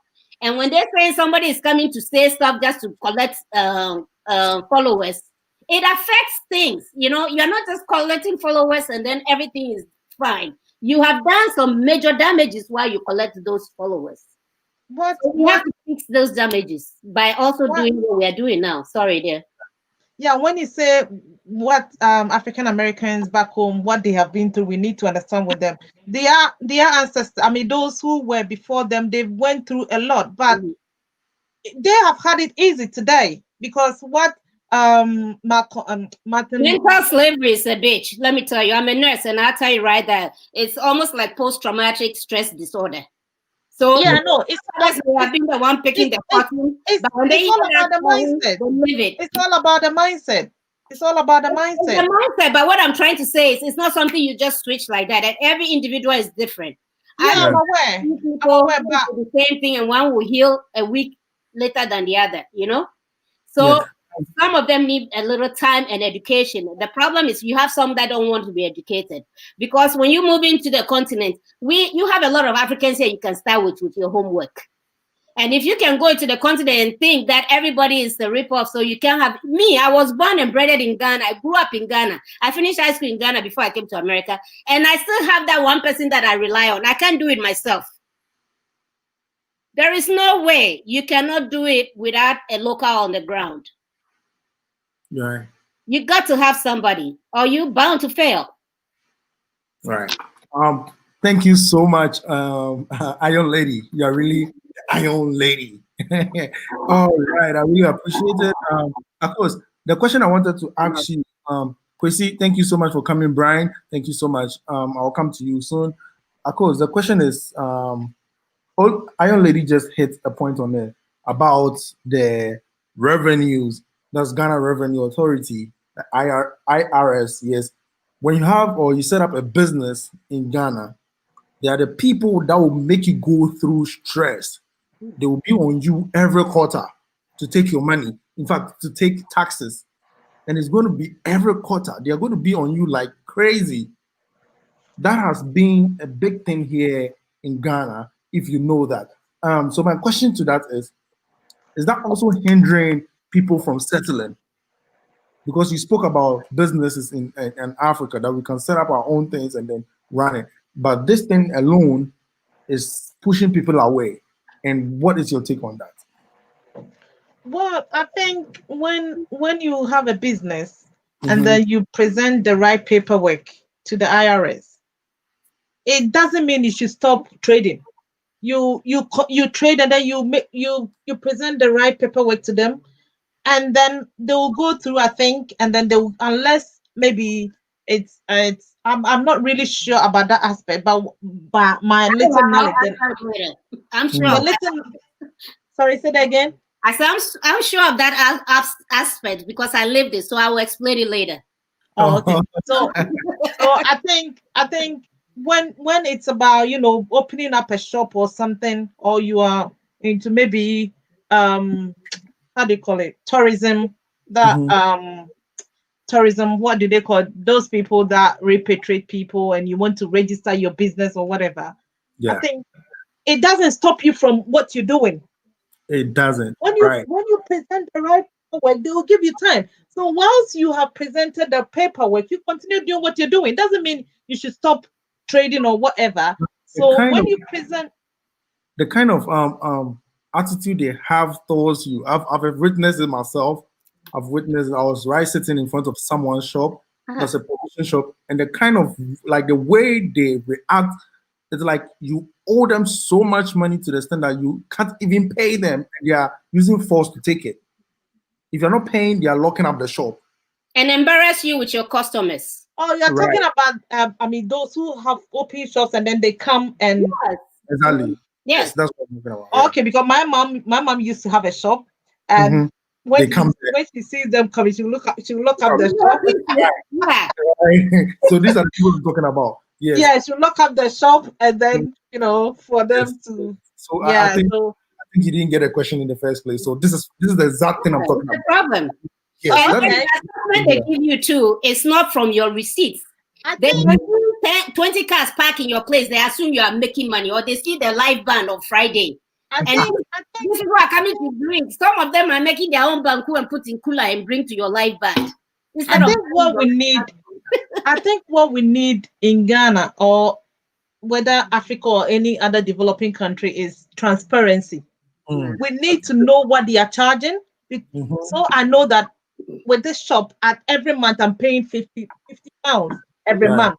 And when they're saying somebody is coming to say stuff just to collect followers, it affects things. You know, you're not just collecting followers and then everything is fine. You have done some major damages while you collect those followers. So we have to fix those damages by also doing what we are doing now. Sorry, dear. Yeah, when you say what African Americans back home, what they have been through, we need to understand with them. Their ancestors, I mean, those who were before them, they went through a lot, but they have had it easy today because what Martin. Mental slavery is a bitch. Let me tell you, I'm a nurse, and I'll tell you right that it's almost like post-traumatic stress disorder. So yeah, no, it's I've been the one picking the cotton. It's all about the mindset. It's all about the mindset. It's all about the mindset. It's the mindset, but what I'm trying to say is it's not something you just switch like that. And every individual is different. Yeah, I'm aware. People do the same thing, and one will heal a week later than the other, you know? So some of them need a little time and education. The problem is you have some that don't want to be educated. Because when you move into the continent, you have a lot of Africans here you can start with your homework. And if you can go into the continent and think that everybody is a ripoff, so you can have me. I was born and bred in Ghana. I grew up in Ghana. I finished high school in Ghana before I came to America. And I still have that one person that I rely on. I can't do it myself. There is no way you cannot do it without a local on the ground. Right. You got to have somebody, or you're bound to fail. Right. Thank you so much, Iron Lady. You're really Iron Lady. All right, I really appreciate it. Of course, the question I wanted to ask you, Kwesi, thank you so much for coming. Brian, thank you so much. I'll come to you soon. Of course, the question is, Iron Lady just hit a point on it about the revenues that's Ghana Revenue Authority, the IRS. Yes, when you have or you set up a business in Ghana, they are the people that will make you go through stress. They will be on you every quarter to take your money. In fact, to take taxes. And it's going to be every quarter. They are going to be on you like crazy. That has been a big thing here in Ghana, if you know that. So my question to that is that also hindering people from settling? Because you spoke about businesses in Africa that we can set up our own things and then run it. But this thing alone is pushing people away. And what is your take on that? Well, I think when you have a business and then you present the right paperwork to the IRS, it doesn't mean you should stop trading. You trade and then you present the right paperwork to them, and then they will go through, I think, and then they will, unless maybe it's I'm not really sure about that aspect, but my little knowledge. I'm sure. Sorry, say that again. I said I'm sure of that aspect because I lived it, so I will explain it later. Oh, okay. So I think when it's about opening up a shop or something, or you are into maybe how do you call it, tourism, tourism, what do they call it? Those people that repatriate people, and you want to register your business or whatever. I think it doesn't stop you from what you're doing. It doesn't. When you present the right paperwork, they will give you time. So once you have presented the paperwork, you continue doing what you're doing. Doesn't mean you should stop trading or whatever. So when you present the kind of attitude they have towards you, I've witnessed it myself. I've witnessed. I was sitting in front of someone's shop. That's a provision shop, and the kind of like the way they react. It's like you owe them so much money to the extent that you can't even pay them, and they are using force to take it. If you're not paying, they are locking up the shop. And embarrass you with your customers. Oh, you're talking about, those who have open shops and then they come and... Yes. Exactly. Yes. That's what I'm talking about. Okay, because my mom used to have a shop, and when she sees them coming, she will look up the shop. So these are the people we're talking about. Yes. Yeah, she'll lock up the shop, and then for them to. So I think you didn't get a question in the first place. So this is the exact thing I'm talking about. The problem. Yes, the assessment they give you too, it's not from your receipts. They give you 20 cars parked in your place. They assume you are making money, or they see the live band on Friday. And these people are coming to drink. Some of them are making their own banku and put in cooler and bring to your live band. I think what we need in Ghana, or whether Africa or any other developing country, is transparency. We need to know what they are charging. So I know that with this shop, at every month I'm paying 50 pounds every month.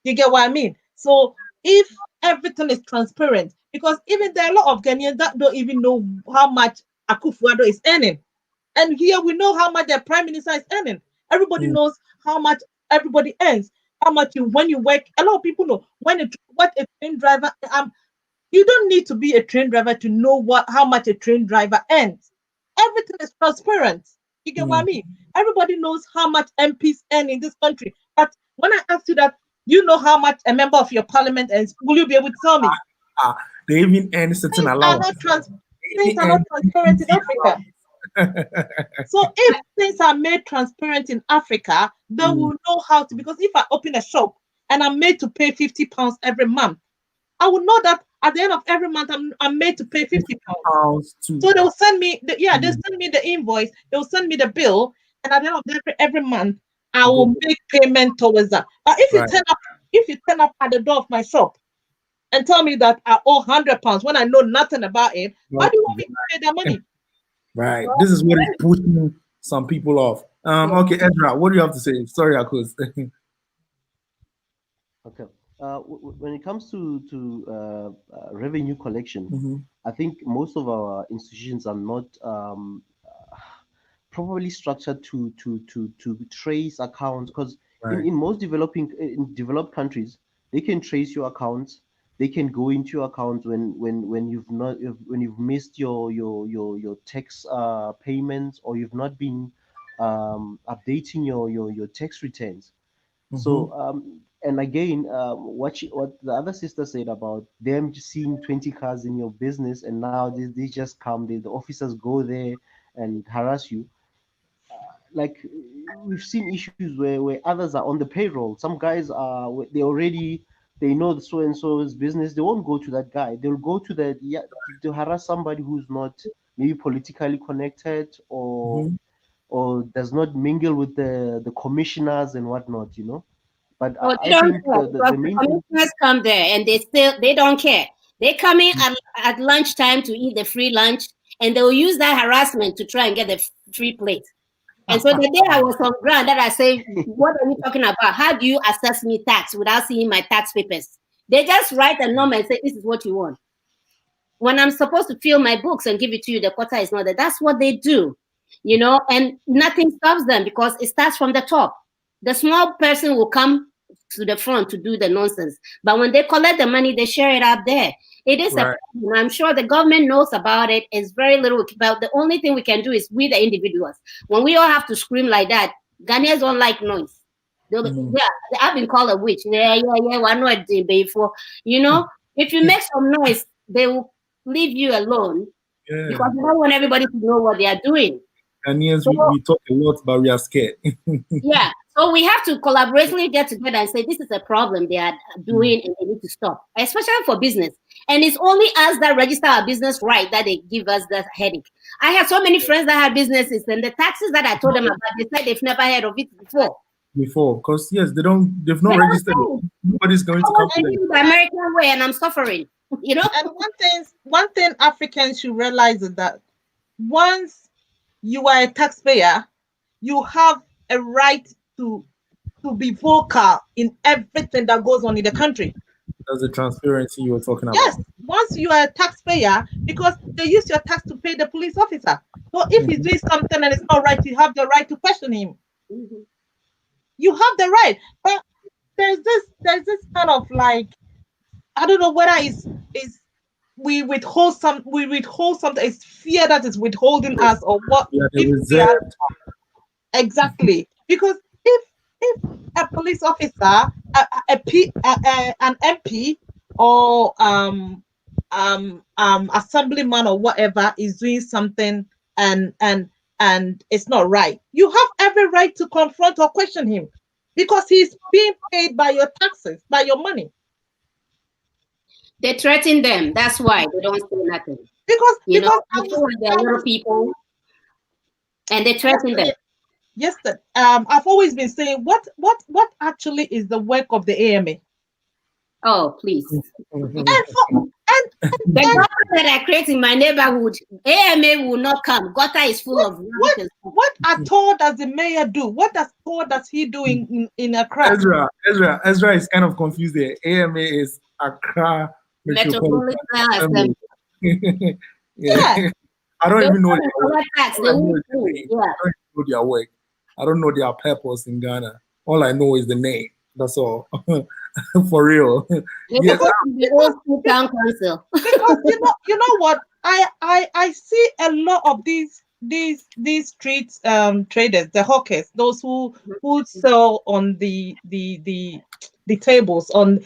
You get what I mean? So if everything is transparent, because even there are a lot of Ghanaians that don't even know how much Akufo-Addo is earning. And here we know how much the Prime Minister is earning. Everybody knows how much everybody earns. How much when you work, a lot of people know what a train driver. You don't need to be a train driver to know how much a train driver earns. Everything is transparent. You get what I mean? Everybody knows how much MPs earn in this country. But when I ask you that, you know how much a member of your parliament earns, will you be able to tell me? They even earn certain allowance. Things are not transparent in Africa. So if things are made transparent in Africa, then we'll know how to. Because if I open a shop and I'm made to pay 50 pounds every month, I will know that at the end of every month I'm made to pay 50 pounds. So they'll send me they'll send me the invoice, they'll send me the bill, and at the end of every month I will make payment towards that. But if you turn up at the door of my shop and tell me that I owe 100 pounds when I know nothing about it, why do you want me to pay that money? Right. This is what is pushing some people off. Okay, Ezra, what do you have to say? Sorry, Akuz. Okay. When it comes to revenue collection, I think most of our institutions are not properly structured to trace accounts, because in most developed countries, they can trace your accounts they can go into your account when you've missed your tax payments, or you've not been updating your tax returns. So and again, what the other sister said about them just seeing 20 cars in your business, and now they just come, the officers go there and harass you. Like, we've seen issues where others are on the payroll. Some guys are, they know the so and so's business. They won't go to that guy. They'll go to to harass somebody who's not maybe politically connected, or does not mingle with the commissioners and whatnot, you know. But Oh, I think the main thing, commissioners come there and they don't care. They come in at lunchtime to eat the free lunch, and they will use that harassment to try and get the free plate. And so the day I was on ground, that I say, what are you talking about? How do you assess me tax without seeing my tax papers? They just write a number and say, this is what you want. When I'm supposed to fill my books and give it to you, the quota is not there. That's what they do, you know, and nothing stops them because it starts from the top. The small person will come to the front to do the nonsense. But when they collect the money, they share it out there. It is a problem. I'm sure the government knows about it. It's very little. But the only thing we can do is we, the individuals. When we all have to scream like that, Ghanaians don't like noise. I've been called a witch. We're not before. You know, if you make some noise, they will leave you alone because they don't want everybody to know what they are doing. Ghanaians, we talk a lot, but we are scared. Yeah. So we have to collaboratively get together and say, this is a problem they are doing and they need to stop, especially for business. And it's only us that register our business right that they give us that headache. I have so many friends that have businesses, and the taxes that I told them about, they said they've never heard of it before. Because yes, they've not registered it. Nobody's going to come to them. The American way, and I'm suffering. You know? And one thing Africans should realize is that once you are a taxpayer, you have a right to be vocal in everything that goes on in the country. That's the transparency you were talking about. Yes, once you are a taxpayer, because they use your tax to pay the police officer. So if he's doing something and it's not right, you have the right to question him. You have the right. But there's this kind of like, I don't know whether we withhold something, it's fear that is withholding us, or what. Exactly. Because if a police officer, an MP, or assemblyman or whatever is doing something and it's not right, you have every right to confront or question him, because he's being paid by your taxes, by your money. They threaten them. That's why they don't say nothing. Because they're little people, and they threaten them. Yes, I've always been saying, what actually is the work of the AMA? Oh, please. The gutter that I create in my neighborhood, AMA will not come. Gutter is full of what at all does the mayor do? What does he do in Accra? Ezra is kind of confused there. AMA is Accra Metropolitan Assembly. I don't even know their work. I don't know their purpose in Ghana. All I know is the name. That's all. For real. Yes. Because you know what? I see a lot of these street traders, the hawkers, those who sell on the tables on.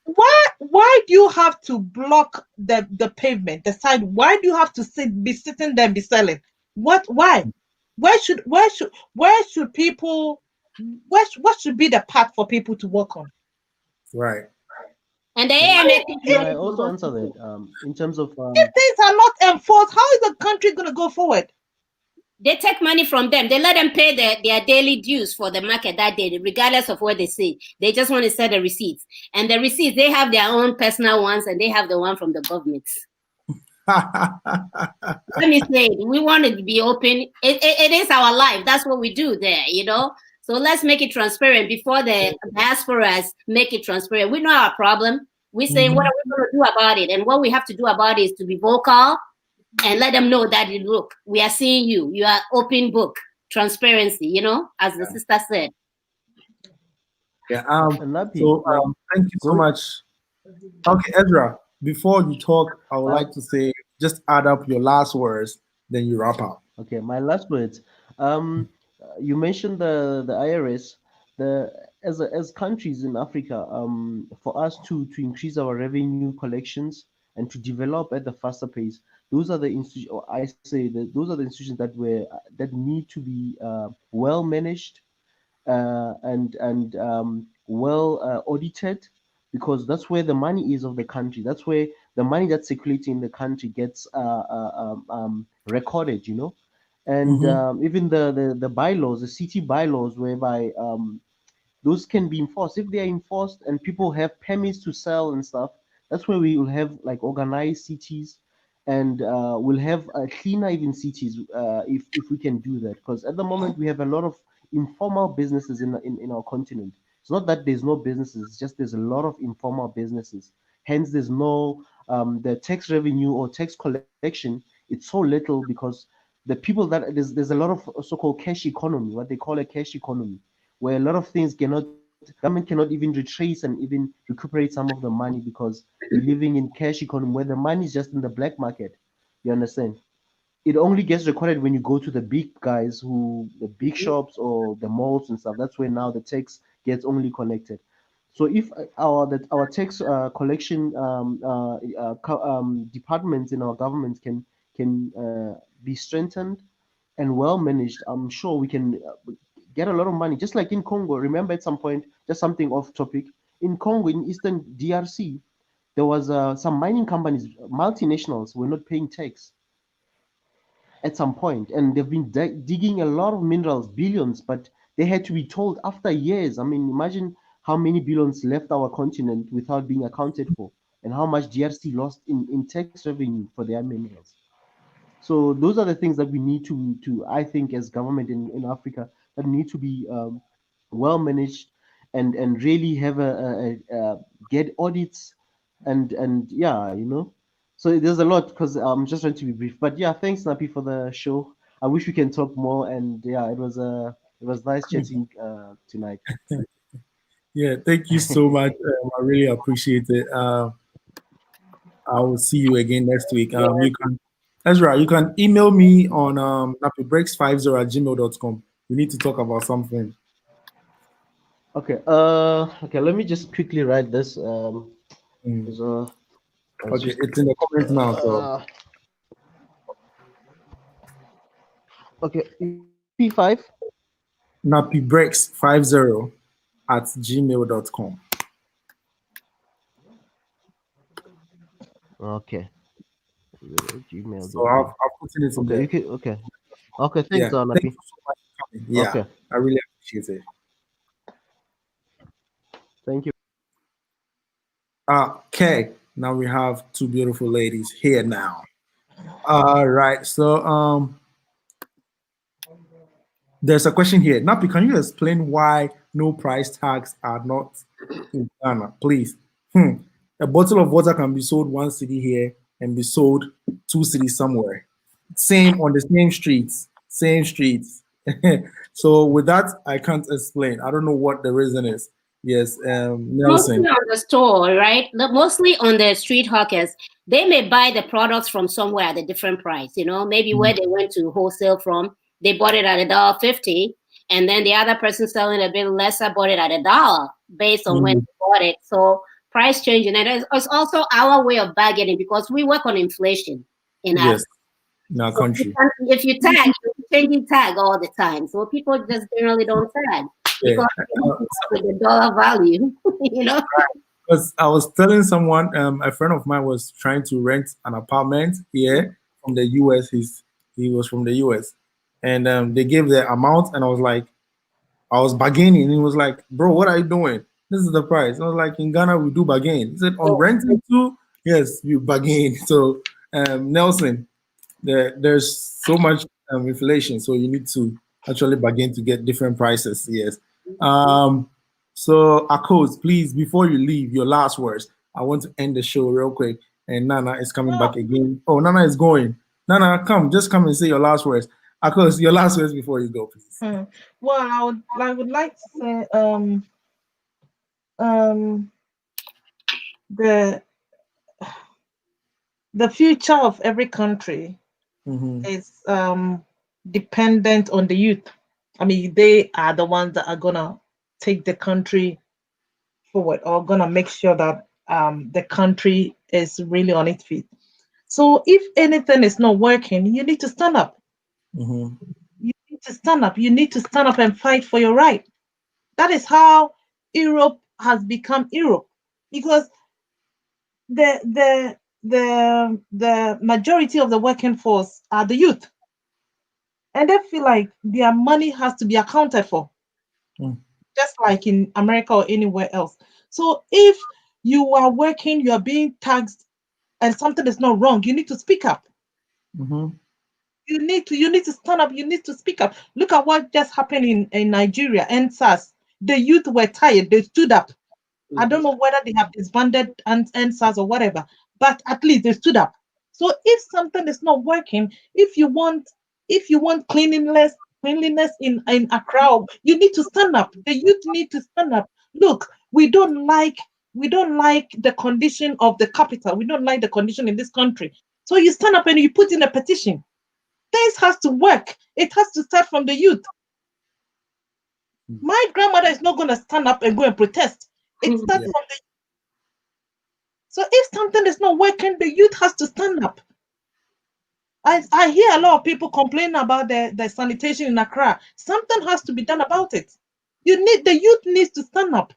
Why do you have to block the pavement, the side? Why do you have to be sitting there and be selling? What? Why? Where should people? What should be the path for people to work on? Right. And the I also answer that in terms of if things are not enforced, how is the country going to go forward? They take money from them. They let them pay their daily dues for the market that day, regardless of what they say. They just want to sell the receipts. And the receipts, they have their own personal ones, and they have the one from the government. Let me say, we want it to be open. It is our life. That's what we do there, you know? So let's make it transparent before the diasporas make it transparent. We know our problem. We're saying, what are we going to do about it? And what we have to do about it is to be vocal and let them know that, look, we are seeing you. You are open book, transparency, you know, as the sister said. Yeah. Thank you so much. Okay, Ezra, before you talk, I would like to say, just add up your last words, then you wrap up. Okay, my last words. You mentioned the IRS. As countries in Africa, for us to increase our revenue collections and to develop at the faster pace, those are the institutions. I say that those are the institutions that need to be well managed and well audited, because that's where the money is of the country. That's where the money that's circulating in the country gets recorded, you know. And even the bylaws, the city bylaws, whereby those can be enforced. If they are enforced and people have permits to sell and stuff, that's where we will have like organized cities, and we'll have cleaner even cities if we can do that. Because at the moment we have a lot of informal businesses in our continent. It's not that there's no businesses, it's just there's a lot of informal businesses. Hence, there's no the tax revenue or tax collection. It's so little because the people that there's a lot of so-called cash economy, what they call a cash economy, where a lot of things government cannot even retrace and even recuperate some of the money because we're living in cash economy where the money is just in the black market. You understand? It only gets recorded when you go to the big guys, the big shops or the malls and stuff. That's where now the tax gets only collected. So if our tax collection departments in our government can be strengthened and well managed, I'm sure we can get a lot of money. Just like in Congo, remember at some point, just something off topic, in Congo, in Eastern DRC, there was some mining companies, multinationals, were not paying tax at some point, and they've been digging a lot of minerals, billions, but they had to be told after years. I mean, imagine how many billions left our continent without being accounted for, and how much DRC lost in tax revenue for their minerals. So those are the things that we need to I think, as government in Africa, that need to be well managed and really have a get audits and yeah, you know. So there's a lot, because I'm just trying to be brief. But yeah, thanks Napi for the show. I wish we can talk more, and yeah, it was nice chatting tonight. Yeah, thank you so much. I really appreciate it. I will see you again next week. You can, Ezra, you can email me on napibreaks50@gmail.com. We need to talk about something. Okay. Okay. Let me just quickly write this. Okay, it's in the comments now. So. Okay. P5. napibreaks50@gmail.com. Okay. Gmail. So I'll put it in there. Okay. Okay. Thanks, Napi. Thank you so much for coming. Yeah. Okay. I really appreciate it. Thank you. Okay. Now we have two beautiful ladies here now. All right. So there's a question here. Napi, can you explain why no price tags are not in Ghana, please? A bottle of water can be sold 1 cedi here and be sold 2 cedis somewhere. Same on the same streets. So with that, I can't explain. I don't know what the reason is. Yes, Nelson. Mostly on the store, right? Mostly on the street hawkers. They may buy the products from somewhere at a different price. You know, maybe where they went to wholesale from, they bought it at $1.50, and then the other person selling a bit lesser bought it at $1 based on when they bought it. So price changing, and it's also our way of bargaining, because we work on inflation in our country. If you tag, you're changing tag all the time, so people just generally don't tag because with the dollar value, you know. Because I was telling someone, a friend of mine was trying to rent an apartment here from the US. He was from the US, and they gave the amount, and I was bargaining, and he was like, "Bro, what are you doing? This is the price." I was like, "In Ghana, we do bargain." He said, "On renting too?" Yes, we bargain. So, Nelson, there's so much inflation, so you need to actually bargain to get different prices. Yes. So, Akos, please, before you leave, your last words. I want to end the show real quick, and Nana is coming back again. Oh, Nana is going. Nana, just come and say your last words. Akos, your last words before you go, please. Well, I would like to say the future of every country is dependent on the youth. I mean, they are the ones that are gonna take the country forward, or gonna make sure that the country is really on its feet. So if anything is not working, you need to stand up. You need to stand up. You need to stand up and fight for your right. That is how Europe has become Europe, because the majority of the working force are the youth, and they feel like their money has to be accounted for, just like in America or anywhere else. So if you are working, you are being taxed, and something is not wrong, you need to speak up. You need to stand up. You need to speak up. Look at what just happened in Nigeria and SARS. The youth were tired. They stood up. I don't know whether they have disbanded and SARS or whatever, but at least they stood up. So if something is not working, if you want cleanliness in Accra, you need to stand up. The youth need to stand up. Look, we don't like the condition of the capital. We don't like the condition in this country. So you stand up and you put in a petition. This has to work. It has to start from the youth. My grandmother is not going to stand up and go and protest. It starts from the. So if something is not working, the youth has to stand up. I hear a lot of people complain about the sanitation in Accra. Something has to be done about it. The youth needs to stand up.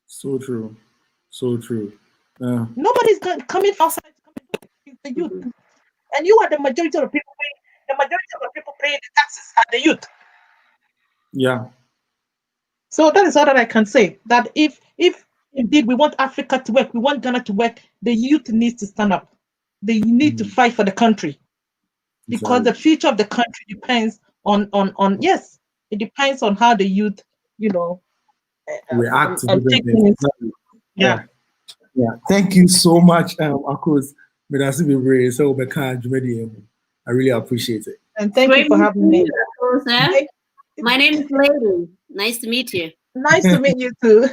So true. So true. Nobody's coming outside to come and do it. It's the youth. And you are the majority of the people paying. The majority of the people paying the taxes are the youth. Yeah. So that is all that I can say. That if indeed we want Africa to work, we want Ghana to work, the youth needs to stand up. They need to fight for the country, because the future of the country depends on yes, it depends on how the youth, react to different things. Yeah. Thank you so much, Akos. I really appreciate it. And thank you for having me. My name is Lady. Nice to meet you. Nice to meet you too.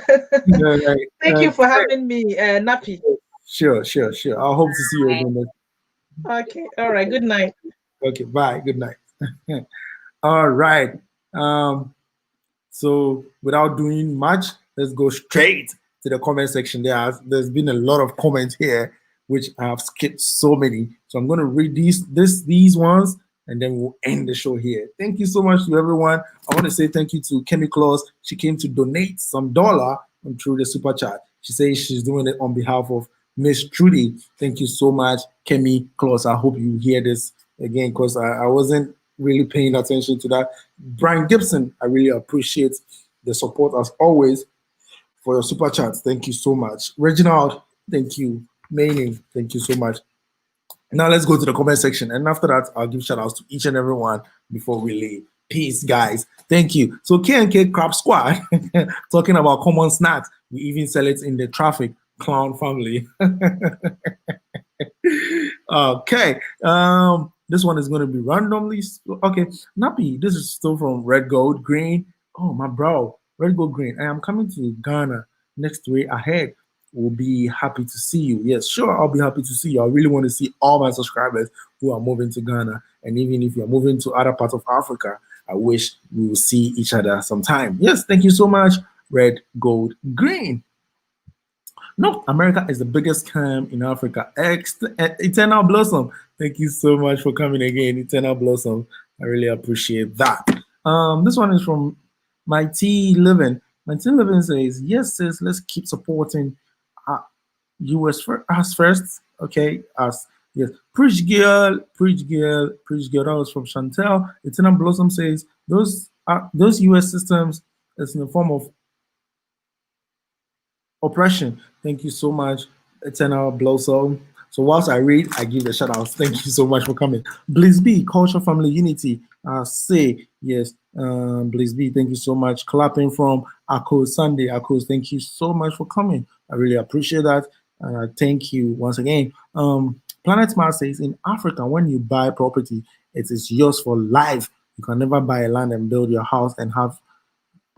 Thank you for having me, Nappy. Sure. I hope to see you again. Okay. All right. Good night. Okay. Bye. Good night. All right. So without doing much, let's go straight to the comment section. There's been a lot of comments here, which I have skipped so many. So I'm going to read these ones, and then we'll end the show here. Thank you so much to everyone. I want to say thank you to Kemi Claus. She came to donate some dollar through the super chat. She says she's doing it on behalf of Miss Trudy. Thank you so much, Kemi Claus. I hope you hear this again, because I wasn't really paying attention to that. Brian Gibson, I really appreciate the support as always for your super chats. Thank you so much. Reginald, thank you. Manning, thank you so much. Now let's go to the comment section, and after that, I'll give shout outs to each and every one before we leave. Peace, guys. Thank you. So K&K Crab Squad, talking about common snacks. We even sell it in the traffic clown family. Okay. This one is going to be randomly. Okay. Nappy, this is still from Red Gold Green. Oh, my bro. Red Gold Green. I am coming to Ghana next week ahead. We'll be happy to see you. Yes, sure, I'll be happy to see you. I really want to see all my subscribers who are moving to Ghana. And even if you're moving to other parts of Africa, I wish we will see each other sometime. Yes, thank you so much, Red Gold Green. No, America is the biggest scam in Africa. Eternal Blossom. Thank you so much for coming again, Eternal Blossom. I really appreciate that. This one is from My T Living. My T Living says, yes, sis, let's keep supporting US first. Okay, us. Yes. Preach girl. That was from Chantel. Eternal Blossom says, those US systems is in the form of oppression. Thank you so much, Eternal Blossom. So whilst I read, I give a shout out. Thank you so much for coming. Bliss B, Culture, Family, Unity. Say yes. Bliss B, thank you so much. Clapping from Akos Sunday. Akos, thank you so much for coming. I really appreciate that. Thank you once again. Planet Mars says, in Africa, when you buy property, it is yours for life. You can never buy a land and build your house and have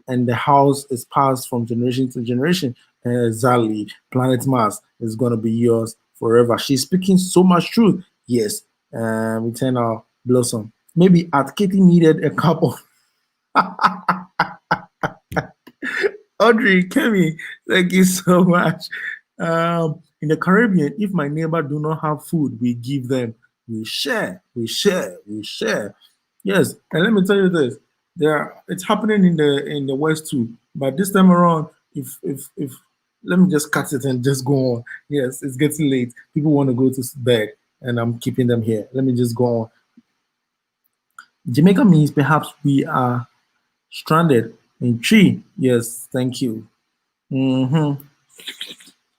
and the house is passed from generation to generation. Exactly. Planet Mars is gonna be yours forever. She's speaking so much truth. Yes. Eternal Blossom. Maybe Aunt Katie needed a couple. Audrey, Kemi, thank you so much. In the Caribbean, if my neighbor do not have food, we give them. We share, we share, we share. Yes, and let me tell you this: it's happening in the West too. But this time around, if let me just cut it and just go on. Yes, it's getting late. People want to go to bed, and I'm keeping them here. Let me just go on. Jamaica means perhaps we are stranded in tree. Yes, thank you.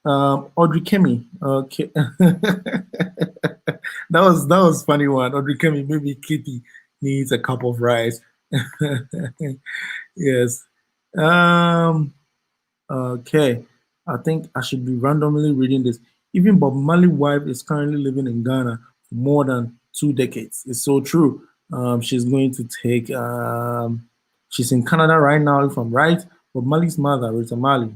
Audrey Kemi. Okay. that was funny one. Audrey Kemi, maybe Kitty needs a cup of rice. Yes. Okay. I think I should be randomly reading this. Even Bob Marley's wife is currently living in Ghana for more than 2 decades. It's so true. She's going to take she's in Canada right now, if I'm right. Bob Marley's mother, Rita Marley.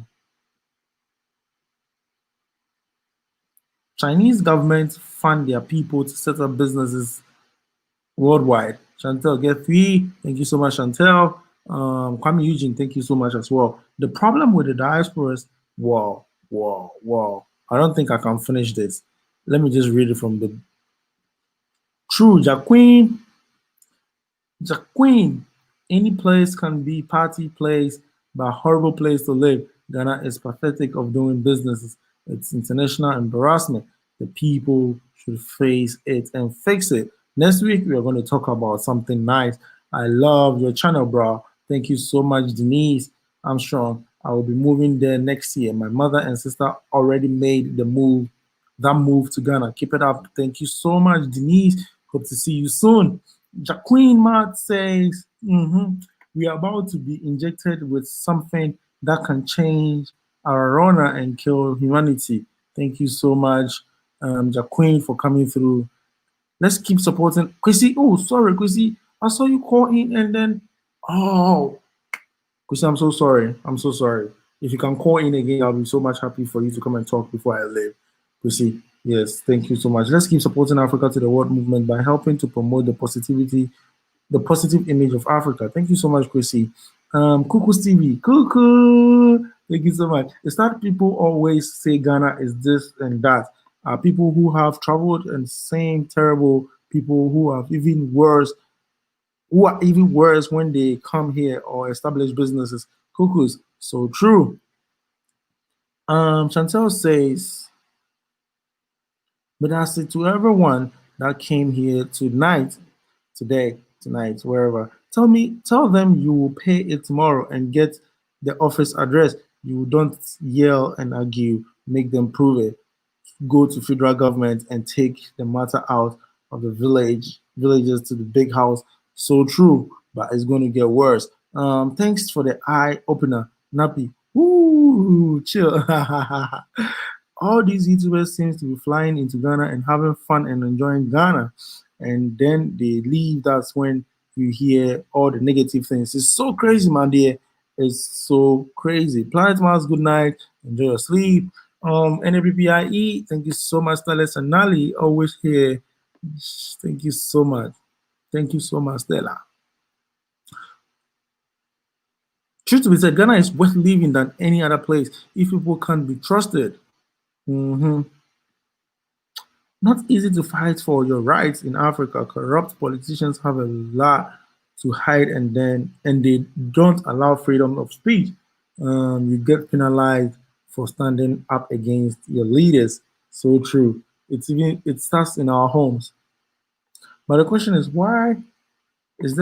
Chinese governments fund their people to set up businesses worldwide. Chantel, get 3. Thank you so much, Chantel. Kwame Eugene, thank you so much as well. The problem with the diaspora is, wow. I don't think I can finish this. Let me just read it from the true Jacqueline. Any place can be party place, but a horrible place to live. Ghana is pathetic of doing businesses. It's international embarrassment. The people should face it and fix it. Next week, we are going to talk about something nice. I love your channel, bro. Thank you so much, Denise Armstrong. I will be moving there next year. My mother and sister already made that move to Ghana. Keep it up. Thank you so much, Denise. Hope to see you soon. Jacqueline Matt says, we are about to be injected with something that can change our honor and kill humanity. Thank you so much, Jacqueline, for coming through. Let's keep supporting Chrissy. Oh, sorry, Chrissy. I saw you call in and then, Chrissy, I'm so sorry. I'm so sorry. If you can call in again, I'll be so much happy for you to come and talk before I leave. Chrissy, yes, thank you so much. Let's keep supporting Africa to the World movement by helping to promote the positive image of Africa. Thank you so much, Chrissy. Cuckoo Stevie, Cuckoo. Thank you so much. It's not people always say Ghana is this and that. People who have traveled and saying terrible people who are even worse when they come here or establish businesses. Cuckoos, so true. Chantel says, but I say to everyone that came here tonight, wherever, tell them you will pay it tomorrow and get the office address. You don't yell and argue, make them prove it. Go to federal government and take the matter out of the villages to the big house. So true, but it's going to get worse. Thanks for the eye opener, Nappy. Woo, chill. All these YouTubers seem to be flying into Ghana and having fun and enjoying Ghana, and then they leave. That's when you hear all the negative things. It's so crazy, my dear. It's so crazy. Planet Mars, good night. Enjoy your sleep. NAPPIE, thank you so much, Stella and Nali. Always here. Thank you so much. Thank you so much, Stella. Truth to be said, Ghana is worth living than any other place if people can't be trusted. Not easy to fight for your rights in Africa. Corrupt politicians have a lot to hide, and they don't allow freedom of speech. You get penalized for standing up against your leaders. So true. It starts in our homes. But the question is, why is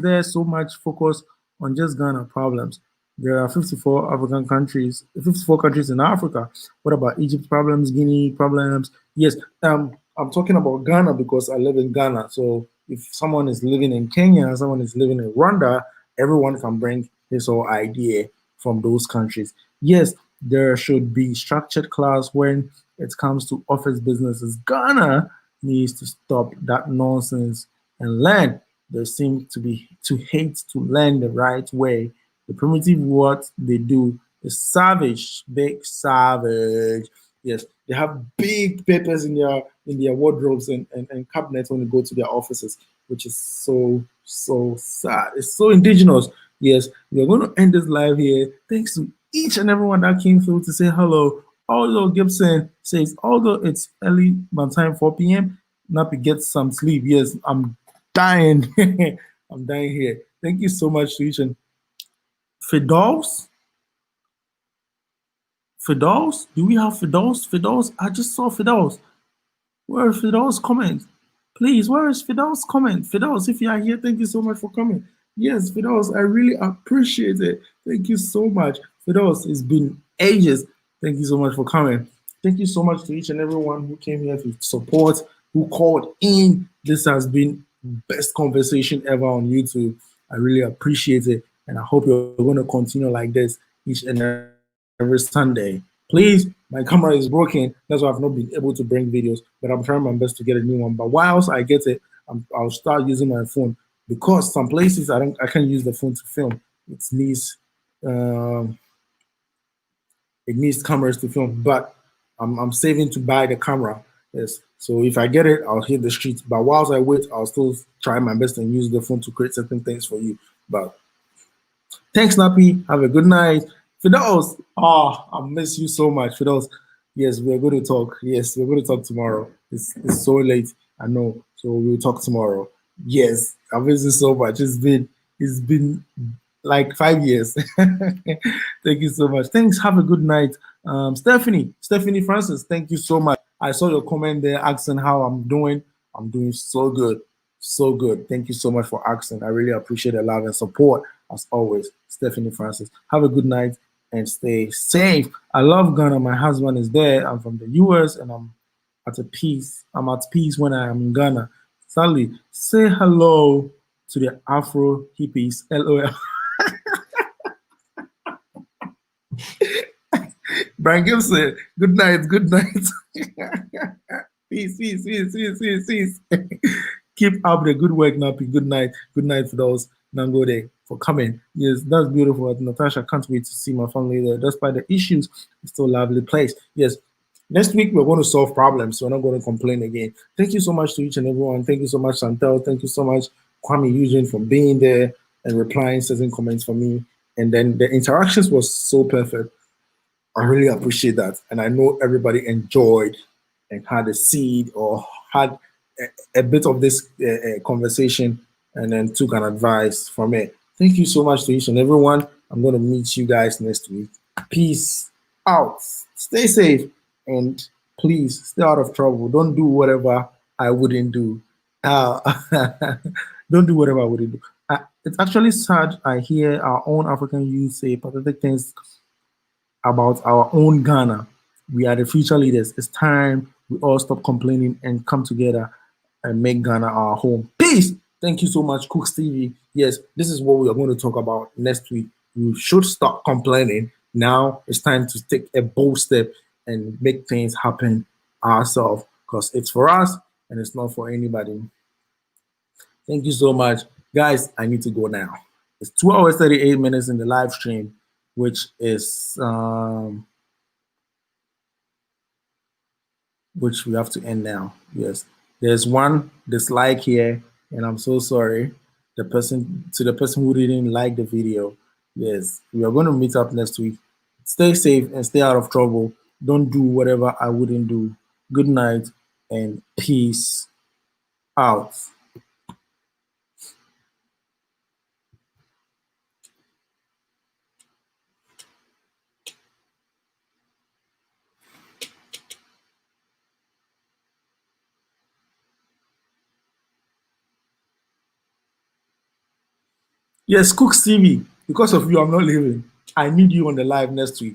there so much focus on just Ghana problems? There are 54 countries in Africa. What about Egypt problems, Guinea problems? Yes, I'm talking about Ghana because I live in Ghana. So if someone is living in Kenya, someone is living in Rwanda, everyone can bring his whole idea from those countries. Yes, there should be structured class when it comes to office businesses. Ghana needs to stop that nonsense and learn. they seem to hate to learn the right way. The primitive what they do is savage, big savage. Yes, they have big papers in their wardrobes and cabinets when they go to their offices, which is so sad. It's so indigenous. Yes, we're going to end this live here. Thanks to each and everyone that came through to say hello. Although Gibson says, although it's early my time, 4 p.m., Nappy get some sleep. Yes, I'm dying. I'm dying here. Thank you so much to each and Fidos. Fidos? Do we have Fidos? Fidos? I just saw Fidos. Where is Fidos' comment? Please, where is Fidos' comment? Fidos, if you are here, thank you so much for coming. Yes, Fidos, I really appreciate it. Thank you so much. Fidos, it's been ages. Thank you so much for coming. Thank you so much to each and everyone who came here to support, who called in. This has been best conversation ever on YouTube. I really appreciate it. And I hope you're going to continue like this each and every Sunday. Please, my camera is broken. That's why I've not been able to bring videos, but I'm trying my best to get a new one. But whilst I get it, I'll start using my phone, because some places I can't use the phone to film. It needs cameras to film, but I'm saving to buy the camera. Yes. So if I get it, I'll hit the streets. But whilst I wait, I'll still try my best and use the phone to create certain things for you. But thanks, Nappy. Have a good night. Fidos, I miss you so much. Fidos, yes, we're going to talk. Yes, we're going to talk tomorrow. It's so late, I know. So we'll talk tomorrow. Yes, I miss you so much. It's been like 5 years. Thank you so much. Thanks. Have a good night. Stephanie Francis, thank you so much. I saw your comment there asking how I'm doing. I'm doing so good. So good. Thank you so much for asking. I really appreciate the love and support as always. Stephanie Francis. Have a good night and stay safe. I love Ghana. My husband is there. I'm from the US and I'm at peace. I'm at peace when I am in Ghana. Sally, say hello to the Afro hippies. LOL. Brian Gibson, good night. Peace. Keep up the good work, Nappy. Good night for those Nangode for coming. Yes, that's beautiful. Natasha, can't wait to see my family there. Despite the issues, it's still a lovely place. Yes. Next week, we're going to solve problems. So we're not going to complain again. Thank you so much to each and everyone. Thank you so much, Chantel. Thank you so much, Kwame Eugene, for being there and replying certain comments for me. And then the interactions was so perfect. I really appreciate that. And I know everybody enjoyed and had a seed or had a bit of this conversation and then took an advice from it. Thank you so much to each and everyone. I'm going to meet you guys next week. Peace out. Stay safe and please stay out of trouble. Don't do whatever I wouldn't do. Don't do whatever I wouldn't do. It's actually sad I hear our own African youth say pathetic things about our own Ghana. We are the future leaders. It's time we all stop complaining and come together and make Ghana our home. Peace. Thank you so much, Cooks TV. Yes, this is what we are going to talk about next week. We should stop complaining. Now it's time to take a bold step and make things happen ourselves, because it's for us and it's not for anybody. Thank you so much. Guys, I need to go now. It's 2 hours, 38 minutes in the live stream, which is which we have to end now. Yes, there's one dislike here, and I'm so sorry. The person who didn't like the video. Yes, we are going to meet up next week. Stay safe and stay out of trouble. Don't do whatever I wouldn't do. Good night and peace out. Yes, Cooks TV, because of you, I'm not leaving. I need you on the live next week.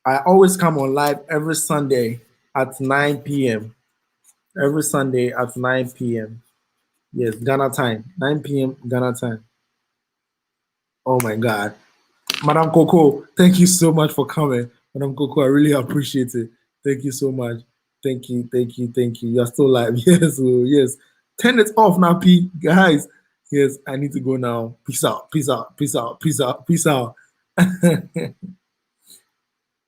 I always come on live every Sunday at 9 p.m. Every Sunday at 9 p.m. Yes, Ghana time. 9 p.m. Ghana time. Oh my God. Madam Coco, thank you so much for coming. Madam Coco, I really appreciate it. Thank you so much. Thank you. You're still live. Yes, yes. Turn it off now, P. Guys. Yes, I need to go now. Peace out. Peace out. Peace out. Peace out. Peace out.